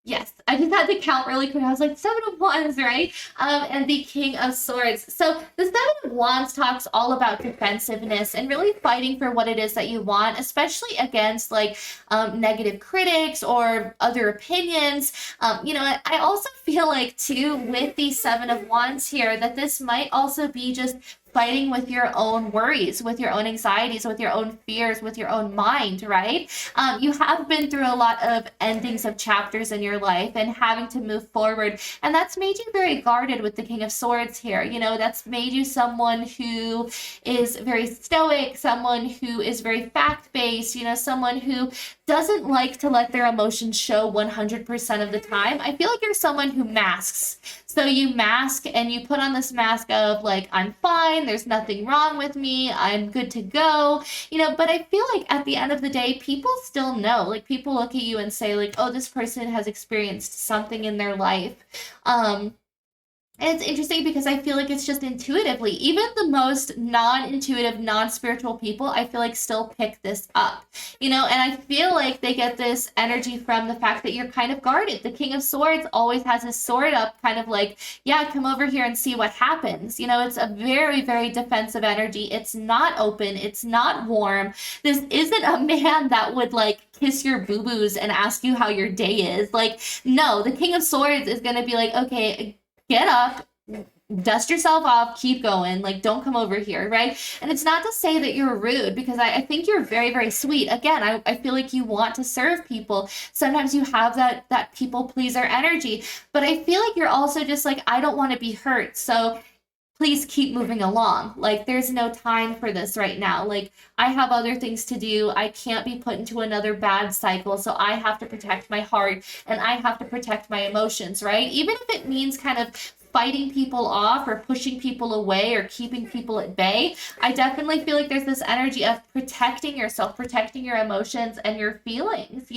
Yes, I just had to count really quick. I was like, 7 of Wands, right? And the King of Swords. So the 7 of Wands talks all about defensiveness and really fighting for what it is that you want, especially against like negative critics or other opinions. You know, I also feel like too, with the 7 of Wands here, that this might also be just fighting with your own worries, with your own anxieties, with your own fears, with your own mind, right? You have been through a lot of endings of chapters in your life and having to move forward. And that's made you very guarded with the King of Swords here. You know, that's made you someone who is very stoic, someone who is very fact-based, you know, someone who doesn't like to let their emotions show 100% of the time. I feel like you're someone who masks. So you mask and you put on this mask of like, I'm fine, there's nothing wrong with me, I'm good to go, you know, but I feel like at the end of the day, people still know. Like, people look at you and say like, oh, this person has experienced something in their life. And it's interesting because I feel like it's just intuitively, even the most non-intuitive, non-spiritual people, I feel like still pick this up, and I feel like they get this energy from the fact that you're kind of guarded. The King of Swords always has his sword up, kind of like, yeah, come over here and see what happens. It's a very, very defensive energy. It's not open. It's not warm. This isn't a man that would like kiss your boo-boos and ask you how your day is. Like, no, the King of Swords is going to be like, okay, get up, dust yourself off, keep going, like don't come over here, right? And it's not to say that you're rude, because I think you're very, very sweet. Again, I feel like you want to serve people. Sometimes you have that people pleaser energy, but I feel like you're also just like, I don't want to be hurt, so please keep moving along. Like, there's no time for this right now. Like, I have other things to do. I can't be put into another bad cycle. So I have to protect my heart and I have to protect my emotions, right? Even if it means kind of fighting people off or pushing people away or keeping people at bay, I definitely feel like there's this energy of protecting yourself, protecting your emotions and your feelings,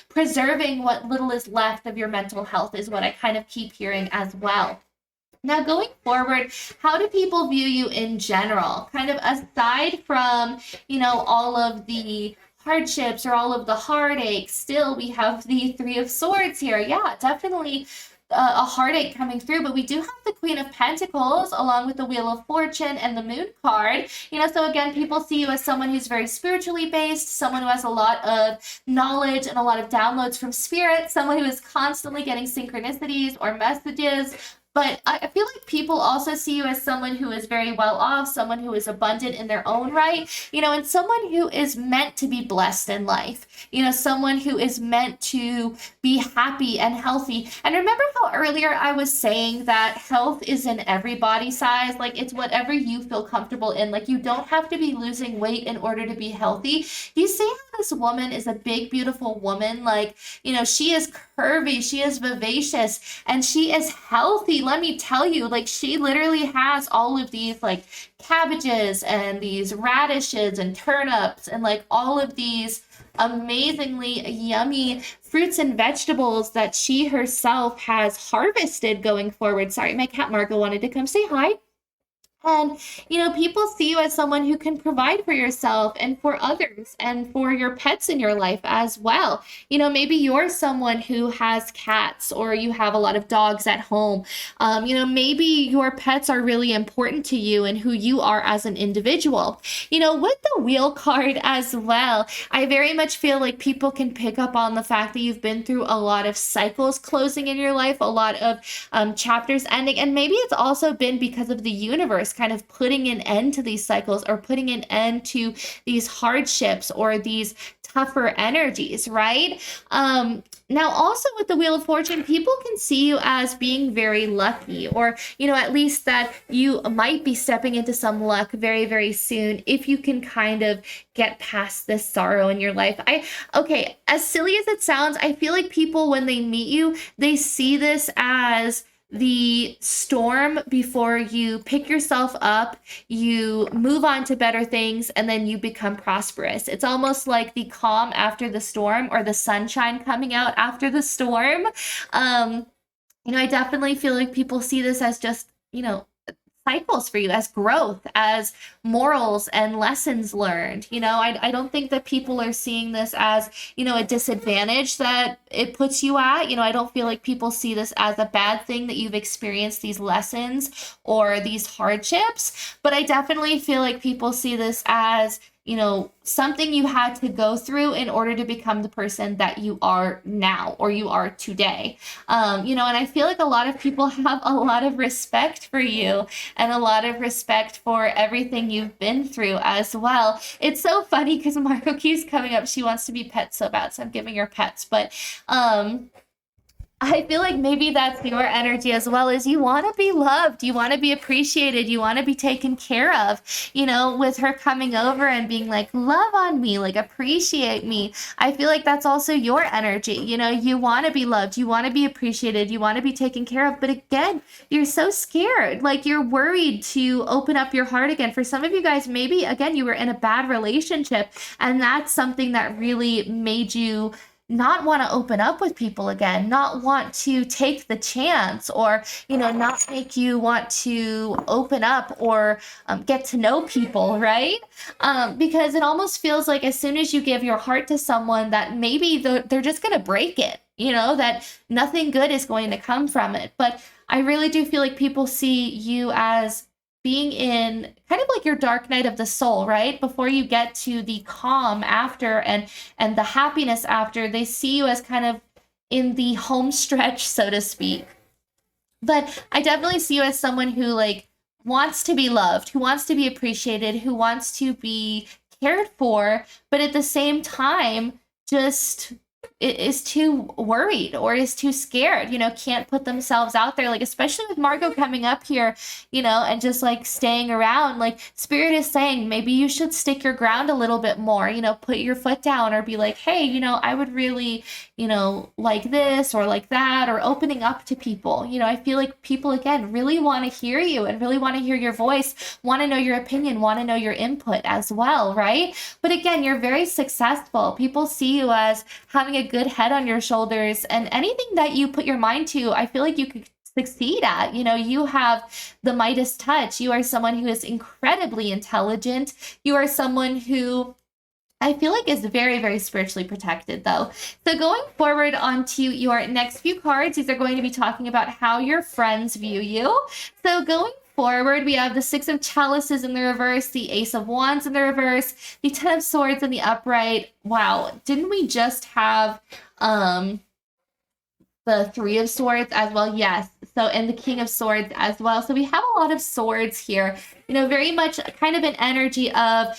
preserving what little is left of your mental health is what I kind of keep hearing as well. Now, going forward, how do people view you in general? Kind of aside from, all of the hardships or all of the heartache, still we have the Three of Swords here. Yeah, definitely a heartache coming through, but we do have the Queen of Pentacles along with the Wheel of Fortune and the Moon card. So again, people see you as someone who's very spiritually based, someone who has a lot of knowledge and a lot of downloads from spirit, someone who is constantly getting synchronicities or messages. But I feel like people also see you as someone who is very well off, someone who is abundant in their own right, and someone who is meant to be blessed in life, someone who is meant to be happy and healthy. And remember how earlier I was saying that health is in every body size? Like, it's whatever you feel comfortable in. Like, you don't have to be losing weight in order to be healthy. You see how this woman is a big, beautiful woman? Like, she is curvy, she is vivacious, and she is healthy. Let me tell you, like, she literally has all of these like cabbages and these radishes and turnips and like all of these amazingly yummy fruits and vegetables that she herself has harvested going forward. Sorry, my cat Margot wanted to come say hi. And, people see you as someone who can provide for yourself and for others and for your pets in your life as well. Maybe you're someone who has cats or you have a lot of dogs at home. Maybe your pets are really important to you and who you are as an individual. With the Wheel card as well, I very much feel like people can pick up on the fact that you've been through a lot of cycles closing in your life, a lot of chapters ending, and maybe it's also been because of the universe kind of putting an end to these cycles or putting an end to these hardships or these tougher energies, right? Now, also with the Wheel of Fortune, people can see you as being very lucky, or, at least that you might be stepping into some luck very, very soon if you can kind of get past this sorrow in your life. Okay, as silly as it sounds, I feel like people, when they meet you, they see this as the storm before you pick yourself up, you move on to better things, and then you become prosperous. It's almost like the calm after the storm or the sunshine coming out after the storm. I definitely feel like people see this as just, cycles for you, as growth, as morals and lessons learned. I don't think that people are seeing this as, a disadvantage that it puts you at. I don't feel like people see this as a bad thing that you've experienced these lessons or these hardships, but I definitely feel like people see this as, something you had to go through in order to become the person that you are now or you are today. And I feel like a lot of people have a lot of respect for you and a lot of respect for everything you've been through as well. It's so funny because Marco keeps coming up. She wants to be pets so bad, so I'm giving her pets. But I feel like maybe that's your energy as well, is you want to be loved, you want to be appreciated, you want to be taken care of, with her coming over and being like, love on me, like appreciate me. I feel like that's also your energy. You want to be loved, you want to be appreciated, you want to be taken care of. But again, you're so scared, like you're worried to open up your heart again. For some of you guys, maybe again, you were in a bad relationship and that's something that really made you not want to open up with people again, not want to take the chance, or, not make you want to open up or get to know people, right? Because it almost feels like as soon as you give your heart to someone, that maybe they're just going to break it, that nothing good is going to come from it. But I really do feel like people see you as being in kind of like your dark night of the soul, right? Before you get to the calm after and the happiness after, they see you as kind of in the home stretch, so to speak. But I definitely see you as someone who like wants to be loved, who wants to be appreciated, who wants to be cared for, but at the same time, just is too worried or is too scared, can't put themselves out there. Like, especially with Margot coming up here, and just like staying around, like Spirit is saying, maybe you should stick your ground a little bit more, put your foot down or be like, hey, I would really, like this or like that, or opening up to people. I feel like people, again, really want to hear you and really want to hear your voice, want to know your opinion, want to know your input as well, right? But again, you're very successful. People see you as having a good head on your shoulders, and anything that you put your mind to, I feel like you could succeed at. You have the Midas touch. You are someone who is incredibly intelligent. You are someone who I feel like is very, very spiritually protected, though. So going forward onto your next few cards, these are going to be talking about how your friends view you. So going forward, we have the Six of Chalices in the reverse, the Ace of Wands in the reverse, the Ten of Swords in the upright. Wow, didn't we just have the Three of Swords as well? Yes. So, and the King of Swords as well. So we have a lot of swords here, very much kind of an energy of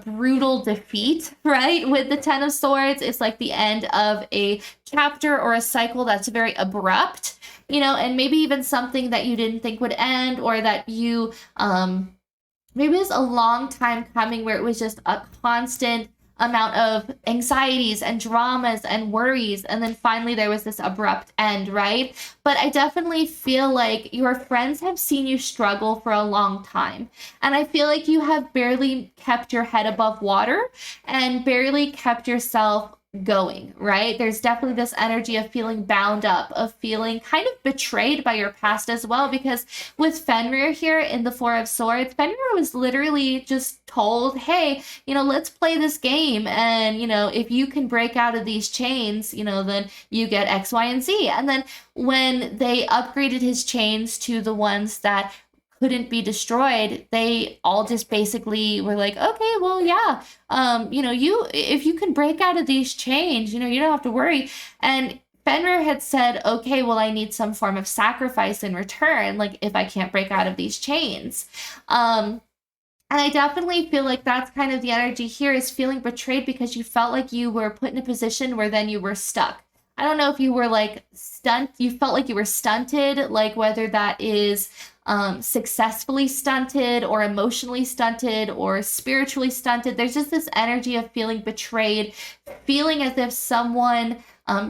brutal defeat, right? With the Ten of Swords, it's like the end of a chapter or a cycle that's very abrupt, and maybe even something that you didn't think would end, or that you, maybe it was a long time coming where it was just a constant amount of anxieties and dramas and worries, and then finally there was this abrupt end, right? But I definitely feel like your friends have seen you struggle for a long time, and I feel like you have barely kept your head above water and barely kept yourself going, right? There's definitely this energy of feeling bound up, of feeling kind of betrayed by your past as well, because with Fenrir here in the Four of Swords, Fenrir was literally just told, hey, let's play this game, and if you can break out of these chains, then you get X, Y, and Z. And then when they upgraded his chains to the ones that couldn't be destroyed, they all just basically were like, okay, well, yeah, if you can break out of these chains, you don't have to worry. And Fenrir had said, okay, well, I need some form of sacrifice in return, like if I can't break out of these chains. And I definitely feel like that's kind of the energy here, is feeling betrayed because you felt like you were put in a position where then you were stuck. I don't know if you were like you felt like you were stunted, like whether that is successfully stunted or emotionally stunted or spiritually stunted. There's just this energy of feeling betrayed, feeling as if someone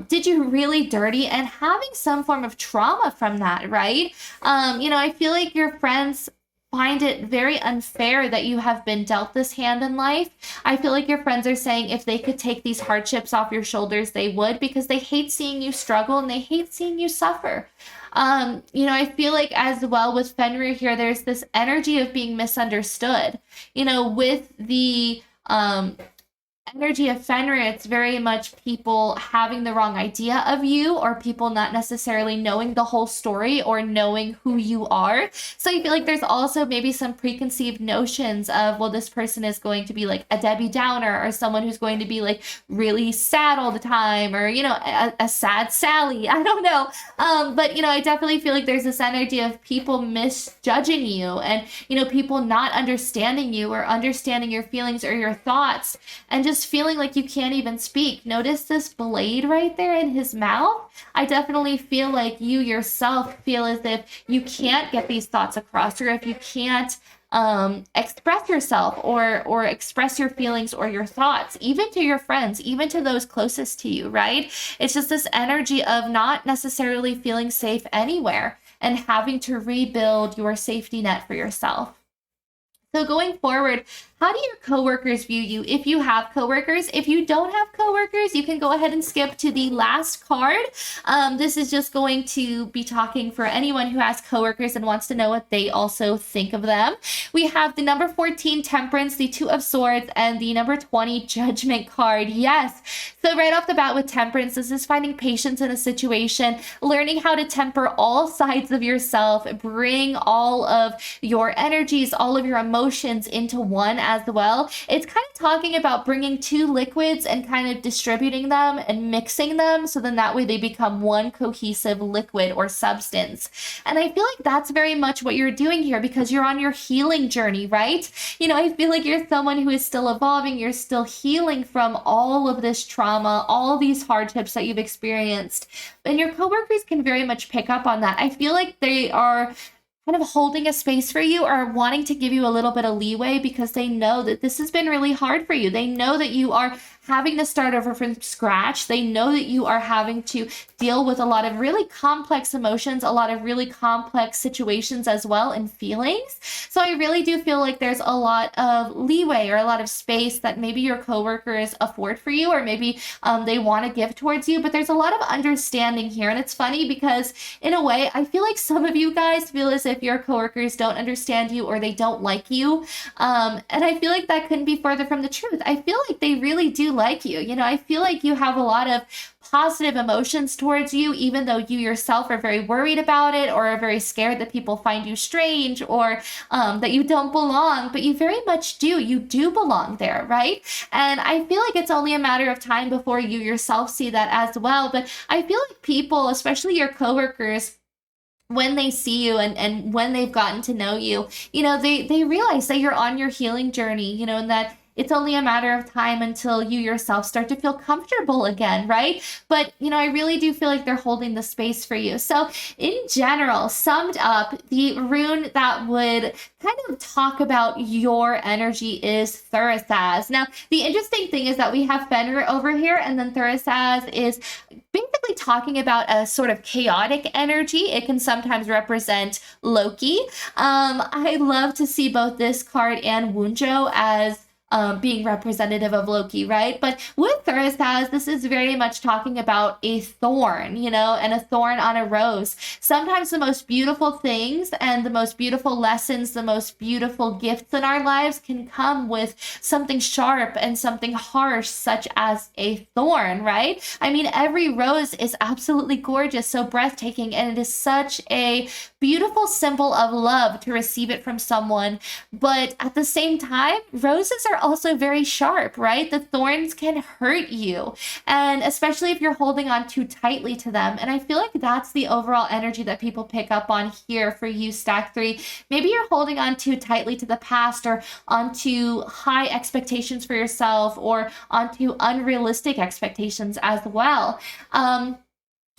did you really dirty, and having some form of trauma from that, right? I feel like your friends find it very unfair that you have been dealt this hand in life. I feel like your friends are saying if they could take these hardships off your shoulders, they would, because they hate seeing you struggle and they hate seeing you suffer. I feel like as well with Fenrir here, there's this energy of being misunderstood. With the energy of Fenrir, it's very much people having the wrong idea of you, or people not necessarily knowing the whole story or knowing who you are. So I feel like there's also maybe some preconceived notions of, well, this person is going to be like a Debbie Downer, or someone who's going to be like really sad all the time, or, a sad Sally. I don't know. But, I definitely feel like there's this energy of people misjudging you, and, people not understanding you or understanding your feelings or your thoughts, and just feeling like you can't even speak. Notice this blade right there in his mouth. I definitely feel like you yourself feel as if you can't get these thoughts across, or if you can't express yourself or express your feelings or your thoughts, even to your friends, even to those closest to you, right? It's just this energy of not necessarily feeling safe anywhere and having to rebuild your safety net for yourself. So going forward, How do your coworkers view you if you have coworkers? If you don't have coworkers, you can go ahead and skip to the last card. This is just going to be talking for anyone who has coworkers and wants to know what they also think of them. We have the number 14, Temperance, the Two of Swords, and the number 20, Judgment card. Yes. So right off the bat with Temperance, this is finding patience in a situation, learning how to temper all sides of yourself, bring all of your energies, all of your emotions into one as well. It's kind of talking about bringing two liquids and kind of distributing them and mixing them, so then that way they become one cohesive liquid or substance. And I feel like that's very much what you're doing here, because you're on your healing journey, right? You know, I feel like you're someone who is still evolving, you're still healing from all of this trauma, all these hardships that you've experienced. And your coworkers can very much pick up on that. I feel like they are kind of holding a space for you or wanting to give you a little bit of leeway, because they know that this has been really hard for you. They know that you are having to start over from scratch. They know that you are having to deal with a lot of really complex emotions, a lot of really complex situations as well, and feelings. So I really do feel like there's a lot of leeway or a lot of space that maybe your coworkers afford for you, or maybe they want to give towards you, but there's a lot of understanding here. And it's funny because in a way, I feel like some of you guys feel as if your coworkers don't understand you or they don't like you. And I feel like that couldn't be further from the truth. I feel like they really do like you. You know, I feel like you have a lot of positive emotions towards you, even though you yourself are very worried about it or are very scared that people find you strange or that you don't belong, but you very much do. You do belong there, right? And I feel like it's only a matter of time before you yourself see that as well. But I feel like people, especially your coworkers, when they see you and when they've gotten to know you, you know, they realize that you're on your healing journey, you know, and that it's only a matter of time until you yourself start to feel comfortable again, right? But, you know, I really do feel like they're holding the space for you. So in general, summed up, the rune that would kind of talk about your energy is Thurisaz. Now, the interesting thing is that we have Fenrir over here, and then Thurisaz is basically talking about a sort of chaotic energy. It can sometimes represent Loki. I love to see both this card and Wunjo as being representative of Loki, right? But with Thurisaz, this is very much talking about a thorn, you know, and a thorn on a rose. Sometimes the most beautiful things and the most beautiful lessons, the most beautiful gifts in our lives can come with something sharp and something harsh, such as a thorn, right? I mean, every rose is absolutely gorgeous, so breathtaking, and it is such a beautiful symbol of love to receive it from someone. But at the same time, roses are also very sharp, right? The thorns can hurt you, and especially if you're holding on too tightly to them. And I feel like that's the overall energy that people pick up on here for you, Stack 3. Maybe you're holding on too tightly to the past, or onto high expectations for yourself, or onto unrealistic expectations as well.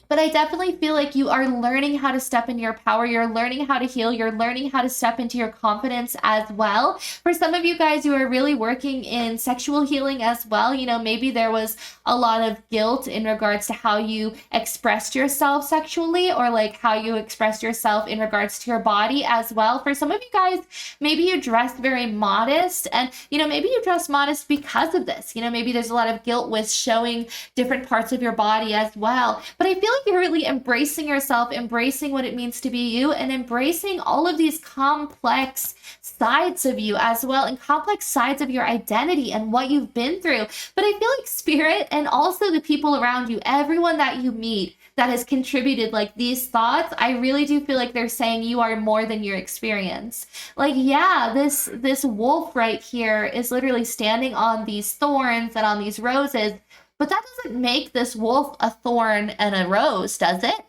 But I definitely feel like you are learning how to step into your power. You're learning how to heal. You're learning how to step into your confidence as well. For some of you guys who are really working in sexual healing as well, you know, maybe there was a lot of guilt in regards to how you expressed yourself sexually, or like how you expressed yourself in regards to your body as well. For some of you guys, maybe you dressed very modest, and, you know, maybe you dress modest because of this. You know, maybe there's a lot of guilt with showing different parts of your body as well. But I feel like you're really embracing yourself, embracing what it means to be you, and embracing all of these complex sides of you as well, and complex sides of your identity and what you've been through. But I feel like Spirit, and also the people around you, everyone that you meet that has contributed like these thoughts, I really do feel like they're saying you are more than your experience. Like, yeah, this wolf right here is literally standing on these thorns and on these roses, but that doesn't make this wolf a thorn and a rose, does it?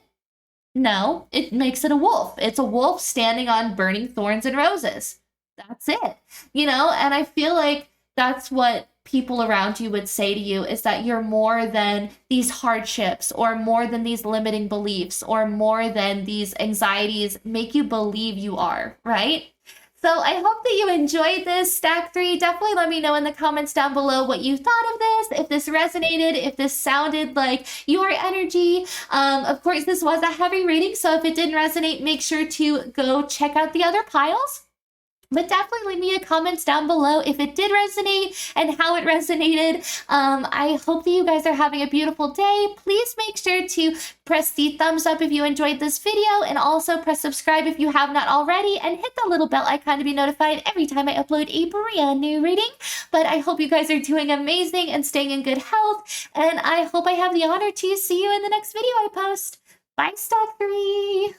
No, it makes it a wolf. It's a wolf standing on burning thorns and roses. That's it. You know, and I feel like that's what people around you would say to you, is that you're more than these hardships, or more than these limiting beliefs, or more than these anxieties make you believe you are, right? So I hope that you enjoyed this, Stack 3. Definitely let me know in the comments down below what you thought of this, if this resonated, if this sounded like your energy. Of course, this was a heavy reading, so if it didn't resonate, make sure to go check out the other piles. But definitely leave me a comment down below if it did resonate and how it resonated. I hope that you guys are having a beautiful day. Please make sure to press the thumbs up if you enjoyed this video, and also press subscribe if you have not already, and hit the little bell icon to be notified every time I upload a brand new reading. But I hope you guys are doing amazing and staying in good health, and I hope I have the honor to see you in the next video I post. Bye, Stack 3!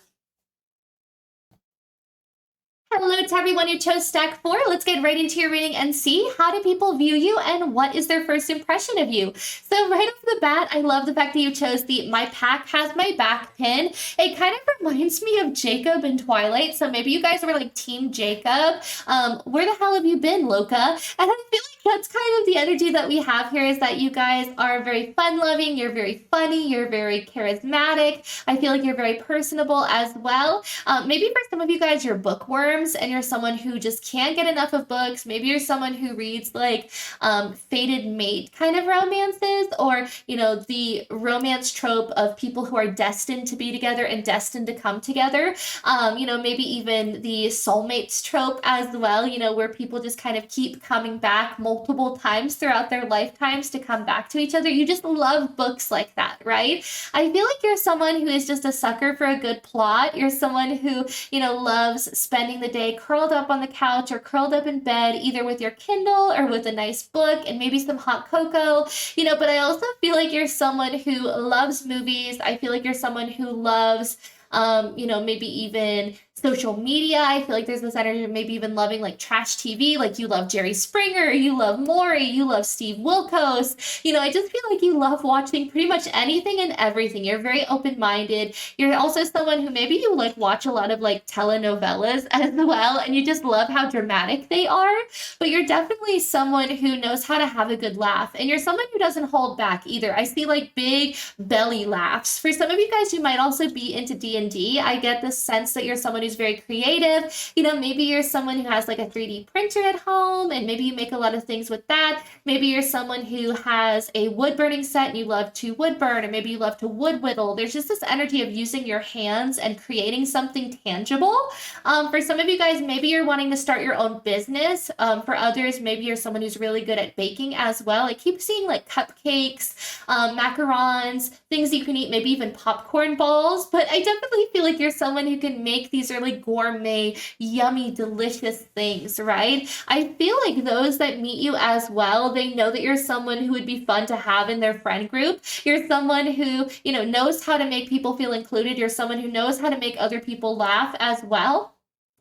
Hello to everyone who chose Stack 4. Let's get right into your reading and see how do people view you and what is their first impression of you. So right off the bat, I love the fact that you chose the My Pack Has My Back pin. It kind of reminds me of Jacob in Twilight. So maybe you guys were like Team Jacob. Where the hell have you been, Loca? And I feel like that's kind of the energy that we have here, is that you guys are very fun-loving, you're very funny, you're very charismatic. I feel like you're very personable as well. Maybe for some of you guys, you're bookworms and you're someone who just can't get enough of books. Maybe you're someone who reads like fated mate kind of romances, or, you know, the romance trope of people who are destined to be together and destined to come together. You know, maybe even the soulmates trope as well, you know, where people just kind of keep coming back multiple times throughout their lifetimes to come back to each other. You just love books like that, right? I feel like you're someone who is just a sucker for a good plot. You're someone who, you know, loves spending the day curled up on the couch or curled up in bed, either with your Kindle or with a nice book and maybe some hot cocoa, you know. But I also feel like you're someone who loves movies. I feel like you're someone who loves, you know, maybe even social media. I feel like there's this energy of maybe even loving like trash TV, like you love Jerry Springer, you love Maury, you love Steve Wilkos. You know, I just feel like you love watching pretty much anything and everything. You're very open-minded. You're also someone who maybe you like watch a lot of like telenovelas as well, and you just love how dramatic they are. But you're definitely someone who knows how to have a good laugh, and you're someone who doesn't hold back either. I see like big belly laughs. For some of you guys who might also be into D&D, I get this sense that you're someone who's very creative. You know, maybe you're someone who has like a 3D printer at home and maybe you make a lot of things with that. Maybe you're someone who has a wood burning set and you love to wood burn, or maybe you love to wood whittle. There's just this energy of using your hands and creating something tangible. For some of you guys, maybe you're wanting to start your own business. For others, maybe you're someone who's really good at baking as well. I keep seeing like cupcakes, macarons, things you can eat, maybe even popcorn balls. But I definitely feel like you're someone who can make these really gourmet, yummy, delicious things, right? I feel like those that meet you as well, they know that you're someone who would be fun to have in their friend group. You're someone who, you know, knows how to make people feel included. You're someone who knows how to make other people laugh as well.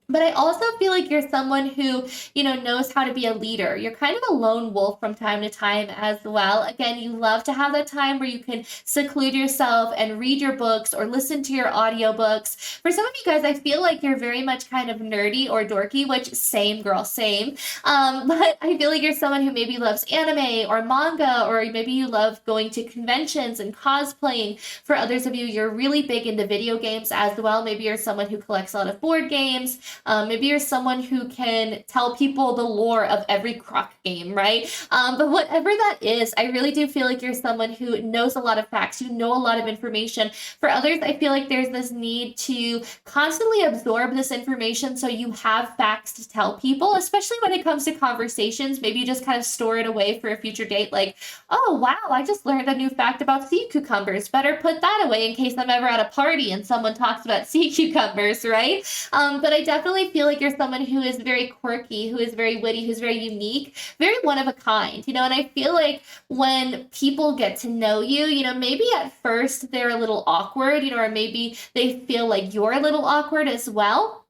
But I also feel like you're someone who, you know, knows how to be a leader. You're kind of a lone wolf from time to time as well. Again, you love to have that time where you can seclude yourself and read your books or listen to your audiobooks. For some of you guys, I feel like you're very much kind of nerdy or dorky, which same girl, same. But I feel like you're someone who maybe loves anime or manga, or maybe you love going to conventions and cosplaying. For others of you, you're really big into video games as well. Maybe you're someone who collects a lot of board games. Maybe you're someone who can tell people the lore of every croc game, right? But whatever that is, I really do feel like you're someone who knows a lot of facts. You know a lot of information. For others, I feel like there's this need to constantly absorb this information so you have facts to tell people, especially when it comes to conversations. Maybe you just kind of store it away for a future date, like, oh, wow, I just learned a new fact about sea cucumbers. Better put that away in case I'm ever at a party and someone talks about sea cucumbers, right? But I definitely feel like you're someone who is very quirky, who is very witty, who's very unique, very one of a kind, you know. And I feel like when people get to know you, you know, maybe at first they're a little awkward, you know, or maybe they feel like you're a little awkward as well.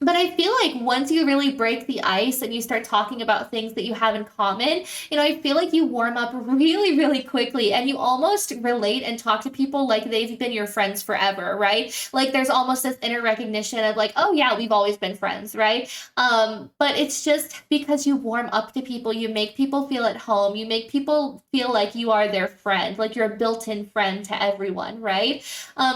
But I feel like once you really break the ice and you start talking about things that you have in common, you know, I feel like you warm up really, really quickly, and you almost relate and talk to people like they've been your friends forever, right? Like there's almost this inner recognition of like, oh yeah, we've always been friends, right? But it's just because you warm up to people, you make people feel at home, you make people feel like you are their friend, like you're a built-in friend to everyone, right?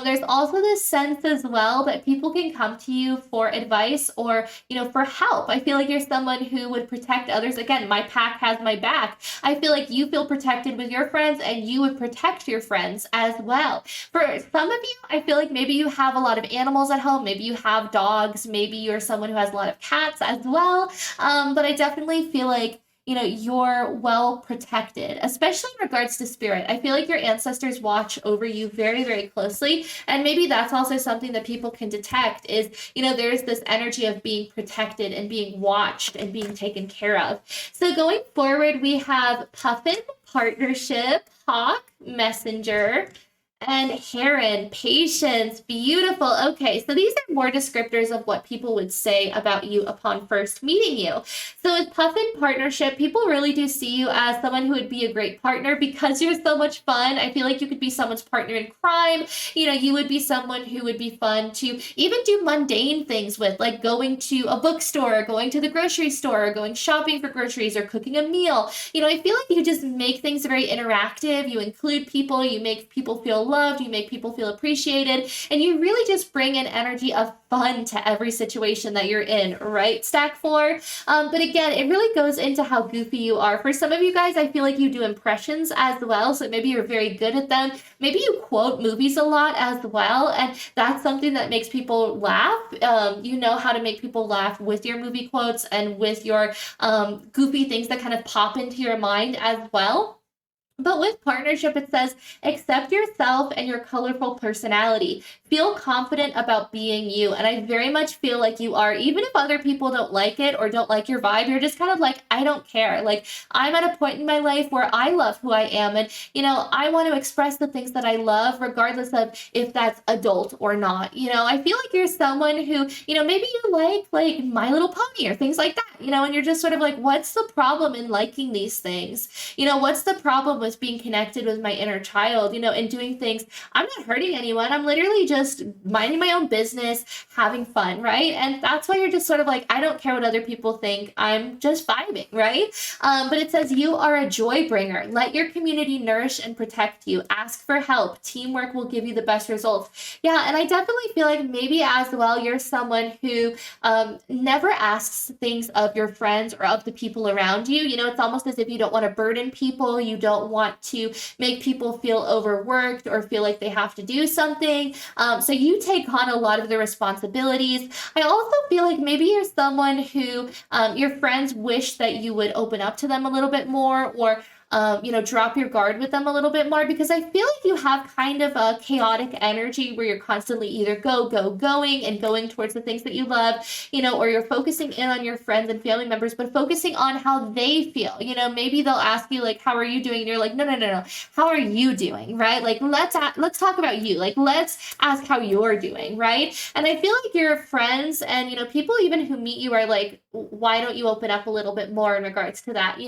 There's also this sense as well that people can come to you for advice advice or, for help. I feel like you're someone who would protect others. Again, my pack has my back. I feel like you feel protected with your friends and you would protect your friends as well. For some of you, I feel like maybe you have a lot of animals at home. Maybe you have dogs. Maybe you're someone who has a lot of cats as well. But I definitely feel like you're well protected, especially in regards to spirit. I feel like your ancestors watch over you very, very closely. And maybe that's also something that people can detect is, there's this energy of being protected and being watched and being taken care of. So going forward, we have Puffin, partnership, Hawk, messenger, and Heron, patience, beautiful. Okay, so these are more descriptors of what people would say about you upon first meeting you. So with Puffin partnership, people really do see you as someone who would be a great partner because you're so much fun. I feel like you could be someone's partner in crime. You would be someone who would be fun to even do mundane things with, like going to a bookstore, or going to the grocery store, or going shopping for groceries, or cooking a meal. I feel like you just make things very interactive. You include people, you make people feel loved, you make people feel appreciated, and you really just bring an energy of fun to every situation that you're in, right, Stack 4? But again, it really goes into how goofy you are. For some of you guys, I feel like you do impressions as well, so maybe you're very good at them. Maybe you quote movies a lot as well, and that's something that makes people laugh. You know how to make people laugh with your movie quotes and with your goofy things that kind of pop into your mind as well. But with partnership, it says, accept yourself and your colorful personality. Feel confident about being you. And I very much feel like you are, even if other people don't like it or don't like your vibe, you're just kind of like, I don't care. Like, I'm at a point in my life where I love who I am. And, I want to express the things that I love, regardless of if that's adult or not. I feel like you're someone who, maybe you like My Little Pony or things like that, and you're just sort of like, what's the problem in liking these things? What's the problem with being connected with my inner child, and doing things? I'm not hurting anyone. I'm literally just minding my own business, having fun, right? And that's why you're just sort of like, I don't care what other people think. I'm just vibing, right? But it says you are a joy bringer. Let your community nourish and protect you. Ask for help. Teamwork will give you the best results. Yeah, and I definitely feel like maybe as well, you're someone who never asks things of your friends or of the people around you. It's almost as if you don't want to burden people. You don't want to make people feel overworked or feel like they have to do something. So you take on a lot of the responsibilities. I also feel like maybe you're someone who your friends wish that you would open up to them a little bit more, or drop your guard with them a little bit more, because I feel like you have kind of a chaotic energy where you're constantly either going and going towards the things that you love, or you're focusing in on your friends and family members, but focusing on how they feel. Maybe they'll ask you like, how are you doing? And you're like, no. How are you doing? Right? Like, let's talk about you. Like, let's ask how you're doing. Right? And I feel like your friends and, people even who meet you are like, why don't you open up a little bit more in regards to that?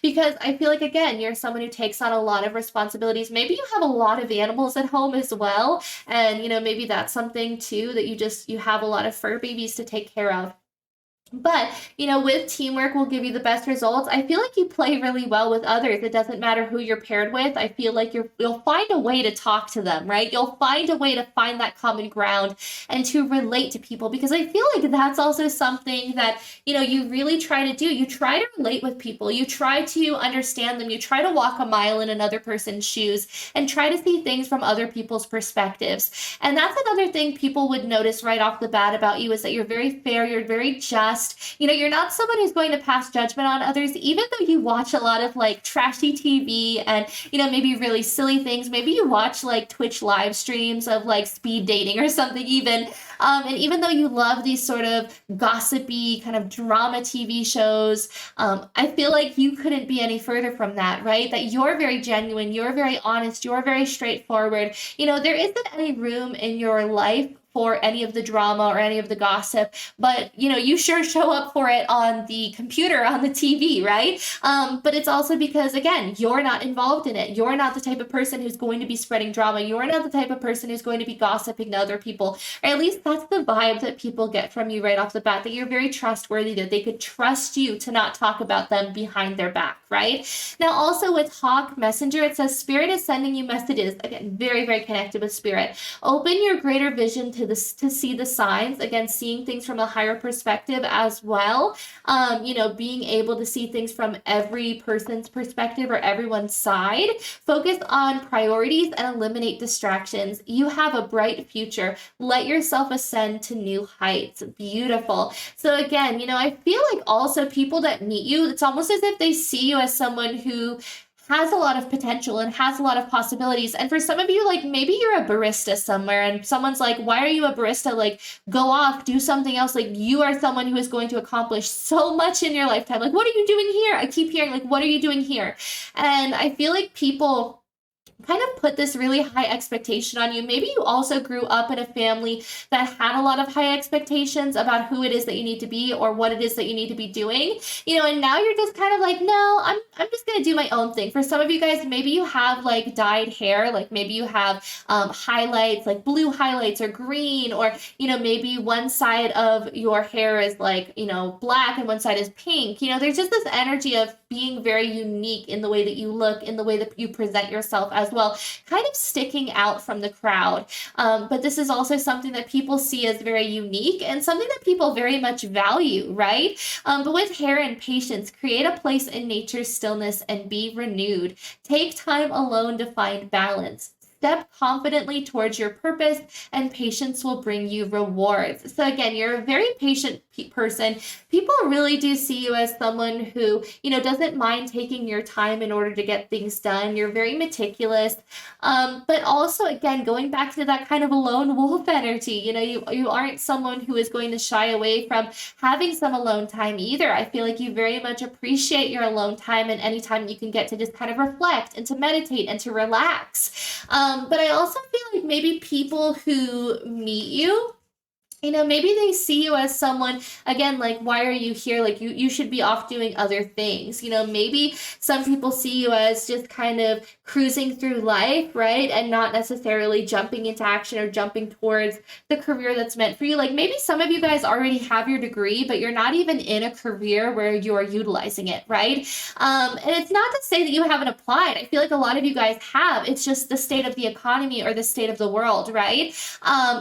Because I feel like, again, you're someone who takes on a lot of responsibilities. Maybe you have a lot of animals at home as well. And, maybe that's something too, that you have a lot of fur babies to take care of. But, with teamwork will give you the best results. I feel like you play really well with others. It doesn't matter who you're paired with. I feel like you'll find a way to talk to them, right? You'll find a way to find that common ground and to relate to people, because I feel like that's also something that, you really try to do. You try to relate with people. You try to understand them. You try to walk a mile in another person's shoes and try to see things from other people's perspectives. And that's another thing people would notice right off the bat about you, is that you're very fair. You're very just. You're not someone who's going to pass judgment on others, even though you watch a lot of like trashy TV and, maybe really silly things. Maybe you watch like Twitch live streams of like speed dating or something even. And even though you love these sort of gossipy kind of drama TV shows, I feel like you couldn't be any further from that, right? That you're very genuine, you're very honest, you're very straightforward. There isn't any room in your life for any of the drama or any of the gossip, but you sure show up for it on the computer, on the TV, right? But it's also because, again, you're not involved in it. You're not the type of person who's going to be spreading drama. You're not the type of person who's going to be gossiping to other people, or at least that's the vibe that people get from you right off the bat, that you're very trustworthy, that they could trust you to not talk about them behind their back, right? Now, also with Hawk Messenger, it says Spirit is sending you messages. Again, very, very connected with Spirit. Open your greater vision to to see the signs, again, seeing things from a higher perspective as well. Being able to see things from every person's perspective or everyone's side. Focus on priorities and eliminate distractions. You have a bright future. Let yourself ascend to new heights. Beautiful. So again, I feel like also people that meet you, it's almost as if they see you as someone who has a lot of potential and has a lot of possibilities. And for some of you, like maybe you're a barista somewhere and someone's like, why are you a barista? Like, go off, do something else. Like, you are someone who is going to accomplish so much in your lifetime. Like, what are you doing here? I keep hearing, like, what are you doing here? And I feel like people kind of put this really high expectation on you. Maybe you also grew up in a family that had a lot of high expectations about who it is that you need to be or what it is that you need to be doing, and now you're just kind of like, no, I'm just going to do my own thing. For some of you guys, maybe you have like dyed hair, like maybe you have highlights, like blue highlights or green, or, maybe one side of your hair is like, black and one side is pink. There's just this energy of being very unique in the way that you look, in the way that you present yourself as well, kind of sticking out from the crowd. But this is also something that people see as very unique and something that people very much value, right? But with hair and patience, create a place in nature's stillness and be renewed. Take time alone to find balance. Step confidently towards your purpose, and patience will bring you rewards. So again, you're a very patient person. People really do see you as someone who, doesn't mind taking your time in order to get things done. You're very meticulous. But also, again, going back to that kind of a lone wolf energy, you aren't someone who is going to shy away from having some alone time either. I feel like you very much appreciate your alone time and any time you can get to just kind of reflect and to meditate and to relax. But I also feel like maybe people who meet you, maybe they see you as someone, again, like, why are you here? Like, you should be off doing other things. Maybe some people see you as just kind of cruising through life, right? And not necessarily jumping into action or jumping towards the career that's meant for you. Like, maybe some of you guys already have your degree, but you're not even in a career where you're utilizing it, right? And it's not to say that you haven't applied. I feel like a lot of you guys have. It's just the state of the economy or the state of the world, right?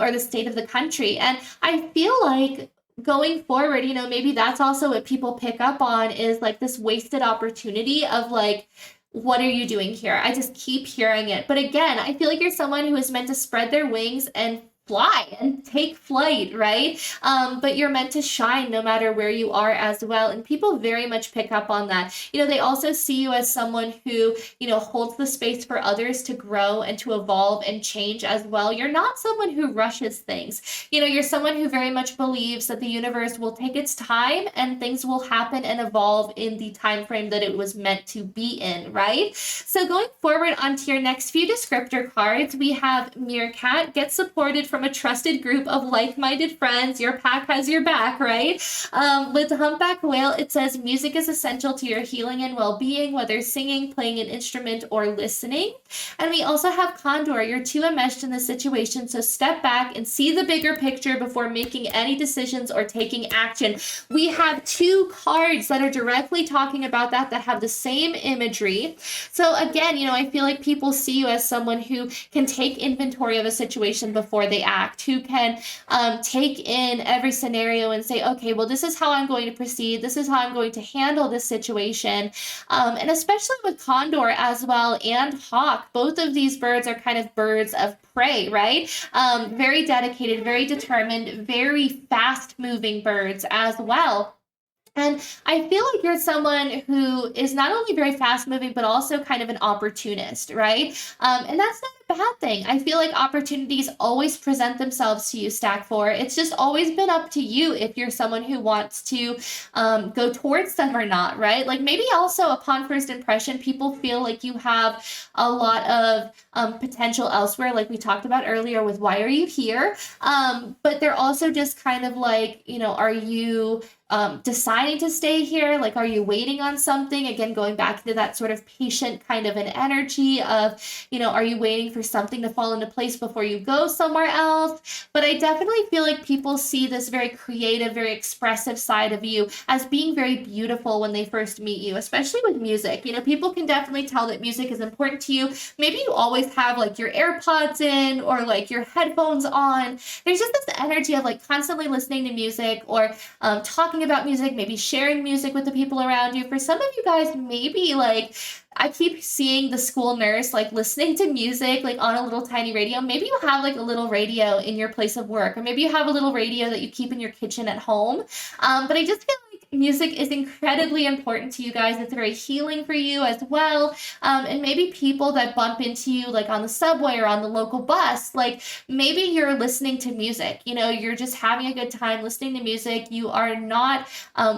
Or the state of the country. And I feel like going forward, maybe that's also what people pick up on is like this wasted opportunity of like, what are you doing here? I just keep hearing it. But again, I feel like you're someone who is meant to spread their wings and fly and take flight, right? But you're meant to shine no matter where you are as well. And people very much pick up on that. They also see you as someone who, holds the space for others to grow and to evolve and change as well. You're not someone who rushes things. You're someone who very much believes that the universe will take its time and things will happen and evolve in the time frame that it was meant to be in, right? So going forward onto your next few descriptor cards, we have Meerkat. Get supported from a trusted group of like-minded friends. Your pack has your back, right? With Humpback Whale, it says music is essential to your healing and well-being, whether singing, playing an instrument, or listening. And we also have Condor. You're too enmeshed in the situation, so step back and see the bigger picture before making any decisions or taking action. We have two cards that are directly talking about that have the same imagery. So again, I feel like people see you as someone who can take inventory of a situation before they act, who can take in every scenario and say, okay, well, this is how I'm going to proceed. This is how I'm going to handle this situation. And especially with Condor as well and Hawk, both of these birds are kind of birds of prey, right? Very dedicated, very determined, very fast moving birds as well. And I feel like you're someone who is not only very fast moving, but also kind of an opportunist, right? And that's not a bad thing. I feel like opportunities always present themselves to you, Stack 4. It's just always been up to you if you're someone who wants to go towards them or not, right? Like maybe also upon first impression, people feel like you have a lot of potential elsewhere, like we talked about earlier with why are you here? But they're also just kind of like, are you deciding to stay here? Like, are you waiting on something? Again, going back to that sort of patient kind of an energy of, are you waiting for for something to fall into place before you go somewhere else. But I definitely feel like people see this very creative, very expressive side of you as being very beautiful when they first meet you, especially with music. You know, people can definitely tell that music is important to you. Maybe you always have like your AirPods in or like your headphones on. There's just this energy of like constantly listening to music or talking about music, maybe sharing music with the people around you. For some of you guys, maybe like I keep seeing the school nurse like listening to music like on a little tiny radio. Maybe you have like a little radio in your place of work, or maybe you have a little radio that you keep in your kitchen at home. But I just feel like music is incredibly important to you guys. It's very healing for you as well. And maybe people that bump into you like on the subway or on the local bus, like maybe you're listening to music, you know, you're just having a good time listening to music. You are not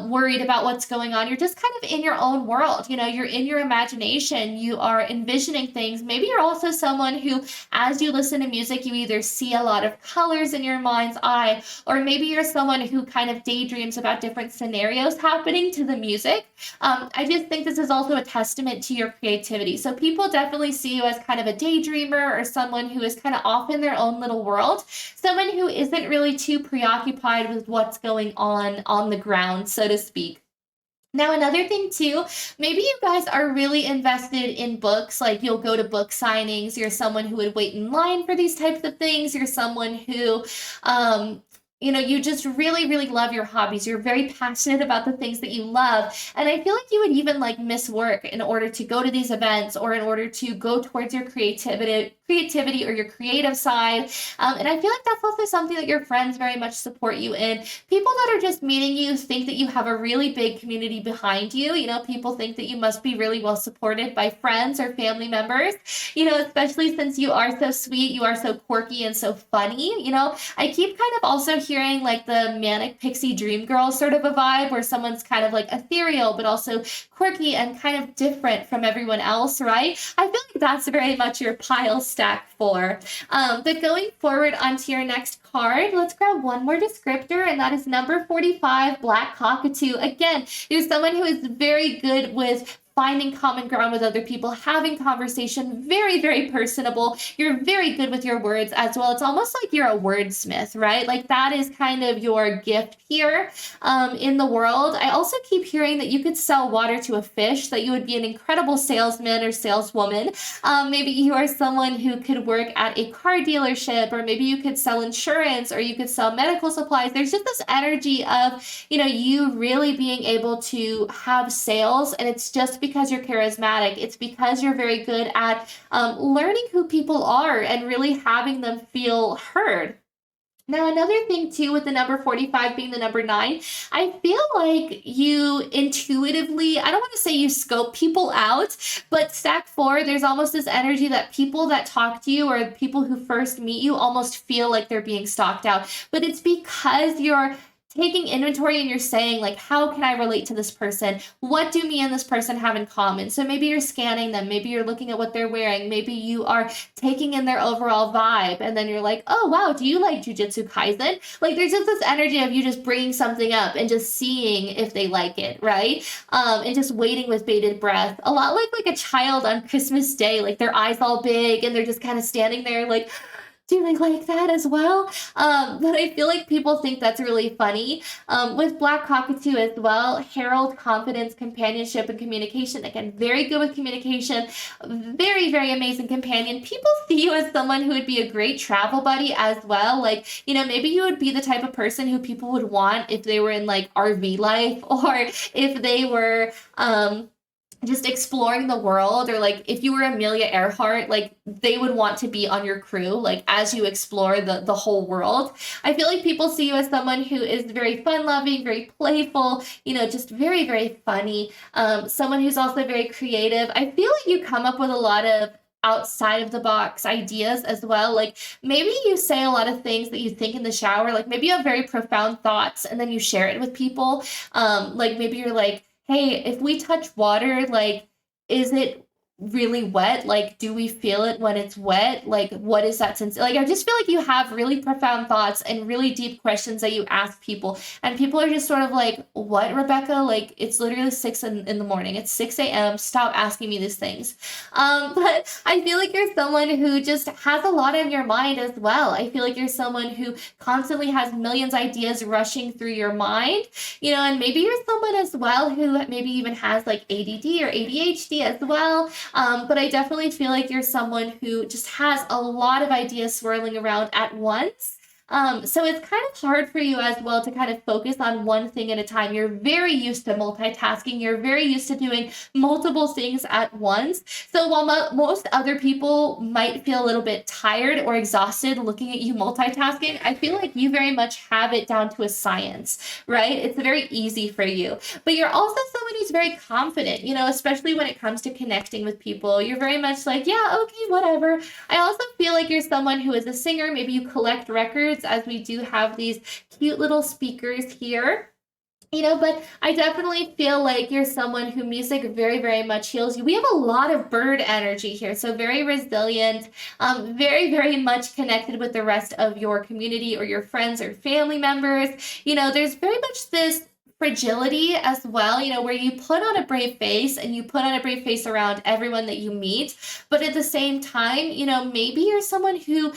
worried about what's going on. You're just kind of in your own world. You know, you're in your imagination. You are envisioning things. Maybe you're also someone who, as you listen to music, you either see a lot of colors in your mind's eye, or maybe you're someone who kind of daydreams about different scenarios happening to the music. I just think this is also a testament to your creativity. So people definitely see you as kind of a daydreamer or someone who is kind of off in their own little world, someone who isn't really too preoccupied with what's going on the ground, so to speak. Now, another thing too, maybe you guys are really invested in books, like you'll go to book signings, you're someone who would wait in line for these types of things, you're someone who, you know, you just really, really love your hobbies. You're very passionate about the things that you love. And I feel like you would even like miss work in order to go to these events or in order to go towards your creativity or your creative side. And I feel like that's also something that your friends very much support you in. People that are just meeting you think that you have a really big community behind you. You know, people think that you must be really well supported by friends or family members, you know, especially since you are so sweet, you are so quirky and so funny. You know, I keep kind of also hearing like the manic pixie dream girl sort of a vibe where someone's kind of like ethereal, but also quirky and kind of different from everyone else, right? I feel like that's very much your pile stack 4. But going forward onto your next card, let's grab one more descriptor, and that is number 45, Black Cockatoo. Again, you're someone who is very good with finding common ground with other people, having conversation, very, very personable. You're very good with your words as well. It's almost like you're a wordsmith, right? Like that is kind of your gift here in the world. I also keep hearing that you could sell water to a fish, that you would be an incredible salesman or saleswoman. Maybe you are someone who could work at a car dealership, or maybe you could sell insurance, or you could sell medical supplies. There's just this energy of, you know, you really being able to have sales, and it's just because you're charismatic. It's because you're very good at learning who people are and really having them feel heard. Now, another thing too, with the number 45 being the number 9, I feel like you intuitively, I don't want to say you scope people out, but stack 4, there's almost this energy that people that talk to you or people who first meet you almost feel like they're being stalked out. But it's because you're taking inventory and you're saying like, how can I relate to this person? What do me and this person have in common? So maybe you're scanning them, maybe you're looking at what they're wearing, maybe you are taking in their overall vibe, and then you're like, oh wow, do you like Jujutsu Kaisen? Like there's just this energy of you just bringing something up and just seeing if they like it, right? And just waiting with bated breath, a lot like a child on Christmas Day, like their eyes all big and they're just kind of standing there like, do they like that as well? But I feel like people think that's really funny. With Black Cockatoo as well, herald confidence, companionship, and communication. Again, very good with communication. Very, very amazing companion. People see you as someone who would be a great travel buddy as well. Like, you know, maybe you would be the type of person who people would want if they were in like RV life, or if they were just exploring the world, or like if you were Amelia Earhart, like they would want to be on your crew, like as you explore the whole world. I feel like people see you as someone who is very fun loving, very playful, you know, just very, very funny. Someone who's also very creative. I feel like you come up with a lot of outside of the box ideas as well. Like maybe you say a lot of things that you think in the shower, like maybe you have very profound thoughts and then you share it with people. Like maybe you're like, hey, if we touch water, like, is it really wet? Like, do we feel it when it's wet? Like, what is that sense? Like, I just feel like you have really profound thoughts and really deep questions that you ask people, and people are just sort of like, what, Rebecca? Like, it's literally 6 in the morning. It's 6 a.m. Stop asking me these things. But I feel like you're someone who just has a lot on your mind as well. I feel like you're someone who constantly has millions of ideas rushing through your mind, and maybe you're someone as well who maybe even has like ADD or ADHD as well. But I definitely feel like you're someone who just has a lot of ideas swirling around at once. So it's kind of hard for you as well to kind of focus on one thing at a time. You're very used to multitasking. You're very used to doing multiple things at once. So while most other people might feel a little bit tired or exhausted looking at you multitasking, I feel like you very much have it down to a science, right? It's very easy for you. But you're also someone who's very confident, especially when it comes to connecting with people. You're very much like, yeah, okay, whatever. I also feel like you're someone who is a singer. Maybe you collect records, as we do have these cute little speakers here. But I definitely feel like you're someone who music very, very much heals you. We have a lot of bird energy here, so very resilient, very, very much connected with the rest of your community or your friends or family members. There's very much this fragility as well, where you put on a brave face and you put on a brave face around everyone that you meet. But at the same time, maybe you're someone who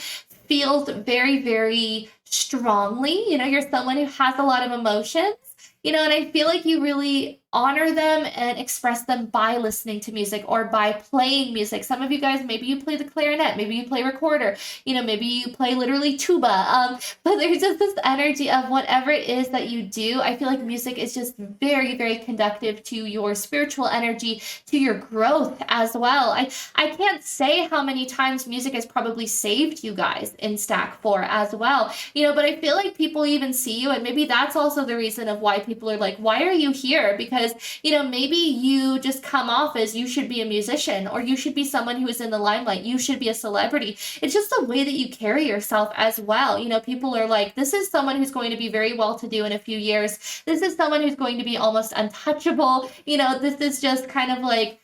feels very, very strongly. You're someone who has a lot of emotions, and I feel like you really honor them and express them by listening to music or by playing music. Some of you guys, maybe you play the clarinet, maybe you play recorder, maybe you play literally tuba. But there's just this energy of whatever it is that you do. I feel like music is just very, very conducive to your spiritual energy, to your growth as well. I can't say how many times music has probably saved you guys in Stack 4 as well, but I feel like people even see you, and maybe that's also the reason of why people are like, why are you here? Because maybe you just come off as you should be a musician, or you should be someone who is in the limelight. You should be a celebrity. It's just the way that you carry yourself as well. People are like, this is someone who's going to be very well to do in a few years. This is someone who's going to be almost untouchable. This is just kind of like,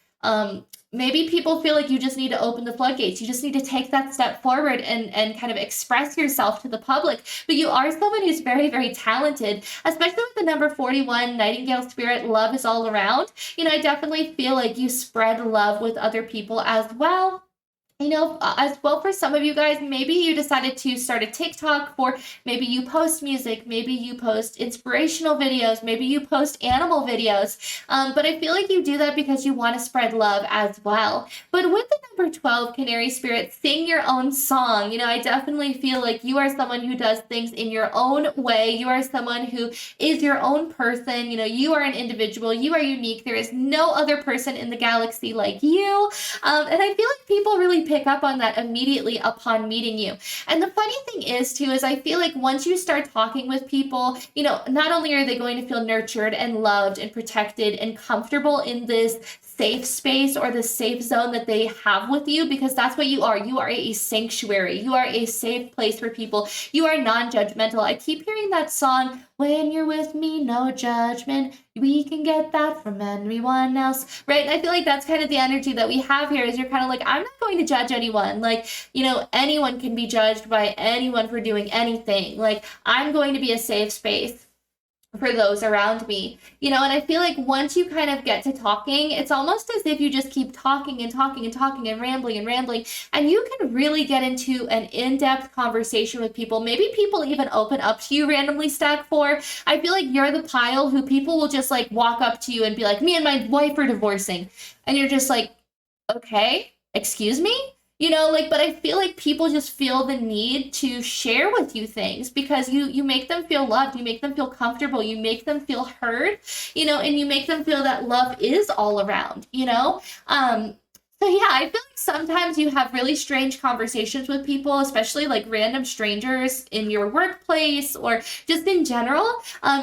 maybe people feel like you just need to open the floodgates. You just need to take that step forward and kind of express yourself to the public. But you are someone who's very, very talented, especially with the number 41, Nightingale Spirit, love is all around. I definitely feel like you spread love with other people as well. As well, for some of you guys, maybe you decided to start a TikTok, for maybe you post music, maybe you post inspirational videos, maybe you post animal videos. But I feel like you do that because you want to spread love as well. But with the number 12, Canary Spirit, sing your own song. I definitely feel like you are someone who does things in your own way. You are someone who is your own person. You are an individual. You are unique. There is no other person in the galaxy like you. And I feel like people really pick up on that immediately upon meeting you. And the funny thing is too, is I feel like once you start talking with people, not only are they going to feel nurtured and loved and protected and comfortable in this safe space or the safe zone that they have with you, because that's what you are. You are a sanctuary. You are a safe place for people. You are non-judgmental. I keep hearing that song, when you're with me, no judgment. We can get that from anyone else, right? And I feel like that's kind of the energy that we have here, is you're kind of like, I'm not going to judge anyone. Like, anyone can be judged by anyone for doing anything. Like, I'm going to be a safe space for those around me, and I feel like once you kind of get to talking, it's almost as if you just keep talking and talking and talking and rambling, and you can really get into an in-depth conversation with people. Maybe people even open up to you randomly, Stack 4. I feel like you're the pile who people will just like walk up to you and be like, me and my wife are divorcing. And you're just like, okay, excuse me? But I feel like people just feel the need to share with you things because you make them feel loved, you make them feel comfortable, you make them feel heard, and you make them feel that love is all around, So yeah, I feel like sometimes you have really strange conversations with people, especially like random strangers in your workplace or just in general.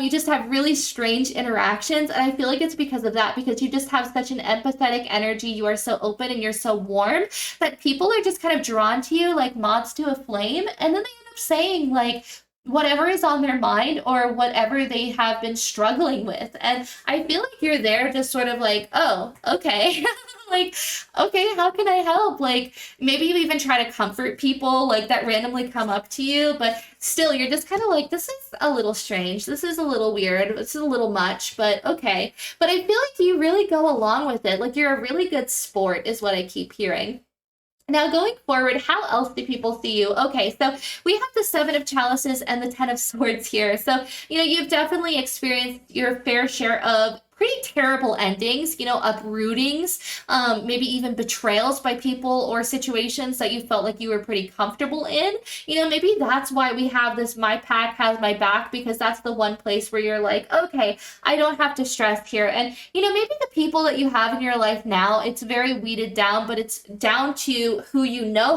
You just have really strange interactions. And I feel like it's because of that, because you just have such an empathetic energy. You are so open and you're so warm that people are just kind of drawn to you like moths to a flame. And then they end up saying like, whatever is on their mind or whatever they have been struggling with. And I feel like you're there just sort of like, oh, okay. Like, okay, how can I help? Like, maybe you even try to comfort people like that randomly come up to you, but still you're just kind of like, this is a little strange. This is a little weird. This is a little much, but okay. But I feel like you really go along with it. Like, you're a really good sport, is what I keep hearing. Now, going forward, how else do people see you? Okay, so we have the Seven of Chalices and the Ten of Swords here. So, you've definitely experienced your fair share of pretty terrible endings, uprootings, maybe even betrayals by people or situations that you felt like you were pretty comfortable in. Maybe that's why we have this my pack has my back, because that's the one place where you're like, okay, I don't have to stress here. And, maybe the people that you have in your life now, it's very weeded down, but it's down to who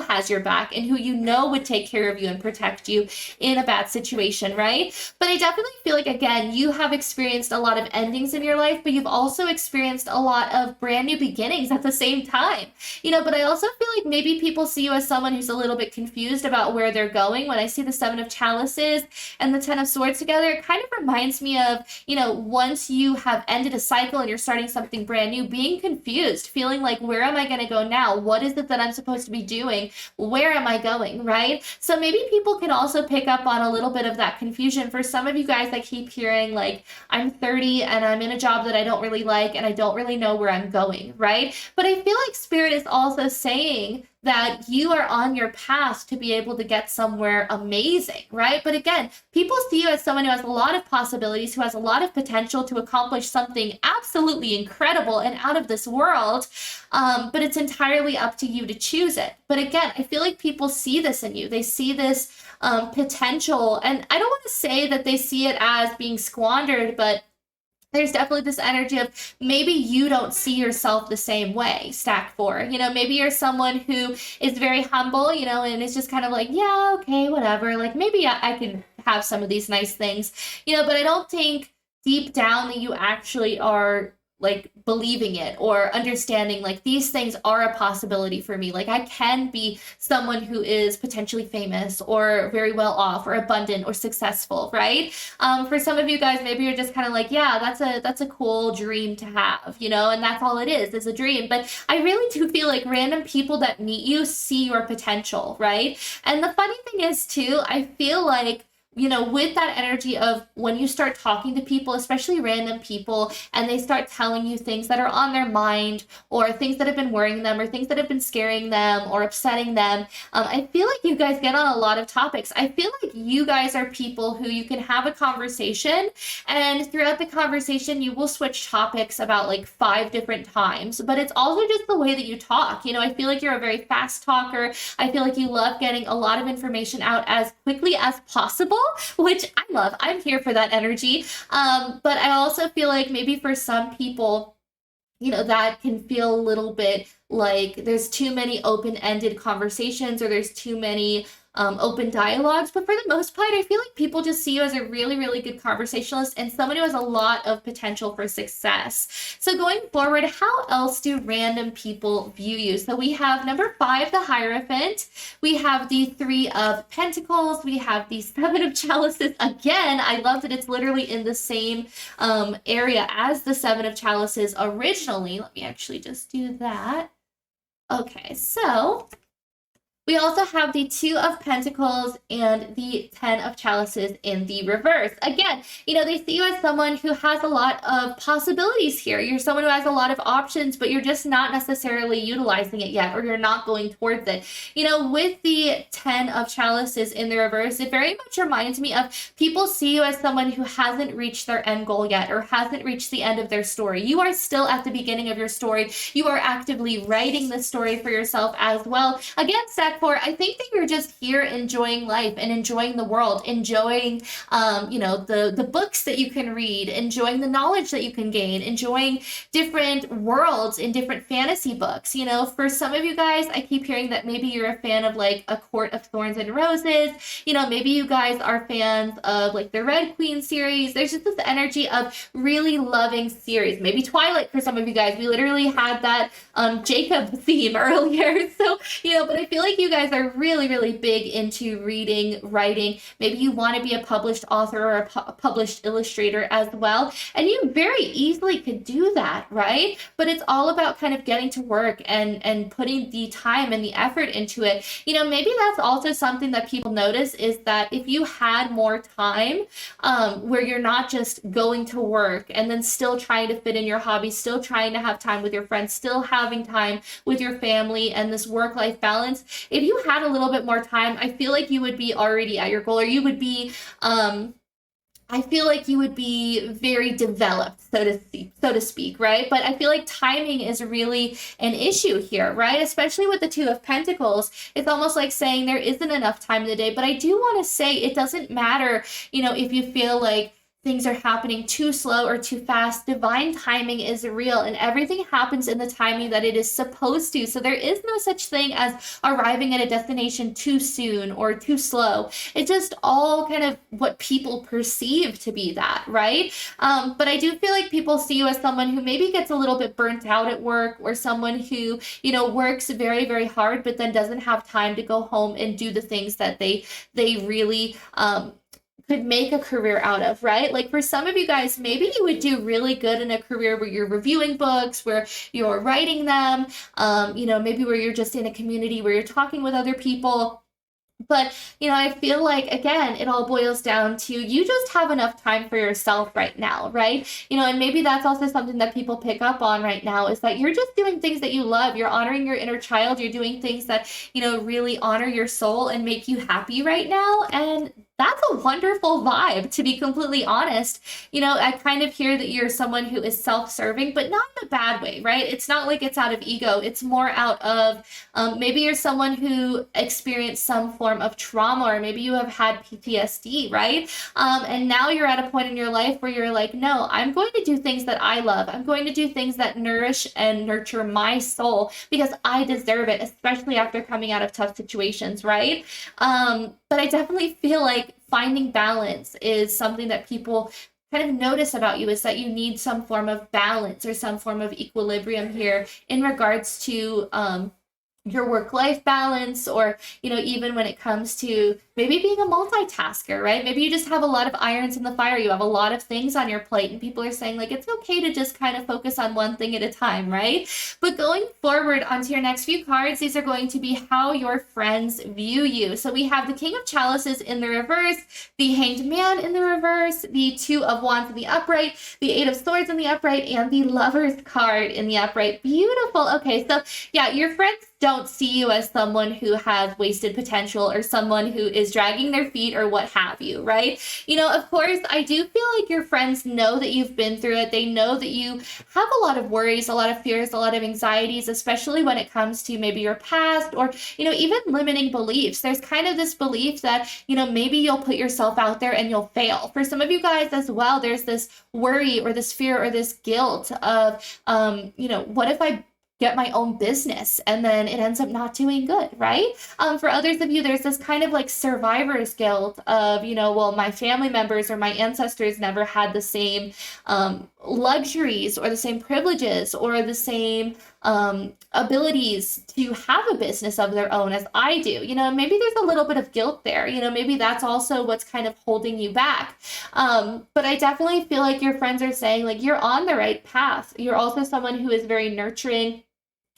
has your back and who would take care of you and protect you in a bad situation, right? But I definitely feel like, again, you have experienced a lot of endings in your life, but you've also experienced a lot of brand new beginnings at the same time. But I also feel like maybe people see you as someone who's a little bit confused about where they're going. When I see the Seven of Chalices and the Ten of Swords together, it kind of reminds me of, once you have ended a cycle and you're starting something brand new, being confused, feeling like, where am I going to go now? What is it that I'm supposed to be doing? Where am I going, right? So maybe people can also pick up on a little bit of that confusion. For some of you guys, I keep hearing like, I'm 30 and I'm in a job that I don't really like and I don't really know where I'm going, right? But I feel like Spirit is also saying that you are on your path to be able to get somewhere amazing, right? But again, people see you as someone who has a lot of possibilities, who has a lot of potential to accomplish something absolutely incredible and out of this world, but it's entirely up to you to choose it. But again, I feel like people see this in you. They see this potential, and I don't want to say that they see it as being squandered, but there's definitely this energy of maybe you don't see yourself the same way, stack 4. Maybe you're someone who is very humble, and it's just kind of like, yeah, okay, whatever. Like, maybe I can have some of these nice things, but I don't think deep down that you actually are like believing it or understanding like these things are a possibility for me. Like, I can be someone who is potentially famous or very well off or abundant or successful, right? For some of you guys, maybe you're just kind of like, yeah, that's a cool dream to have, and that's all it is a dream. But I really do feel like random people that meet you see your potential, right? And the funny thing is too, I feel like, with that energy of when you start talking to people, especially random people, and they start telling you things that are on their mind or things that have been worrying them or things that have been scaring them or upsetting them, I feel like you guys get on a lot of topics. I feel like you guys are people who you can have a conversation, and throughout the conversation, you will switch topics about like 5 different times, but it's also just the way that you talk. I feel like you're a very fast talker. I feel like you love getting a lot of information out as quickly as possible, which I love. I'm here for that energy. But I also feel like maybe for some people, that can feel a little bit like there's too many open-ended conversations or there's too many open dialogues. But for the most part, I feel like people just see you as a really, really good conversationalist and someone who has a lot of potential for success. So going forward, how else do random people view you? So we have number 5, the Hierophant. We have the 3 of Pentacles. We have the 7 of Chalices. Again, I love that it's literally in the same area as the 7 of Chalices originally. Let me actually just do that. Okay, so we also have the 2 of Pentacles and the 10 of Chalices in the reverse. Again, they see you as someone who has a lot of possibilities here. You're someone who has a lot of options, but you're just not necessarily utilizing it yet, or you're not going towards it. With the 10 of Chalices in the reverse, it very much reminds me of people see you as someone who hasn't reached their end goal yet or hasn't reached the end of their story. You are still at the beginning of your story. You are actively writing the story for yourself as well. Again, I think that you're just here enjoying life and enjoying the world, enjoying, the books that you can read, enjoying the knowledge that you can gain, enjoying different worlds in different fantasy books. For some of you guys, I keep hearing that maybe you're a fan of like A Court of Thorns and Roses. Maybe you guys are fans of like the Red Queen series. There's just this energy of really loving series. Maybe Twilight for some of you guys. We literally had that Jacob theme earlier. So, but I feel like you guys are really, really big into reading, writing. Maybe you want to be a published author or a published illustrator as well. And you very easily could do that, right? But it's all about kind of getting to work and putting the time and the effort into it. Maybe that's also something that people notice, is that if you had more time, where you're not just going to work and then still trying to fit in your hobby, still trying to have time with your friends, still having time with your family and this work-life balance. If you had a little bit more time, I feel like you would be already at your goal, or you would be, I feel like you would be very developed, so to speak, right? But I feel like timing is really an issue here, right? Especially with the Two of Pentacles. It's almost like saying there isn't enough time in the day. But I do want to say it doesn't matter, if you feel like things are happening too slow or too fast. Divine timing is real, and everything happens in the timing that it is supposed to. So there is no such thing as arriving at a destination too soon or too slow. It's just all kind of what people perceive to be that, right? But I do feel like people see you as someone who maybe gets a little bit burnt out at work, or someone who, works very, very hard, but then doesn't have time to go home and do the things that they really, could make a career out of, right? Like for some of you guys, maybe you would do really good in a career where you're reviewing books, where you're writing them, maybe where you're just in a community where you're talking with other people. But, I feel like, again, it all boils down to you just have enough time for yourself right now, right? And maybe that's also something that people pick up on right now, is that you're just doing things that you love. You're honoring your inner child. You're doing things that, really honor your soul and make you happy right now. And that's a wonderful vibe, to be completely honest. I kind of hear that you're someone who is self-serving, but not in a bad way, right? It's not like it's out of ego. It's more out of, maybe you're someone who experienced some form of trauma, or maybe you have had PTSD, right? And now you're at a point in your life where you're like, no, I'm going to do things that I love. I'm going to do things that nourish and nurture my soul, because I deserve it, especially after coming out of tough situations, right? But I definitely feel like finding balance is something that people kind of notice about you, is that you need some form of balance or some form of equilibrium here in regards to your work-life balance, or, even when it comes to maybe being a multitasker, right? Maybe you just have a lot of irons in the fire. You have a lot of things on your plate, and people are saying like, it's okay to just kind of focus on one thing at a time, right? But going forward onto your next few cards, these are going to be how your friends view you. So we have the King of Chalices in the reverse, the Hanged Man in the reverse, the Two of Wands in the upright, the Eight of Swords in the upright, and the Lover's card in the upright. Beautiful. Okay, so yeah, your friends don't see you as someone who has wasted potential, or someone who is dragging their feet, or what have you, right? Of course, I do feel like your friends know that you've been through it. They know that you have a lot of worries, a lot of fears, a lot of anxieties, especially when it comes to maybe your past, or, even limiting beliefs. There's kind of this belief that, maybe you'll put yourself out there and you'll fail. For some of you guys as well, there's this worry or this fear or this guilt of, what if I get my own business and then it ends up not doing good, right? For others of you, there's this kind of like survivor's guilt of, well, my family members or my ancestors never had the same luxuries or the same privileges or the same abilities to have a business of their own as I do. Maybe there's a little bit of guilt there. Maybe that's also what's kind of holding you back. But I definitely feel like your friends are saying like, you're on the right path. You're also someone who is very nurturing,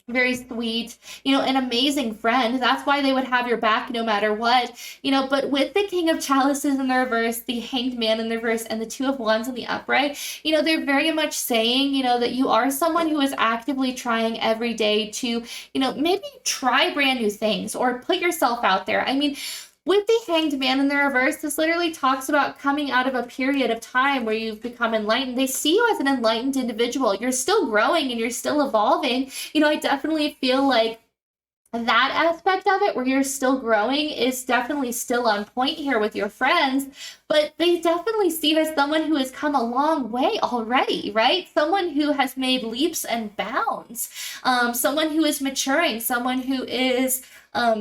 very sweet, an amazing friend. That's why they would have your back no matter what, but with the King of Chalices in the reverse, the Hanged Man in the reverse, and the Two of Wands in the upright, they're very much saying, that you are someone who is actively trying every day to, maybe try brand new things or put yourself out there. I mean, with the Hanged Man in the reverse, this literally talks about coming out of a period of time where you've become enlightened. They see you as an enlightened individual. You're still growing and you're still evolving. I definitely feel like that aspect of it, where you're still growing, is definitely still on point here with your friends, but they definitely see you as someone who has come a long way already, right? Someone who has made leaps and bounds, someone who is maturing, someone who is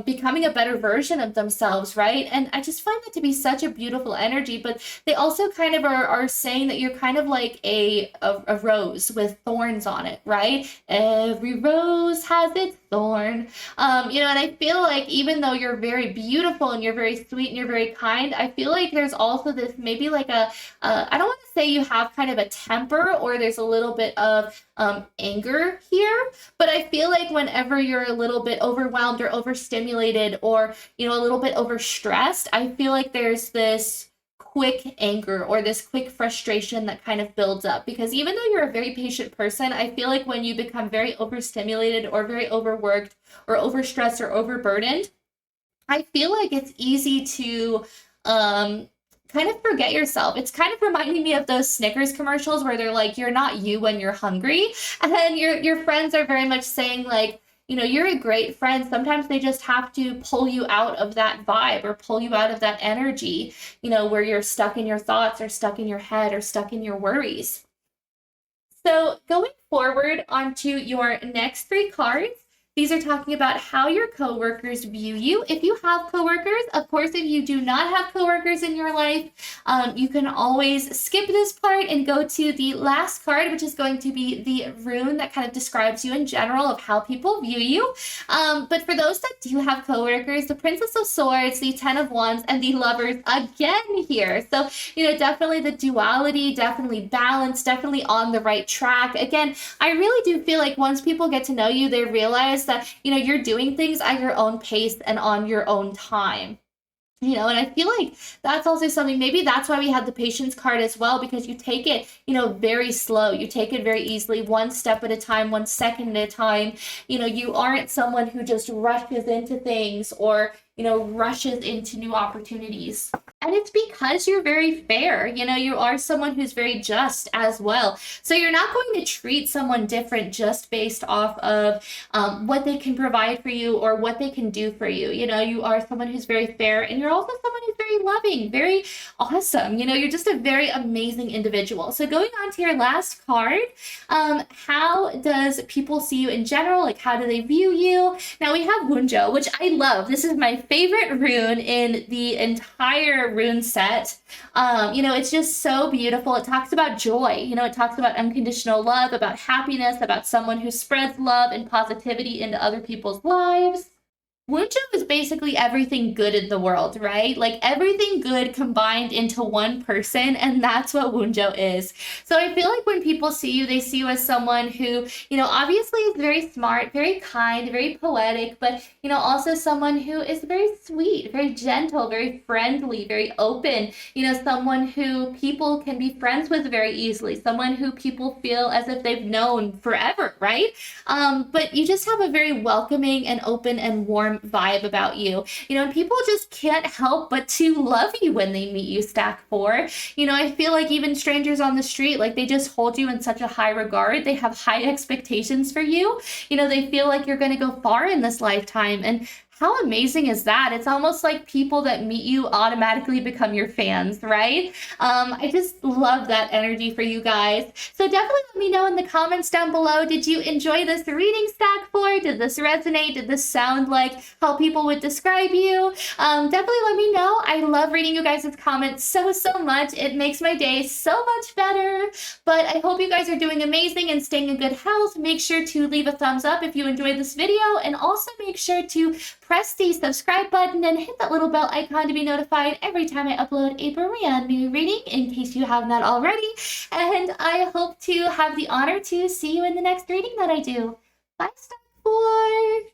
becoming a better version of themselves, right? And I just find that to be such a beautiful energy. But they also kind of are saying that you're kind of like a rose with thorns on it, right? Every rose has its thorn. And I feel like even though you're very beautiful and you're very sweet and you're very kind, I feel like there's also this maybe like I don't want to say you have kind of a temper or there's a little bit of anger here, but I feel like whenever you're a little bit overwhelmed or overstimulated or, a little bit overstressed, I feel like there's this quick anger or this quick frustration that kind of builds up, because even though you're a very patient person, I feel like when you become very overstimulated or very overworked or overstressed or overburdened, I feel like it's easy to kind of forget yourself. It's kind of reminding me of those Snickers commercials where they're like, you're not you when you're hungry. And then your friends are very much saying like, you're a great friend. Sometimes they just have to pull you out of that vibe or pull you out of that energy, where you're stuck in your thoughts or stuck in your head or stuck in your worries. So going forward onto your next 3 cards, these are talking about how your coworkers view you. If you have coworkers, of course, if you do not have coworkers in your life, you can always skip this part and go to the last card, which is going to be the rune that kind of describes you in general of how people view you. But for those that do have coworkers, the Princess of Swords, the 10 of Wands, and the Lovers again here. So, definitely the duality, definitely balance, definitely on the right track. Again, I really do feel like once people get to know you, they realize that you're doing things at your own pace and on your own time. And I feel like that's also something, maybe that's why we had the patience card as well, because you take it, very slow. You take it very easily, one step at a time, 1 second at a time. You aren't someone who just rushes into things or, rushes into new opportunities. And it's because you're very fair. You are someone who's very just as well. So you're not going to treat someone different just based off of what they can provide for you or what they can do for you. You are someone who's very fair, and you're also someone who's very loving, very awesome. You're just a very amazing individual. So going on to your last card, how does people see you in general? Like, how do they view you? Now we have Wunjo, which I love. This is my favorite rune in the entire rune set. It's just so beautiful. It talks about joy. It talks about unconditional love, about happiness, about someone who spreads love and positivity into other people's lives. Wunjo is basically everything good in the world, right? Like everything good combined into one person, and that's what Wunjo is. So I feel like when people see you, they see you as someone who, obviously is very smart, very kind, very poetic, but, also someone who is very sweet, very gentle, very friendly, very open, someone who people can be friends with very easily, someone who people feel as if they've known forever, right? But you just have a very welcoming and open and warm vibe about you, and people just can't help but to love you when they meet you, Stack 4. I feel like even strangers on the street, like they just hold you in such a high regard. They have high expectations for you. They feel like you're going to go far in this lifetime. And how amazing is that? It's almost like people that meet you automatically become your fans, right? I just love that energy for you guys. So definitely let me know in the comments down below, did you enjoy this reading, Stack 4? Did this resonate? Did this sound like how people would describe you? Definitely let me know. I love reading you guys' comments so much. It makes my day so much better. But I hope you guys are doing amazing and staying in good health. Make sure to leave a thumbs up if you enjoyed this video, and also make sure to press the subscribe button and hit that little bell icon to be notified every time I upload a brand new reading, in case you haven't that already. And I hope to have the honor to see you in the next reading that I do. Bye, Stack 4!